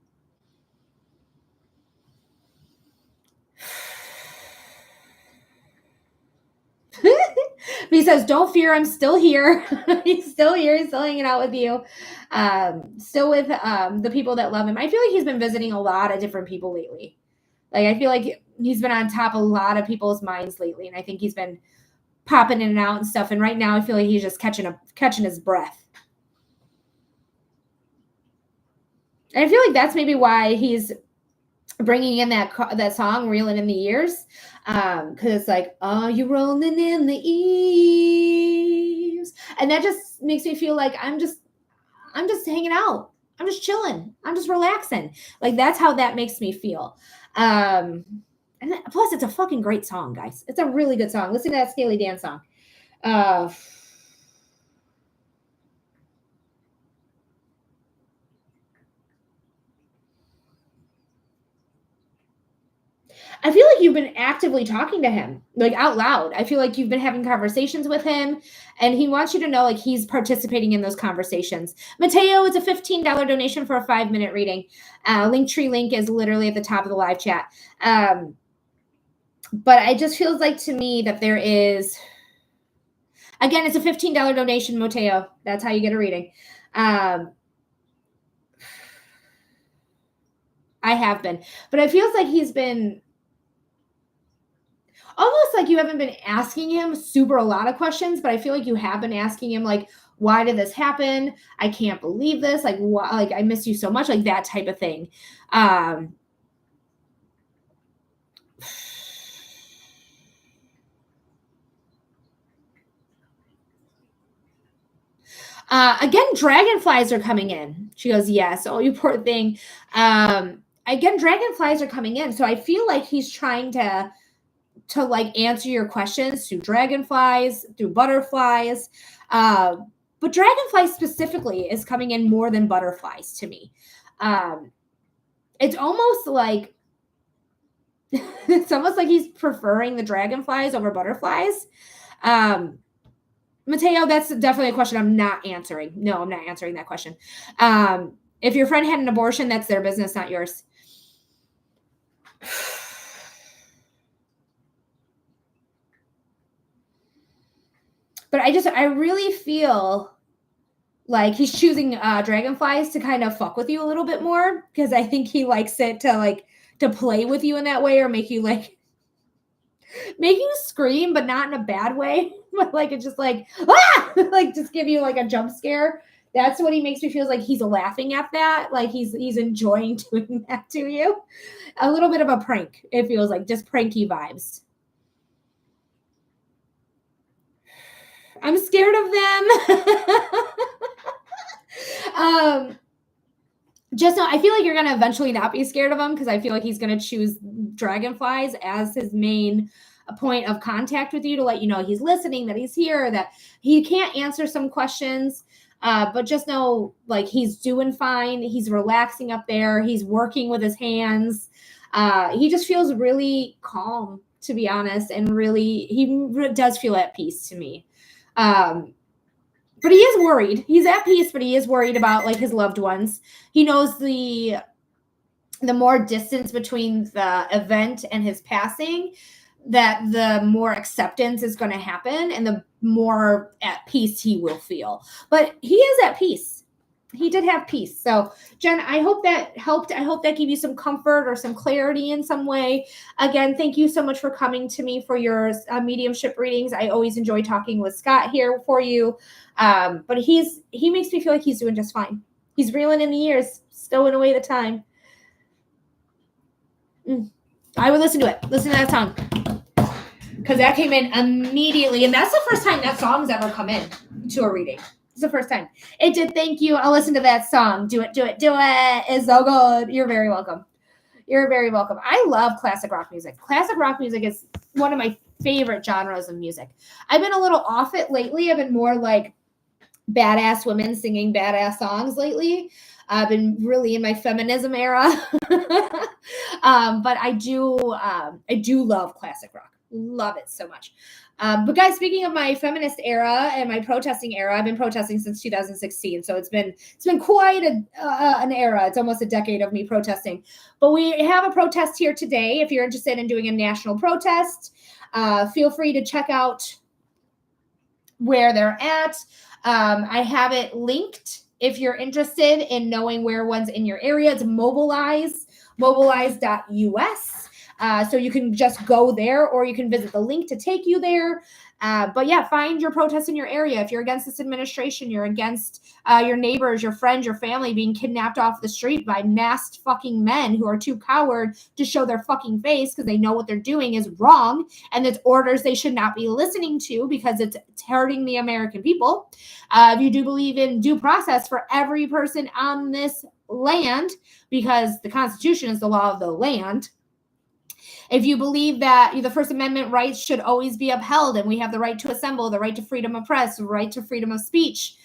He says, "Don't fear, I'm still here." He's still here. He's still hanging out with you. Still with the people that love him. I feel like he's been visiting a lot of different people lately. Like, I feel like he's been on top of a lot of people's minds lately, and I think he's been popping in and out and stuff. And right now, I feel like he's just catching his breath. And I feel like that's maybe why he's bringing in that song, "Reeling in the Years," because it's like, "Oh, you rolling in the eaves," and that just makes me feel like I'm just hanging out. I'm just chilling. I'm just relaxing. Like, that's how that makes me feel. And plus, it's a fucking great song, guys. It's a really good song. Listen to that Steely Dan song. I feel like you've been actively talking to him, like, out loud. I feel like you've been having conversations with him, and he wants you to know, like, he's participating in those conversations. Mateo, it's a $15 donation for a 5-minute reading. Linktree link is literally at the top of the live chat. But it just feels like to me that there is, again, it's a $15 donation, Mateo. That's how you get a reading. I have been, but it feels like he's been almost like you haven't been asking him a lot of questions, but I feel like you have been asking him, like, why did this happen? I can't believe this. Like, why, like, I miss you so much, like that type of thing. Again, dragonflies are coming in. She goes, yes. Oh, you poor thing. Again, dragonflies are coming in. So I feel like he's trying to like answer your questions through dragonflies, through butterflies. But dragonflies specifically is coming in more than butterflies to me. It's almost like he's preferring the dragonflies over butterflies. Mateo, that's definitely a question I'm not answering. No, I'm not answering that question. If your friend had an abortion, that's their business, not yours. But I really feel like he's choosing dragonflies to kind of fuck with you a little bit more, because I think he likes it to play with you in that way, or make you scream, but not in a bad way. But like, it's just like, ah! Like, just give you like a jump scare. That's what he makes me feel like. He's laughing at that. Like, he's enjoying doing that to you. A little bit of a prank. It feels like just pranky vibes. I'm scared of them. Just know, I feel like you're going to eventually not be scared of him, because I feel like he's going to choose dragonflies as his main point of contact with you, to let you know he's listening, that he's here, that he can't answer some questions. But just know, like, he's doing fine. He's relaxing up there. He's working with his hands. He just feels really calm, to be honest. And really, he does feel at peace to me. But he is worried. He's at peace, but he is worried about, like, his loved ones. He knows the more distance between the event and his passing, that the more acceptance is going to happen, and the more at peace he will feel. But he is at peace. He did have peace. So, Jen, I hope that helped. I hope that gave you some comfort or some clarity in some way. Again, thank you so much for coming to me for your mediumship readings. I always enjoy talking with Scott here for you. But he makes me feel like he's doing just fine. He's reeling in the years, stowing away the time. I would listen to it. Listen to that song. because that came in immediately. And that's the first time that song's ever come in to a reading. It's the first time. It did. Thank you. I'll listen to that song. Do it, do it, do it. It's so good. You're very welcome. You're very welcome. I love classic rock music. Classic rock music is one of my favorite genres of music. I've been a little off it lately. I've been more like badass women singing badass songs lately. I've been really in my feminism era. But I do love classic rock. Love it so much. But guys, speaking of my feminist era and my protesting era, I've been protesting since 2016. So it's been quite an era. It's almost a decade of me protesting. But we have a protest here today. If you're interested in doing a national protest, feel free to check out where they're at. I have it linked if you're interested in knowing where one's in your area. It's mobilize.us. So you can just go there, or you can visit the link to take you there. But yeah, find your protest in your area. If you're against this administration, you're against your neighbors, your friends, your family being kidnapped off the street by masked fucking men who are too coward to show their fucking face because they know what they're doing is wrong and it's orders they should not be listening to because it's hurting the American people. If you do believe in due process for every person on this land, because the Constitution is the law of the land. If you believe that the First Amendment rights should always be upheld and we have the right to assemble, the right to freedom of press, the right to freedom of speech,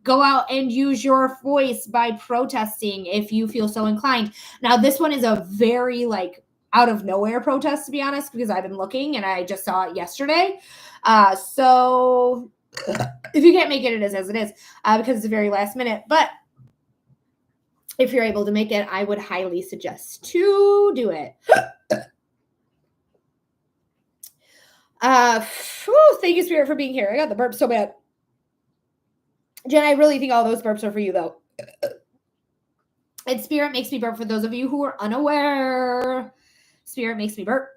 go out and use your voice by protesting if you feel so inclined. Now, this one is a very out of nowhere protest, to be honest, because I've been looking and I just saw it yesterday. So if you can't make it, it is as it is, because it's the very last minute. But if you're able to make it, I would highly suggest to do it. Thank you, Spirit, for being here. I got the burp so bad. Jen, I really think all those burps are for you, though. And Spirit makes me burp. For those of you who are unaware, Spirit makes me burp.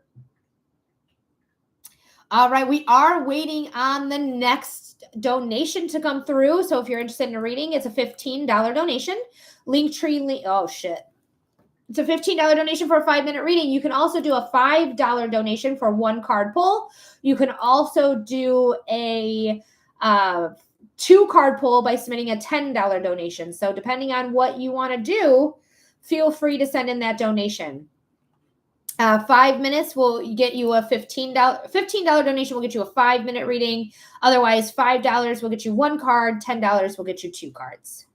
All right, we are waiting on the next donation to come through. So if you're interested in a reading, it's a $15 donation. Linktree. Oh, shit. It's a $15 donation for a 5-minute reading. You can also do a $5 donation for one card pull. You can also do a 2-card pull by submitting a $10 donation. So depending on what you want to do, feel free to send in that donation. 5 minutes will get you a $15 donation will get you a 5-minute reading. Otherwise, $5 will get you 1 card. $10 will get you 2 cards.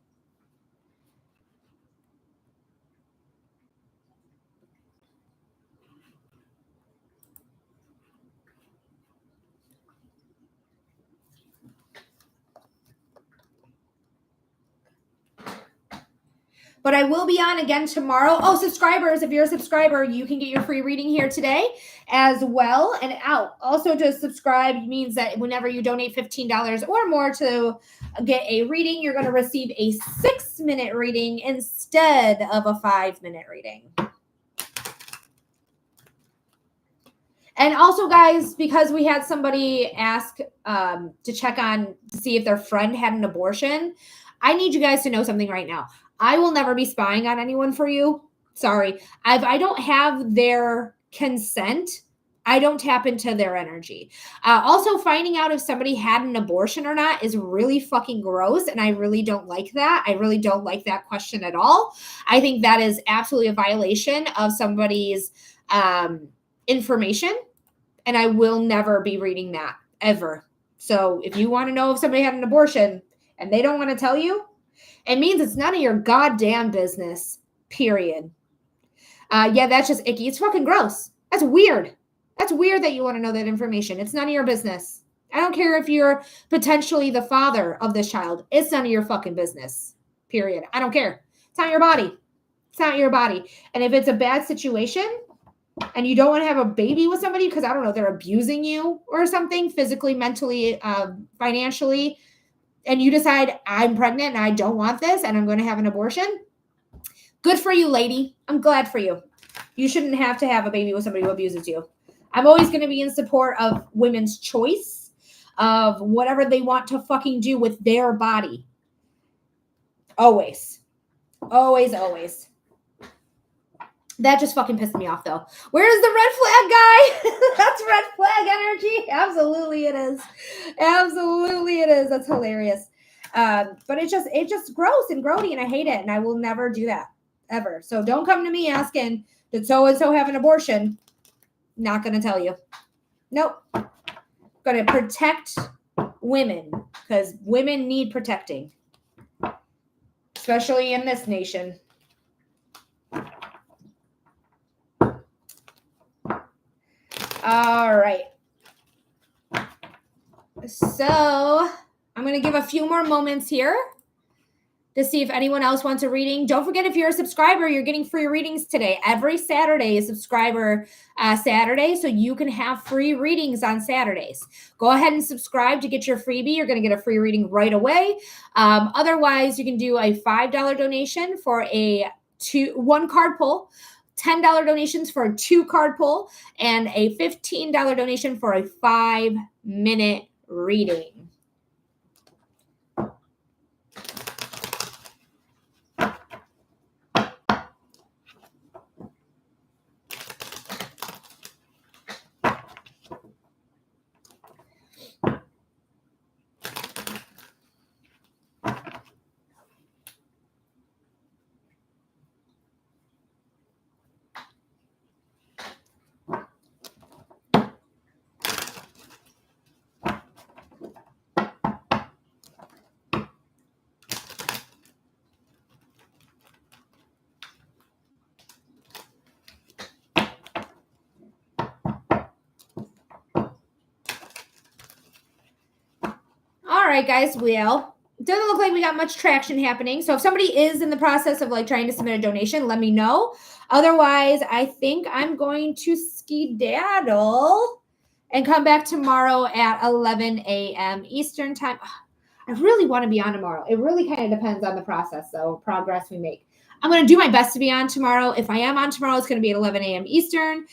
But I will be on again tomorrow. Oh, subscribers, if you're a subscriber, you can get your free reading here today as well. And also to subscribe means that whenever you donate $15 or more to get a reading, you're going to receive a 6-minute reading instead of a 5-minute reading. And also, guys, because we had somebody ask to check on to see if their friend had an abortion, I need you guys to know something right now. I will never be spying on anyone for you. Sorry. If I don't have their consent, I don't tap into their energy. Also, finding out if somebody had an abortion or not is really fucking gross, and I really don't like that. I really don't like that question at all. I think that is absolutely a violation of somebody's information, and I will never be reading that, ever. So if you want to know if somebody had an abortion and they don't want to tell you, it means it's none of your goddamn business, period. Yeah, that's just icky. It's fucking gross. That's weird. That's weird that you want to know that information. It's none of your business. I don't care if you're potentially the father of this child. It's none of your fucking business, period. I don't care. It's not your body. It's not your body. And if it's a bad situation and you don't want to have a baby with somebody because, I don't know, they're abusing you or something, physically, mentally, financially, and you decide I'm pregnant and I don't want this and I'm going to have an abortion, good for you, lady. I'm glad for you. You shouldn't have to have a baby with somebody who abuses you. I'm always going to be in support of women's choice of whatever they want to fucking do with their body. Always. Always, always. That just fucking pissed me off, though. Where's the red flag guy? That's red flag energy. Absolutely it is. Absolutely it is. That's hilarious. But it just gross and grody, and I hate it, and I will never do that ever. So don't come to me asking, did so and so have an abortion? Not gonna tell you. Nope. Gonna protect women because women need protecting, especially in this nation. All right. So I'm going to give a few more moments here to see if anyone else wants a reading. Don't forget, if you're a subscriber, you're getting free readings today. Every Saturday is subscriber Saturday, so you can have free readings on Saturdays. Go ahead and subscribe to get your freebie. You're going to get a free reading right away. Otherwise, you can do a $5 donation for a one card pull, $10 donations for a 2-card pull, and a $15 donation for a 5-minute reading. All right, guys. Well, it doesn't look like we got much traction happening. So if somebody is in the process of like trying to submit a donation, let me know. Otherwise, I think I'm going to skedaddle and come back tomorrow at 11 a.m. Eastern time. I really want to be on tomorrow. It really kind of depends on the process, though, progress we make. I'm going to do my best to be on tomorrow. If I am on tomorrow, it's going to be at 11 a.m. Eastern.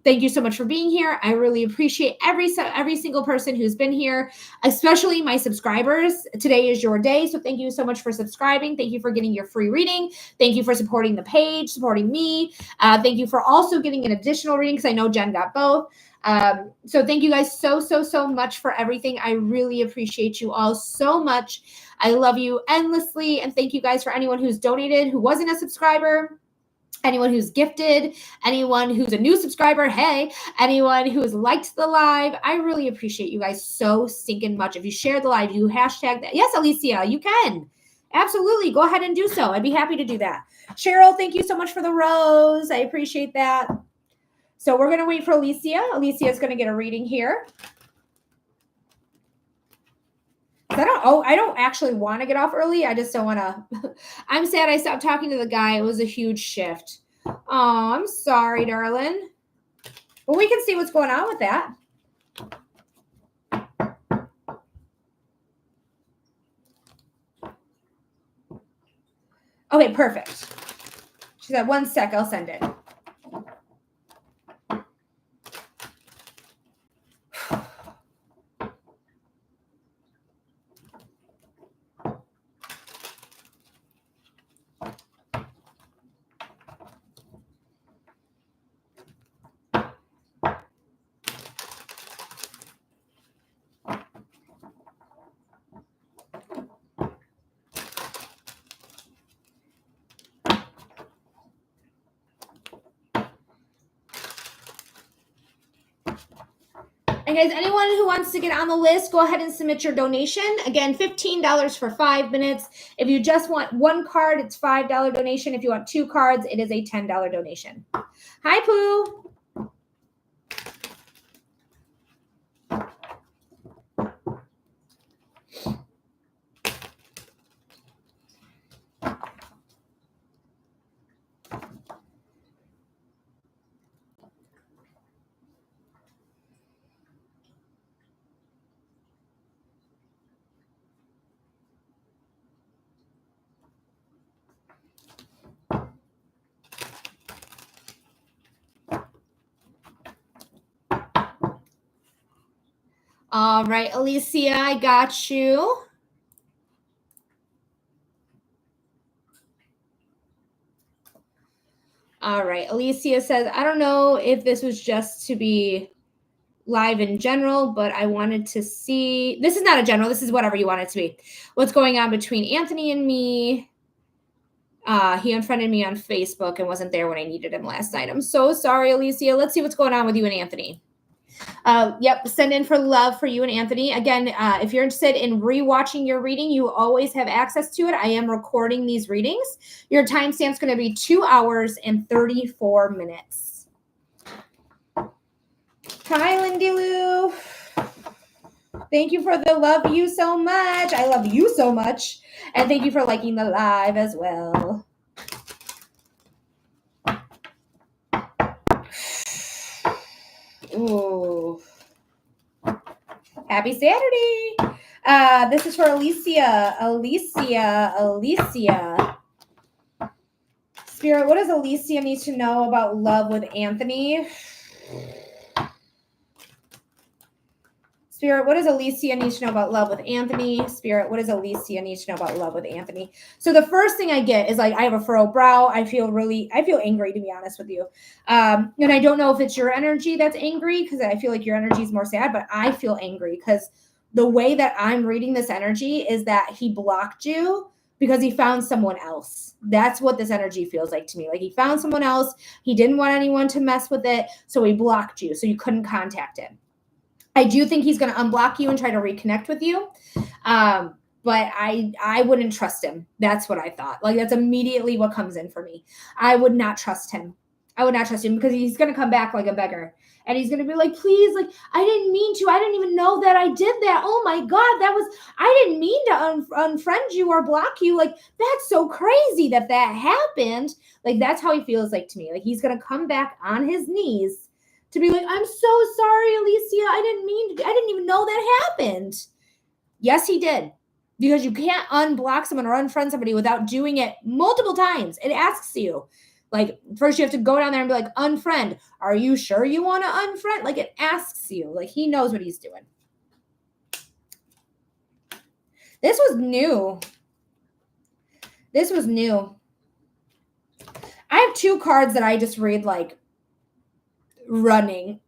Thank you so much for being here. I really appreciate every single person who's been here, especially my subscribers. Today is your day, so thank you so much for subscribing. Thank you for getting your free reading. Thank you for supporting the page, supporting me. Thank you for also getting an additional reading because I know Jen got both. So thank you guys so much for everything. I really appreciate you all so much. I love you endlessly, and thank you guys for anyone who's donated, who wasn't a subscriber. Anyone who's gifted, anyone who's a new subscriber, hey, anyone who's liked the live, I really appreciate you guys so stinking much. If you share the live, you hashtag that. Yes, Alicia, you can. Absolutely. Go ahead and do so. I'd be happy to do that. Cheryl, thank you so much for the rose. I appreciate that. So we're going to wait for Alicia. Alicia is going to get a reading here. I don't actually want to get off early. I just don't want to. I'm sad I stopped talking to the guy. It was a huge shift. Oh, I'm sorry, darling. Well, we can see what's going on with that. Okay, perfect. She said, 1 sec, I'll send it. And guys, anyone who wants to get on the list, go ahead and submit your donation. Again, $15 for 5 minutes. If you just want 1 card, it's $5 donation. If you want 2 cards, it is a $10 donation. Hi, Pooh. All right, Alicia, I got you. All right. Alicia says, I don't know if this was just to be live in general, but I wanted to see. This is not a general. This is whatever you want it to be. What's going on between Anthony and me? He unfriended me on Facebook and wasn't there when I needed him last night. I'm so sorry, Alicia. Let's see what's going on with you and Anthony. Yep, send in for love for you and Anthony. Again, if you're interested in rewatching your reading, you always have access to it. I am recording these readings. Your timestamp's going to be 2 hours and 34 minutes. Hi, Lindy Lou. Thank you for the love you so much. I love you so much. And thank you for liking the live as well. Ooh. Happy Saturday. This is for Alicia. Alicia. Spirit, what does Alicia need to know about love with Anthony? Spirit, what does Alicia need to know about love with Anthony? Spirit, what does Alicia need to know about love with Anthony? So the first thing I get is like, I have a furrowed brow. I feel angry, to be honest with you. And I don't know if it's your energy that's angry, because I feel like your energy is more sad, but I feel angry because the way that I'm reading this energy is that he blocked you because he found someone else. That's what this energy feels like to me. Like he found someone else. He didn't want anyone to mess with it. So he blocked you. So you couldn't contact him. I do think he's going to unblock you and try to reconnect with you. But I wouldn't trust him. That's what I thought. Like that's immediately what comes in for me. I would not trust him. I would not trust him because he's going to come back like a beggar. And he's going to be like, please, like, I didn't mean to. I didn't even know that I did that. Oh my God, I didn't mean to unfriend you or block you. Like, that's so crazy that happened. Like, that's how he feels like to me. Like, he's going to come back on his knees to be like, I'm so sorry, Alicia. I didn't even know that happened. Yes, he did. Because you can't unblock someone or unfriend somebody without doing it multiple times. It asks you. Like, first you have to go down there and be like, unfriend. Are you sure you want to unfriend? Like, it asks you. Like, he knows what he's doing. This was new. I have 2 cards that I just read like running.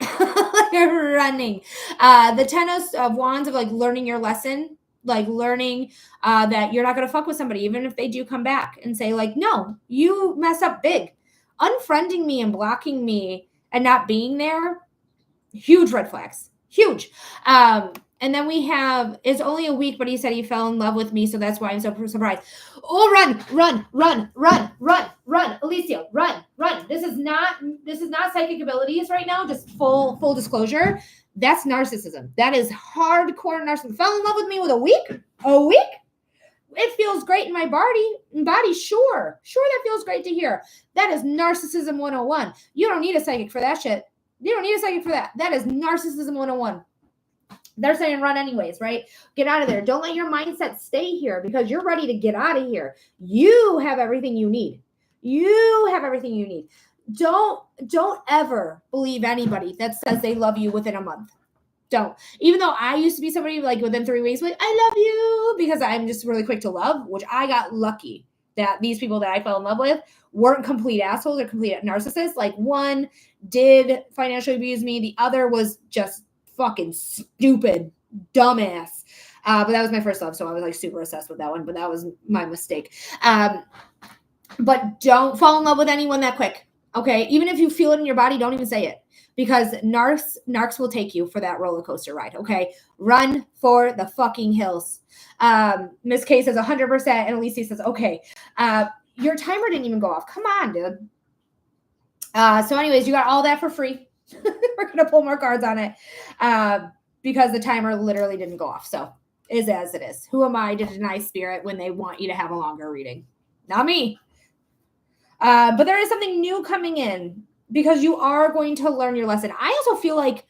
Running. The 10 of Wands of like learning your lesson. Like learning that you're not going to fuck with somebody, even if they do come back and say like, no, you messed up big. Unfriending me and blocking me and not being there, huge red flags. Huge. And then we have, it's only a week, but he said he fell in love with me, so that's why I'm so surprised. Oh, run. Alicia, run. This is not psychic abilities right now, just full disclosure. That's narcissism. That is hardcore narcissism. Fell in love with me with a week? It feels great in my body. Sure, that feels great to hear. That is narcissism 101. You don't need a psychic for that shit. You don't need a psychic for that. That is narcissism 101. They're saying run anyways, right? Get out of there. Don't let your mindset stay here because you're ready to get out of here. You have everything you need. Don't ever believe anybody that says they love you within a month. Don't. Even though I used to be somebody like within 3 weeks, like, I love you because I'm just really quick to love, which I got lucky that these people that I fell in love with weren't complete assholes or complete narcissists. Like one did financially abuse me. The other was just fucking stupid, dumbass. But that was my first love. So I was like super obsessed with that one, but that was my mistake. But don't fall in love with anyone that quick. Okay. Even if you feel it in your body, don't even say it. Because narcs will take you for that roller coaster ride. Okay. Run for the fucking hills. Miss K says 100%. And Alicia says, okay. Your timer didn't even go off. Come on, dude. So anyways, you got all that for free. We're going to pull more cards on it. Because the timer literally didn't go off. So is as it is. Who am I to deny spirit when they want you to have a longer reading? Not me. But there is something new coming in. Because you are going to learn your lesson. I also feel like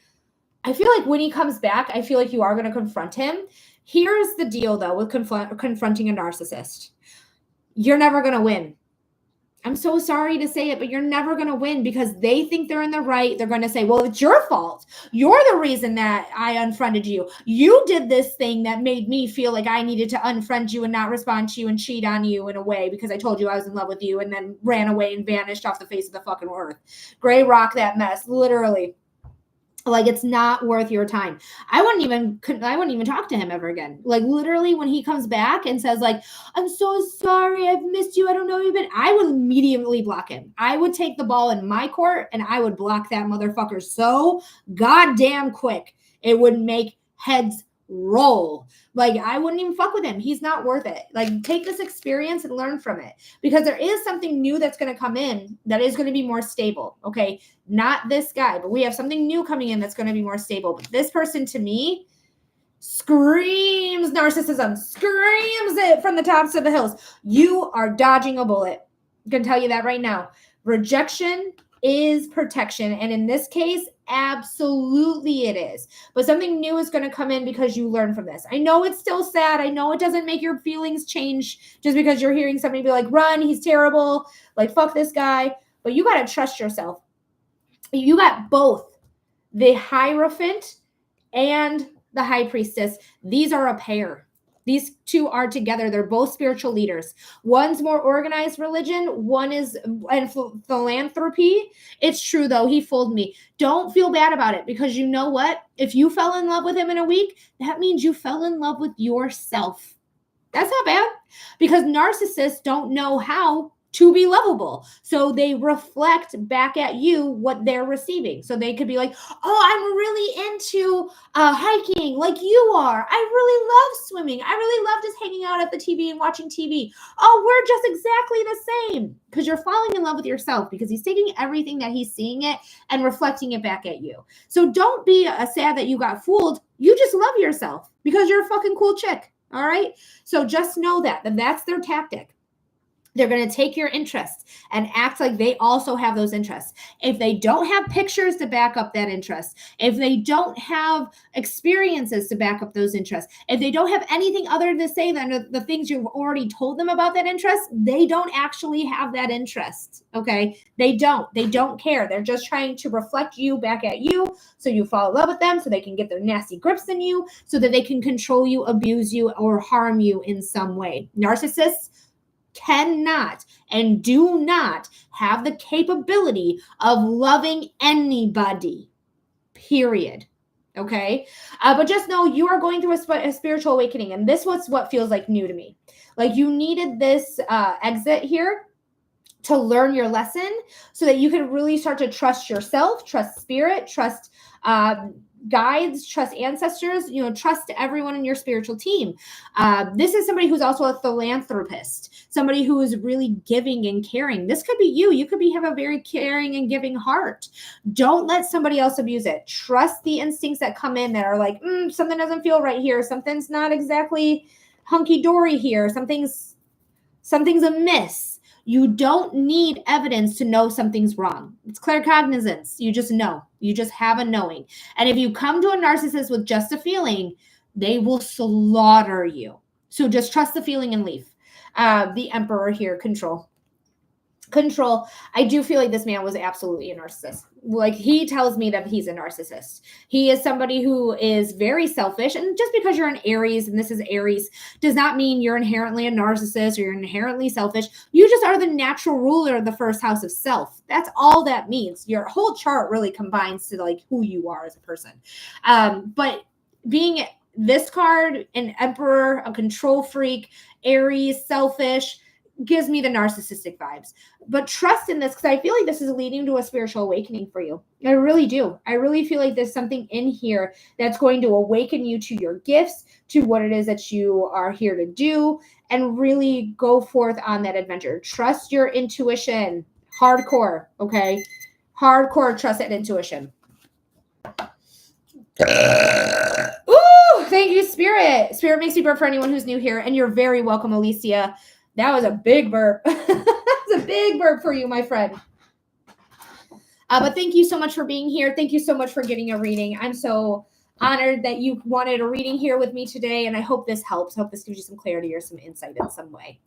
when he comes back, I feel like you are going to confront him. Here's the deal, though, with confronting a narcissist. You're never going to win. I'm so sorry to say it, but you're never going to win because they think they're in the right. They're going to say, well, it's your fault. You're the reason that I unfriended you. You did this thing that made me feel like I needed to unfriend you and not respond to you and cheat on you in a way because I told you I was in love with you and then ran away and vanished off the face of the fucking earth. Gray rock that mess, literally. Like, it's not worth your time. I wouldn't even talk to him ever again. Like, literally, when he comes back and says, like, I'm so sorry, I've missed you, I don't know where you've been, I would immediately block him. I would take the ball in my court and I would block that motherfucker so goddamn quick. It would make heads roll. Like, I wouldn't even fuck with him. He's not worth it. Like, take this experience and learn from it because there is something new that's going to come in that is going to be more stable. Okay. Not this guy, but we have something new coming in that's going to be more stable. But this person to me screams narcissism, screams it from the tops of the hills. You are dodging a bullet. I can tell you that right now. Rejection is protection. And in this case, absolutely it is. But something new is going to come in because you learn from this. I know it's still sad. I know it doesn't make your feelings change just because you're hearing somebody be like, run, he's terrible. Like, fuck this guy. But you got to trust yourself. You got both the Hierophant and the High Priestess. These are a pair. These two are together. They're both spiritual leaders. One's more organized religion. One is philanthropy. It's true, though. He fooled me. Don't feel bad about it because you know what? If you fell in love with him in a week, that means you fell in love with yourself. That's not bad because narcissists don't know how to be lovable. So they reflect back at you what they're receiving. So they could be like, oh, I'm really into hiking like you are. I really love swimming. I really love just hanging out at the TV and watching TV. Oh, we're just exactly the same because you're falling in love with yourself because he's taking everything that he's seeing it and reflecting it back at you. So don't be sad that you got fooled. You just love yourself because you're a fucking cool chick. All right. So just know that that's their tactic. They're going to take your interests and act like they also have those interests. If they don't have pictures to back up that interest, if they don't have experiences to back up those interests, if they don't have anything other to say than the things you've already told them about that interest, they don't actually have that interest. Okay. They don't care. They're just trying to reflect you back at you. So you fall in love with them so they can get their nasty grips in you so that they can control you, abuse you, or harm you in some way. Narcissists cannot and do not have the capability of loving anybody, period. Okay. But just know you are going through a spiritual awakening. And this was what feels like new to me. Like you needed this exit here to learn your lesson so that you can really start to trust yourself, trust spirit, trust guides, trust ancestors, trust everyone in your spiritual team. This is somebody who's also a philanthropist, somebody who is really giving and caring. This could be you. You could have a very caring and giving heart. Don't let somebody else abuse it. Trust the instincts that come in that are like, something doesn't feel right here. Something's not exactly hunky-dory here. Something's amiss. You don't need evidence to know something's wrong. It's claircognizance. You just know. You just have a knowing. And if you come to a narcissist with just a feeling, they will slaughter you. So just trust the feeling and leave. The Emperor here, control. I do feel like this man was absolutely a narcissist. Like he tells me that he's a narcissist. He is somebody who is very selfish. And just because you're an Aries and this is Aries does not mean you're inherently a narcissist or you're inherently selfish. You just are the natural ruler of the first house of self. That's all that means. Your whole chart really combines to like who you are as a person. But being this card, an Emperor, a control freak, Aries, selfish, gives me the narcissistic vibes. But trust in this because I feel like this is leading to a spiritual awakening for you. I really do. I really feel like there's something in here that's going to awaken you to your gifts, to what it is that you are here to do, and really go forth on that adventure. Trust your intuition. Hardcore, okay? Hardcore trust that intuition. Ooh, thank you, Spirit. Spirit makes me burp for anyone who's new here, and you're very welcome, Alicia. That was a big burp. That's a big burp for you, my friend. But thank you so much for being here. Thank you so much for getting a reading. I'm so honored that you wanted a reading here with me today, and I hope this helps. I hope this gives you some clarity or some insight in some way.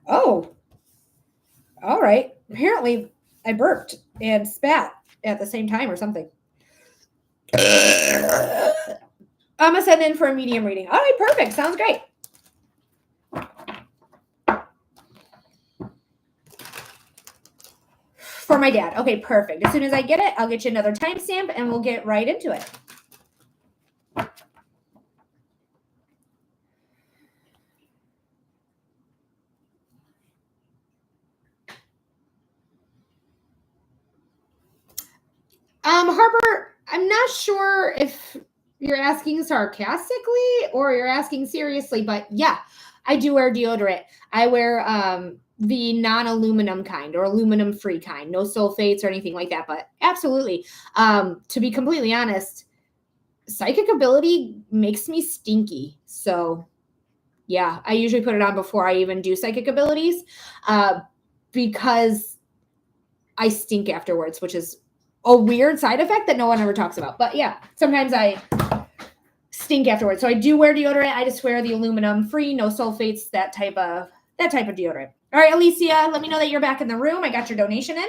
Oh, all right. Apparently, I burped and spat at the same time or something. I'm gonna send in for a medium reading. All right, perfect. Sounds great. For my dad. Okay, perfect. As soon as I get it, I'll get you another timestamp and we'll get right into it. Harper, I'm not sure if you're asking sarcastically or you're asking seriously, but yeah, I do wear deodorant. I wear the non-aluminum kind or aluminum-free kind, no sulfates or anything like that. But absolutely, to be completely honest, psychic ability makes me stinky. So yeah, I usually put it on before I even do psychic abilities, because I stink afterwards, which is a weird side effect that no one ever talks about. But yeah, sometimes I stink afterwards. So I do wear deodorant. I just wear the aluminum free, no sulfates, that type of deodorant. All right, Alicia, let me know that you're back in the room. I got your donation in.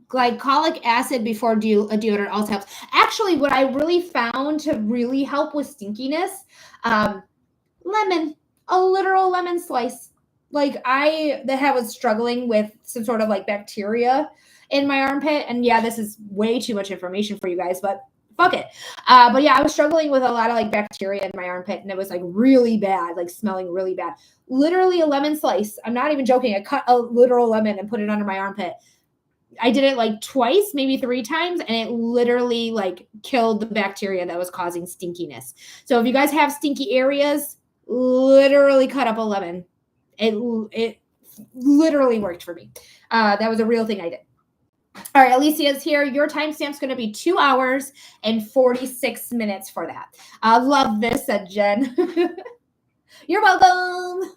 Glycolic acid before a deodorant also helps. Actually, what I really found to really help with stinkiness, lemon, a literal lemon slice. Like I was struggling with some sort of like bacteria in my armpit. And yeah, this is way too much information for you guys, but fuck it. But yeah, I was struggling with a lot of like bacteria in my armpit and it was like really bad, like smelling really bad. Literally a lemon slice. I'm not even joking. I cut a literal lemon and put it under my armpit. I did it like twice, maybe 3 times, and it literally like killed the bacteria that was causing stinkiness. So if you guys have stinky areas, literally cut up a lemon. It literally worked for me. That was a real thing I did. All right, Alicia's here. Your timestamp's going to be 2 hours and 46 minutes for that. I love this, said Jen. You're welcome.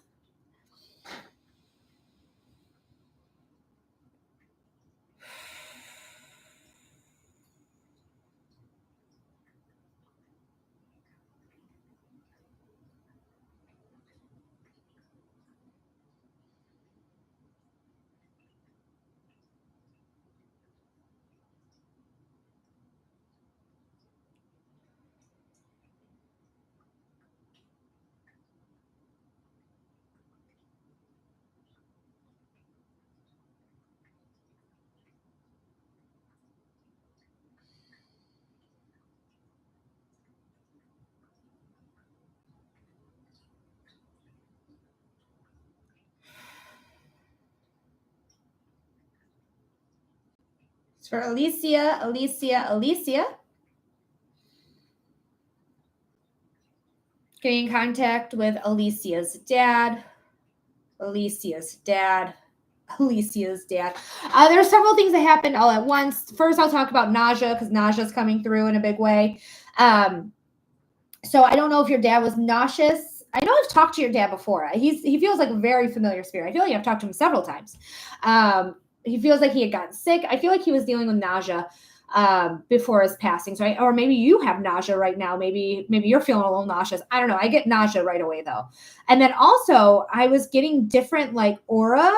It's for Alicia. Getting in contact with Alicia's dad. There's several things that happened all at once. First, I'll talk about nausea because nausea is coming through in a big way. So I don't know if your dad was nauseous. I know I've talked to your dad before. He feels like a very familiar spirit. I feel like I've talked to him several times. He feels like he had gotten sick. I feel like he was dealing with nausea before his passing. So or maybe you have nausea right now. Maybe you're feeling a little nauseous. I don't know. I get nausea right away though. And then also I was getting different like aura.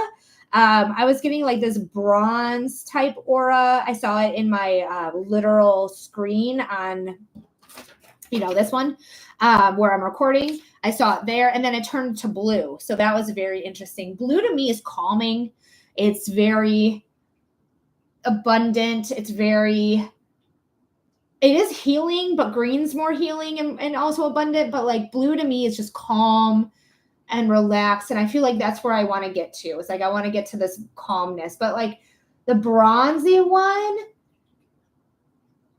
I was getting like this bronze type aura. I saw it in my literal screen on, this one where I'm recording. I saw it there and then it turned to blue. So that was very interesting. Blue to me is calming. It's very abundant. It is healing, but green's more healing and also abundant. But like blue to me is just calm and relaxed. And I feel like that's where I want to get to. It's like I want to get to this calmness. But like the bronzy one,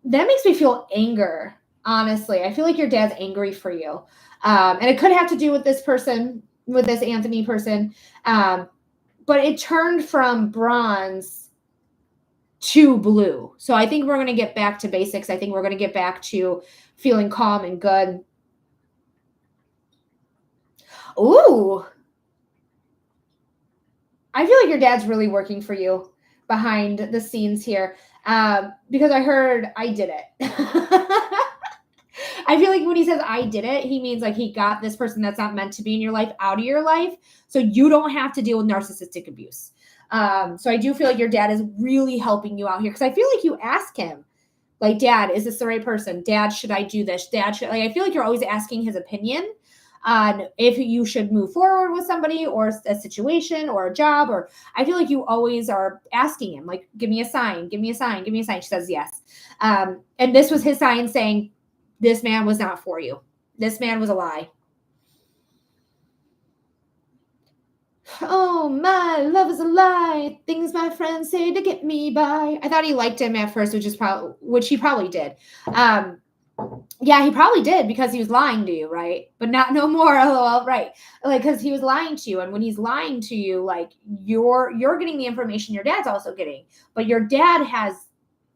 that makes me feel anger. Honestly, I feel like your dad's angry for you. And it could have to do with this person, with this Anthony person. But it turned from bronze to blue. So I think we're going to get back to basics. I think we're going to get back to feeling calm and good. Ooh. I feel like your dad's really working for you behind the scenes here. Because I heard I did it. I feel like when he says I did it, he means like he got this person that's not meant to be in your life out of your life, so you don't have to deal with narcissistic abuse. So I do feel like your dad is really helping you out here, because I feel like you ask him, like, Dad, is this the right person? Dad, should I do this? Dad, should I feel like you're always asking his opinion on if you should move forward with somebody or a situation or a job, or I feel like you always are asking him, like, give me a sign, give me a sign, give me a sign. She says yes. And this was his sign saying, this man was not for you. This man was a lie. Oh, my love is a lie. Things my friends say to get me by. I thought he liked him at first, which he probably did. Yeah, he probably did, because he was lying to you, right? But not no more. LOL, right? Like, because he was lying to you, and when he's lying to you, like, you're getting the information your dad's also getting, but your dad has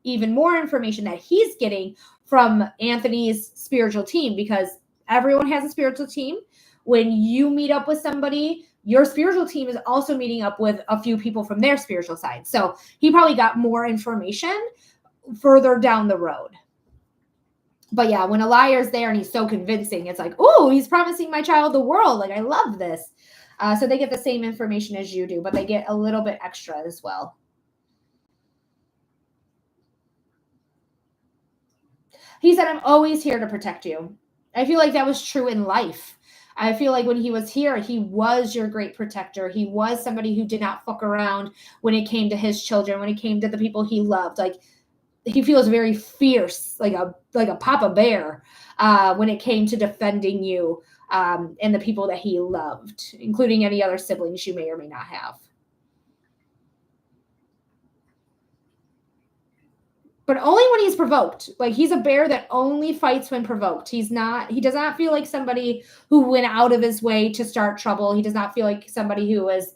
even more information that he's getting from Anthony's spiritual team, because everyone has a spiritual team. When you meet up with somebody, your spiritual team is also meeting up with a few people from their spiritual side. So he probably got more information further down the road. But yeah, when a liar's there and he's so convincing, it's like, oh, he's promising my child the world. Like, I love this. So they get the same information as you do, but they get a little bit extra as well. He said, I'm always here to protect you. I feel like that was true in life. I feel like when he was here, he was your great protector. He was somebody who did not fuck around when it came to his children, when it came to the people he loved. Like, he feels very fierce, like a papa bear, when it came to defending you and the people that he loved, including any other siblings you may or may not have. But only when he's provoked. Like, he's a bear that only fights when provoked. He does not feel like somebody who went out of his way to start trouble. He does not feel like somebody who was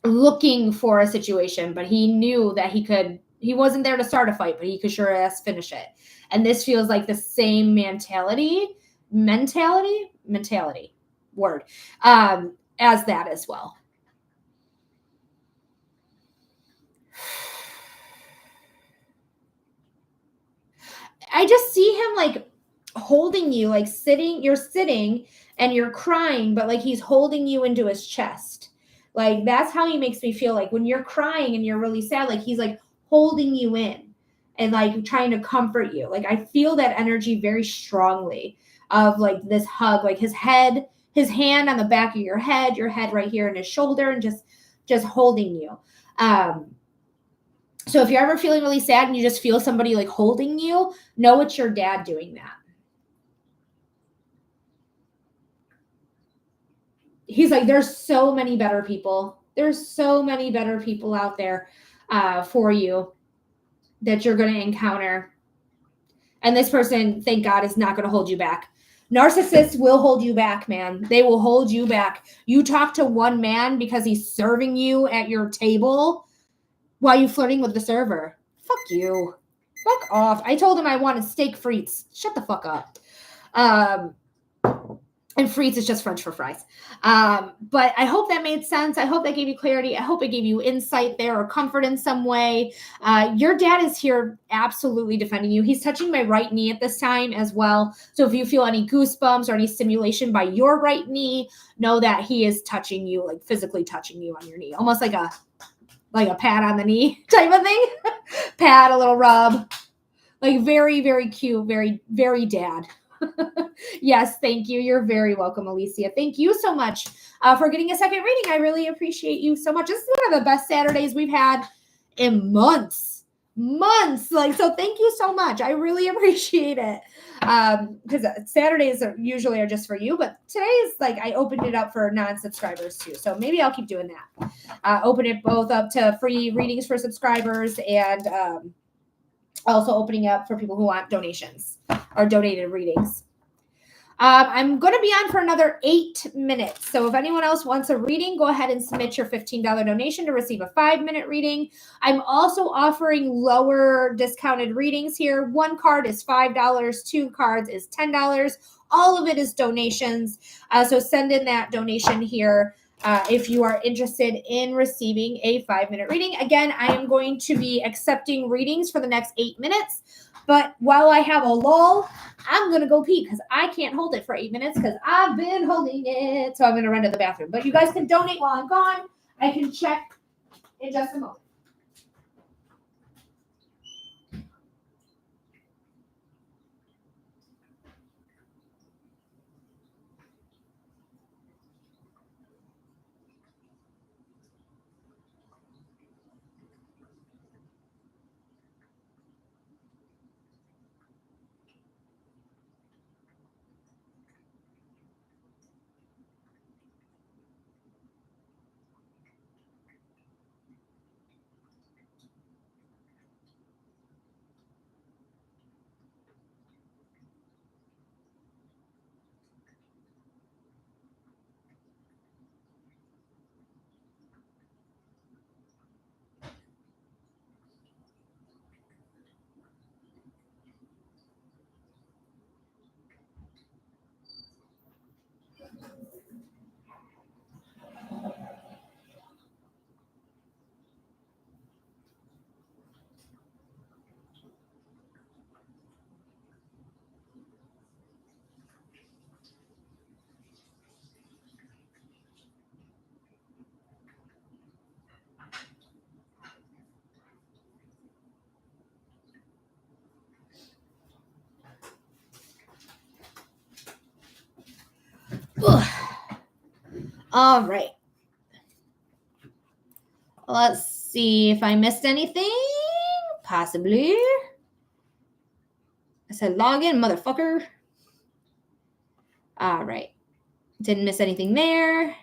looking for a situation, but he knew that he wasn't there to start a fight, but he could sure as finish it. And this feels like the same mentality word, as that as well. I just see him like holding you, like you're sitting and you're crying, but like he's holding you into his chest. Like, that's how he makes me feel. Like, when you're crying and you're really sad, like, he's like holding you in and like trying to comfort you. Like, I feel that energy very strongly of like this hug, like his hand on the back of your head right here in his shoulder, and just holding you. So if you're ever feeling really sad and you just feel somebody like holding you, know it's your dad doing that. He's like, there's so many better people. There's so many better people out there for you that you're going to encounter. And this person, thank God, is not going to hold you back. Narcissists will hold you back, man. They will hold you back. You talk to one man because he's serving you at your table while you flirting with the server. Fuck you. Fuck off. I told him I wanted steak frites. Shut the fuck up. And frites is just French for fries. But I hope that made sense. I hope that gave you clarity. I hope it gave you insight there or comfort in some way. Your dad is here absolutely defending you. He's touching my right knee at this time as well. So if you feel any goosebumps or any stimulation by your right knee, know that he is touching you, like physically touching you on your knee. Almost like a pat on the knee type of thing. Pat, a little rub. Like, very, very cute. Very, very dad. Yes, thank you. You're very welcome, Alicia. Thank you so much for getting a second reading. I really appreciate you so much. This is one of the best Saturdays we've had in months. Like, so thank you so much. I really appreciate it. Because Saturdays usually are just for you, but today is like, I opened it up for non-subscribers too. So maybe I'll keep doing that. Open it both up to free readings for subscribers and also opening up for people who want donations or donated readings. I'm going to be on for another 8 minutes. So if anyone else wants a reading, go ahead and submit your $15 donation to receive a 5-minute reading. I'm also offering lower discounted readings here. 1 card is $5. 2 cards is $10. All of it is donations. So send in that donation here if you are interested in receiving a 5-minute reading. Again, I am going to be accepting readings for the next 8 minutes. But while I have a lull, I'm going to go pee because I can't hold it for 8 minutes because I've been holding it. So I'm going to run to the bathroom. But you guys can donate while I'm gone. I can check in just a moment. Ugh. All right. Let's see if I missed anything. Possibly. I said login, motherfucker. All right. Didn't miss anything there.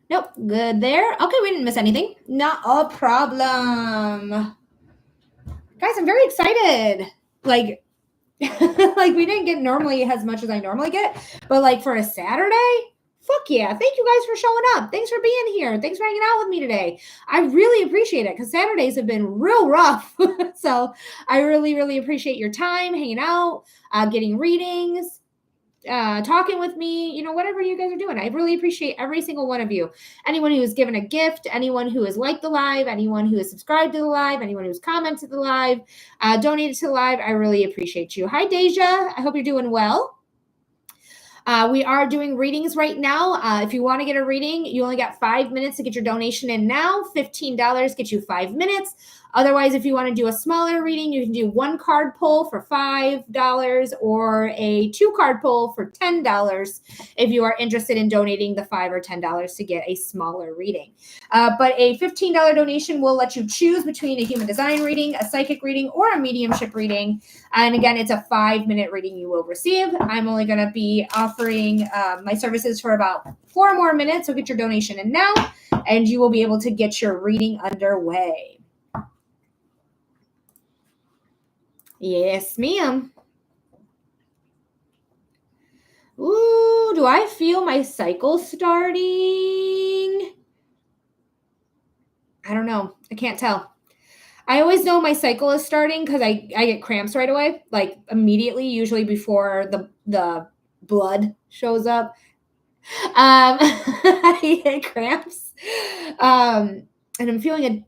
Nope, good there. Okay, we didn't miss anything. Not a problem. Guys, I'm very excited. Like, like we didn't get normally as much as I normally get, but like for a Saturday, fuck yeah. Thank you guys for showing up. Thanks for being here. Thanks for hanging out with me today. I really appreciate it because Saturdays have been real rough. So I really, really appreciate your time hanging out, getting readings, talking with me, you know, whatever you guys are doing. I really appreciate every single one of you. Anyone who has given a gift, anyone who has liked the live, anyone who has subscribed to the live, anyone who's commented the live, donated to the live. I really appreciate you. Hi, Deja. I hope you're doing well. We are doing readings right now. If you want to get a reading, you only got 5 minutes to get your donation in now. $15 gets you 5 minutes. Otherwise, if you want to do a smaller reading, you can do 1 card pull for $5 or a 2 card pull for $10 if you are interested in donating the $5 or $10 to get a smaller reading. But a $15 donation will let you choose between a human design reading, a psychic reading, or a mediumship reading. And again, it's a 5-minute reading you will receive. I'm only going to be offering my services for about 4 more minutes. So get your donation in now, and you will be able to get your reading underway. Yes, ma'am. Ooh, do I feel my cycle starting? I don't know. I can't tell. I always know my cycle is starting because I get cramps right away, like immediately, usually before the blood shows up. I get cramps. And I'm feeling a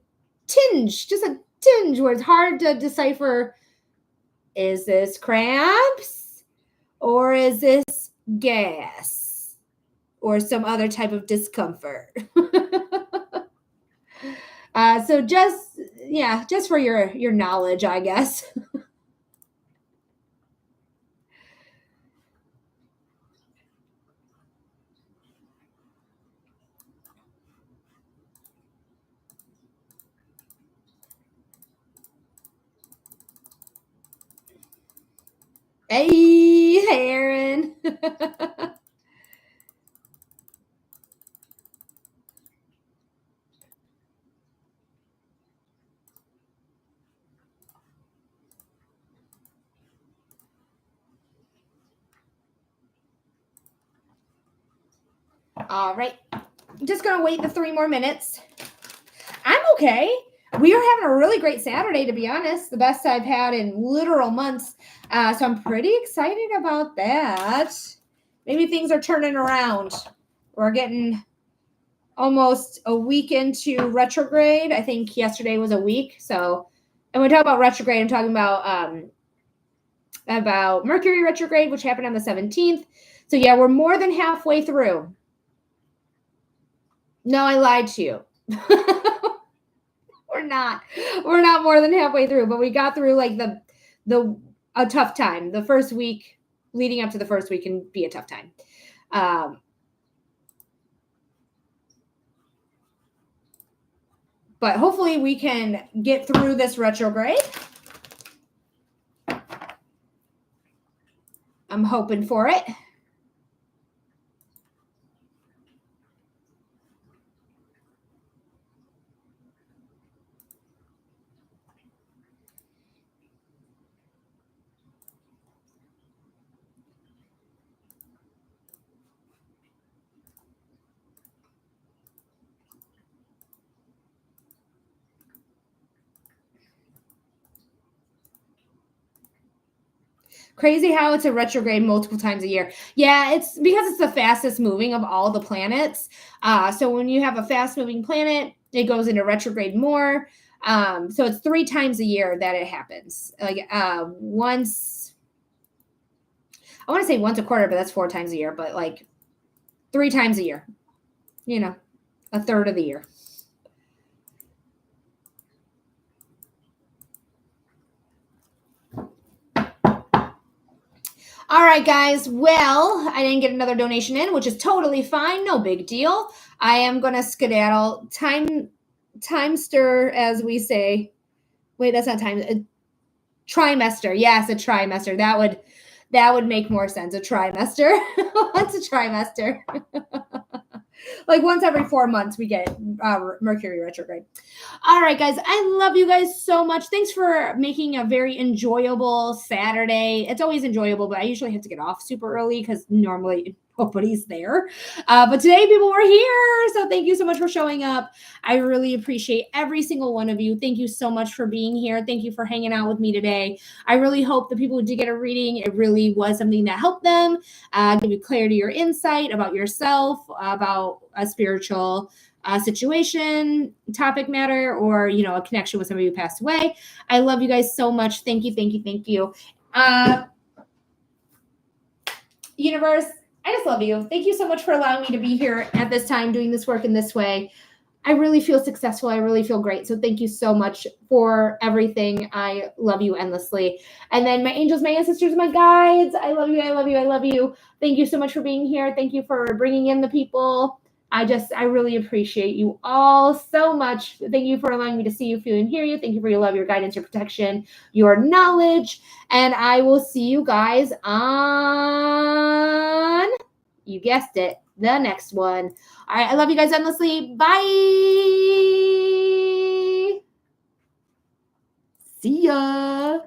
tinge, just a tinge where it's hard to decipher, is this cramps or is this gas or some other type of discomfort? So just for your knowledge, I guess. Hey, Aaron. All right. I'm just going to wait the 3 more minutes. I'm okay. We are having a really great Saturday, to be honest. The best I've had in literal months. So I'm pretty excited about that. Maybe things are turning around. We're getting almost a week into retrograde. I think yesterday was a week. So, and when we talk about retrograde, I'm talking about Mercury retrograde, which happened on the 17th. So yeah, we're more than halfway through. No, I lied to you. We're not more than halfway through, but we got through like a tough time. The first week leading up to the first week can be a tough time. But hopefully we can get through this retrograde. I'm hoping for it. Crazy how it's a retrograde multiple times a year. Yeah, it's because it's the fastest moving of all the planets. So when you have a fast moving planet, it goes into retrograde more. So it's 3 times a year that it happens. Like once, I want to say once a quarter, but that's 4 times a year. But like 3 times a year, you know, a third of the year. All right, guys. Well, I didn't get another donation in, which is totally fine. No big deal. I am going to skedaddle. Timester, as we say. Wait, that's not time. Trimester. Yes, a trimester. That would make more sense. A trimester. What's a trimester? Like once every 4 months we get Mercury retrograde. All right, guys. I love you guys so much. Thanks for making a very enjoyable Saturday. It's always enjoyable, but I usually have to get off super early because normally nobody's there. But today people were here. So thank you so much for showing up. I really appreciate every single one of you. Thank you so much for being here. Thank you for hanging out with me today. I really hope the people who did get a reading, it really was something that helped them, give you clarity or insight about yourself, about a spiritual situation, topic matter, or, a connection with somebody who passed away. I love you guys so much. Thank you, thank you, thank you. Universe, I just love you. Thank you so much for allowing me to be here at this time, doing this work in this way. I really feel successful. I really feel great. So thank you so much for everything. I love you endlessly. And then my angels, my ancestors, my guides, I love you. I love you. I love you. Thank you so much for being here. Thank you for bringing in the people. I really appreciate you all so much. Thank you for allowing me to see you, feel, and hear you. Thank you for your love, your guidance, your protection, your knowledge. And I will see you guys on, you guessed it, the next one. All right. I love you guys endlessly. Bye. See ya.